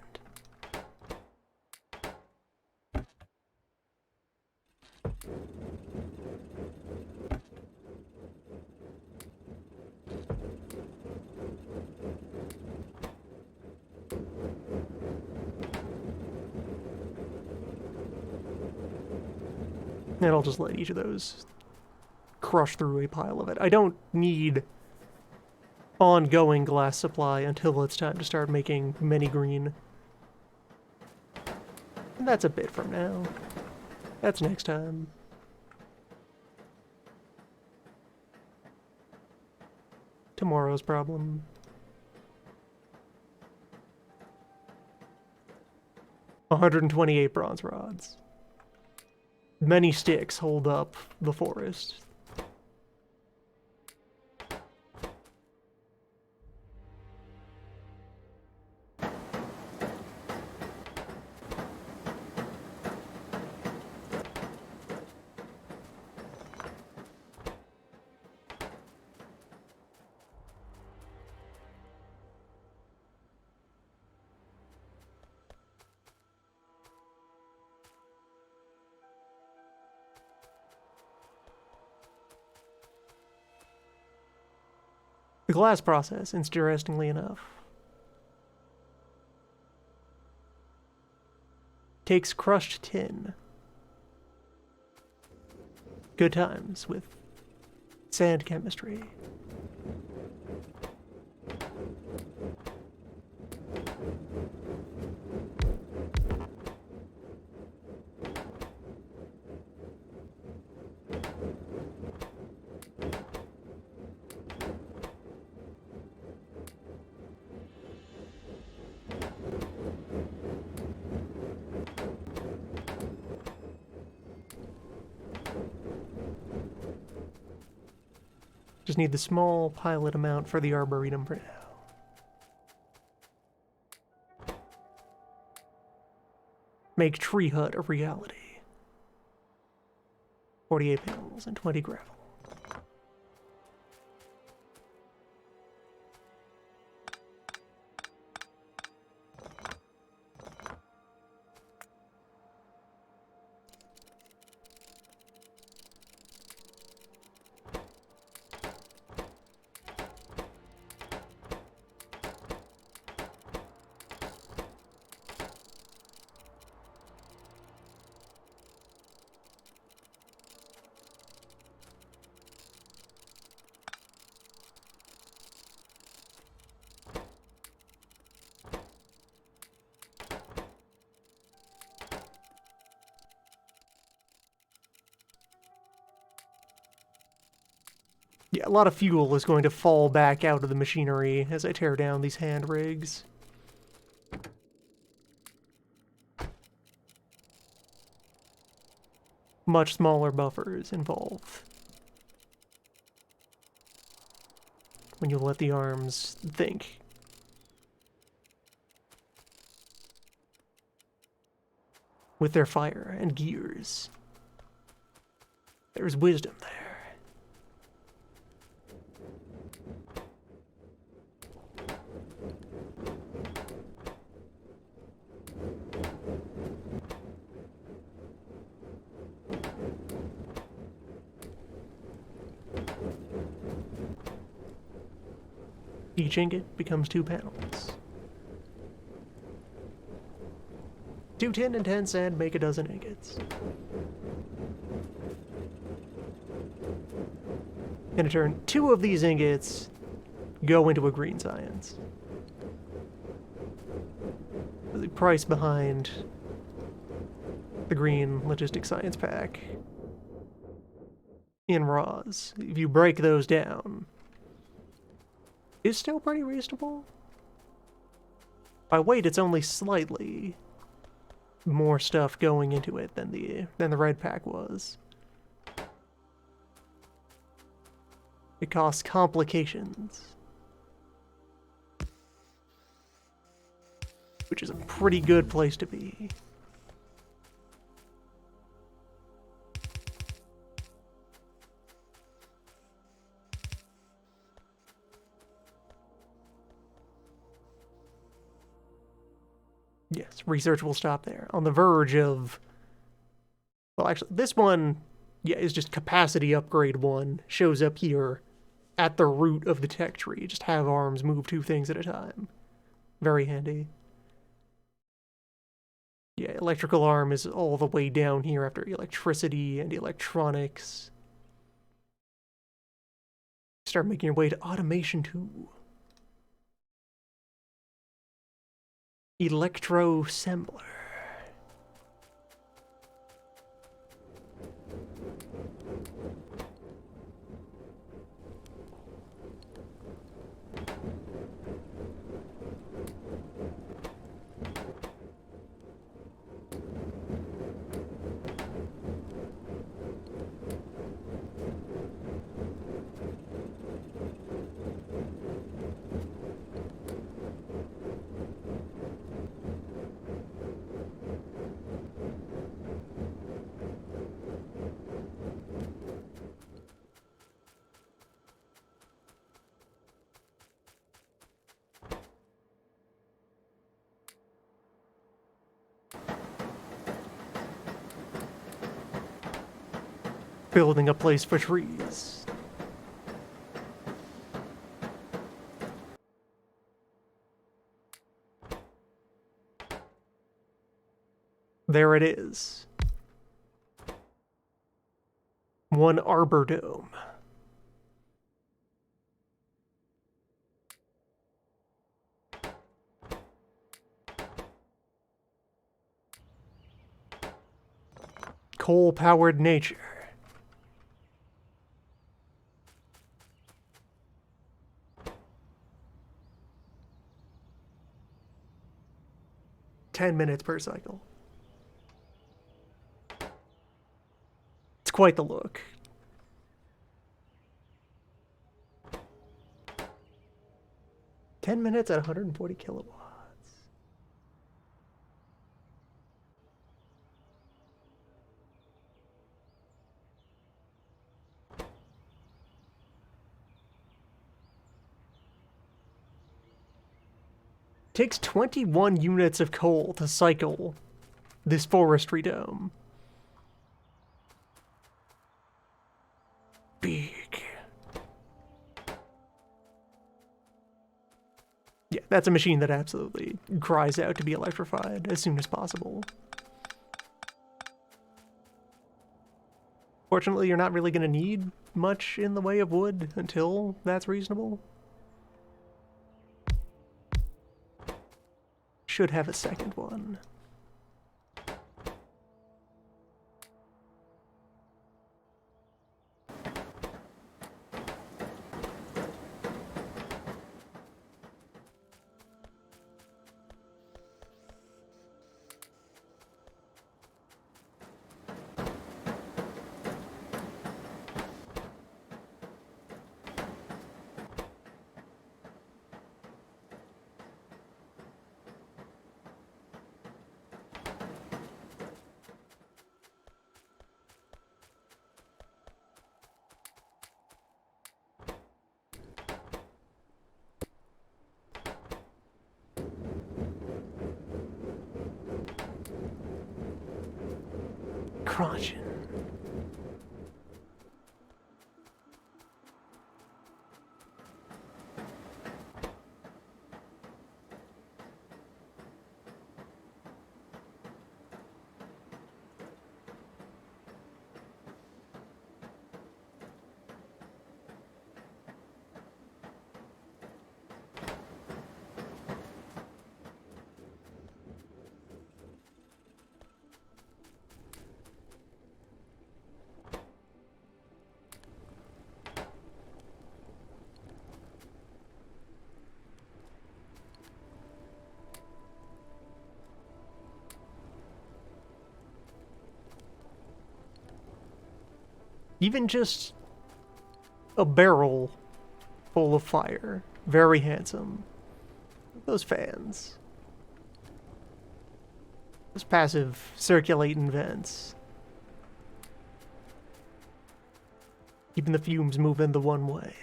And I'll just let each of those crush through a pile of it. I don't need ongoing glass supply until it's time to start making many green. And that's a bit from now. That's next time. Tomorrow's problem. $128 bronze rods. Many sticks hold up the forest. The glass process, interestingly enough, takes crushed tin. Good times with sand chemistry. Just need the small pilot amount for the Arboretum for now. Make Tree Hut a reality. 48 panels and 20 gravel. Yeah, a lot of fuel is going to fall back out of the machinery as I tear down these hand rigs. Much smaller buffers involved when you let the arms think. With their fire and gears. There's wisdom there. Each ingot becomes 2 panels. 2 tin and 10 sand make a dozen ingots. In a turn, 2 of these ingots go into a green science. The price behind the green logistic science pack in raws, if you break those down, is still pretty reasonable. By weight, it's only slightly more stuff going into it than the red pack was. It costs complications, which is a pretty good place to be. Yes, research will stop there. On the verge of... Well, actually, this one, yeah, is just capacity upgrade 1. Shows up here at the root of the tech tree. Just have arms move 2 things at a time. Very handy. Yeah, electrical arm is all the way down here after electricity and electronics. Start making your way to automation 2. Electro-assembler. Building a place for trees. There it is. One Arbor Dome. Coal-powered nature. "10 minutes per cycle." It's quite the look. "10 minutes at 140 kilowatts. Takes 21 units of coal to cycle this forestry dome. Big. Yeah, that's a machine that absolutely cries out to be electrified as soon as possible. Fortunately, you're not really going to need much in the way of wood until that's reasonable. Should have a second one. Crunching. Even just a barrel full of fire. Very handsome. Those fans. Those passive circulating vents. Keeping the fumes moving the one way.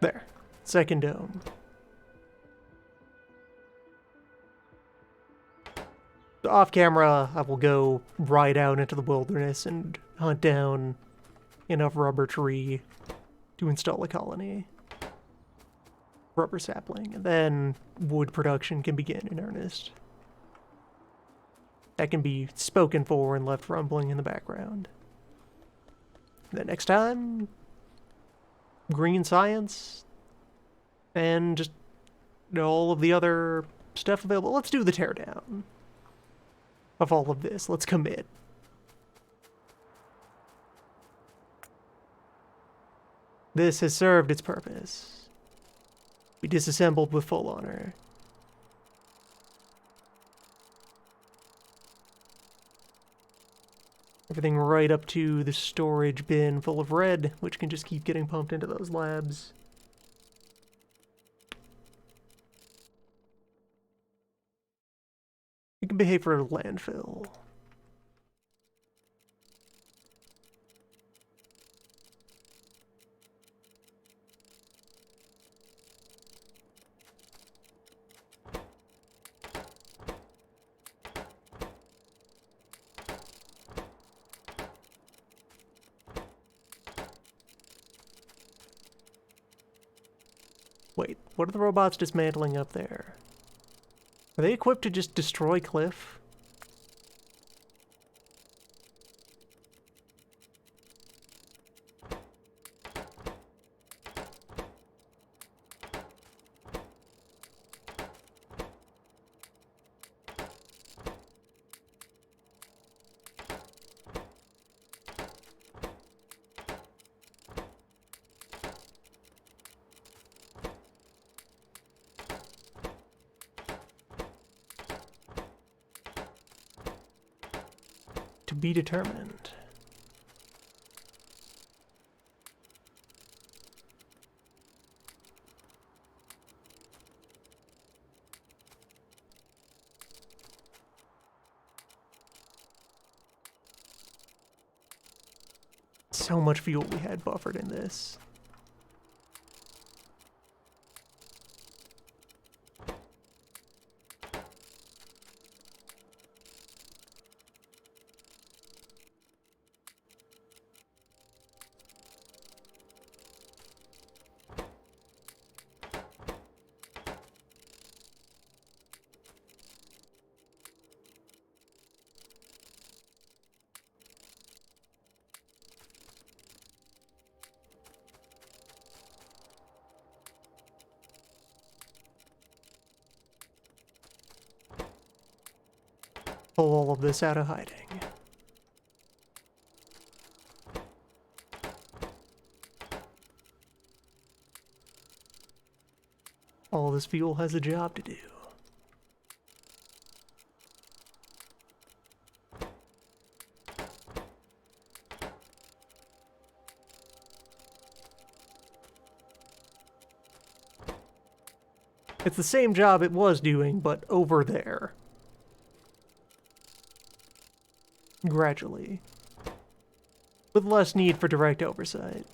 There. Second dome. So off camera, I will go ride out into the wilderness and hunt down enough rubber tree to install a colony. Rubber sapling. And then wood production can begin in earnest. That can be spoken for and left rumbling in the background. Then next time, green science, and just all of the other stuff available. Let's do the teardown of all of this. Let's commit. This has served its purpose. Be disassembled with full honor. Everything right up to the storage bin full of red, which can just keep getting pumped into those labs. You can behave for a landfill. Wait, what are the robots dismantling up there? Are they equipped to just destroy Cliff? To be determined. So much fuel we had buffered in this. Pull all of this out of hiding. All this fuel has a job to do. It's the same job it was doing, but over there. Gradually. With less need for direct oversight.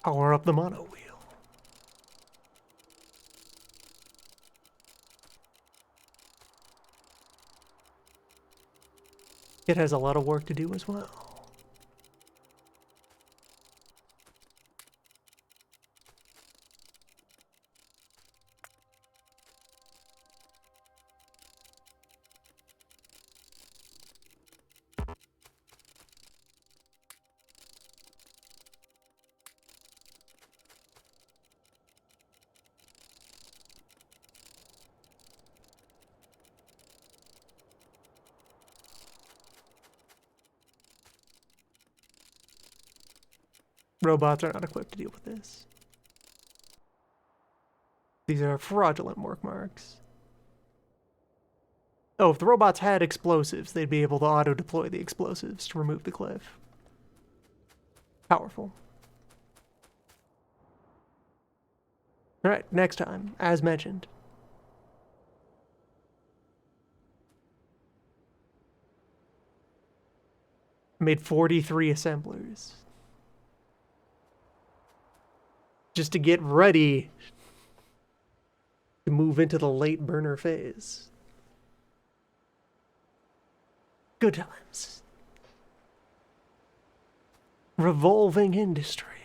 Power up the mono wheel. It has a lot of work to do as well. Robots are not equipped to deal with this. These are fraudulent work marks. Oh, if the robots had explosives, they'd be able to auto-deploy the explosives to remove the cliff. Powerful. Alright, next time, as mentioned. Made 43 assemblers. Just to get ready to move into the late burner phase. Good times. Revolving industry.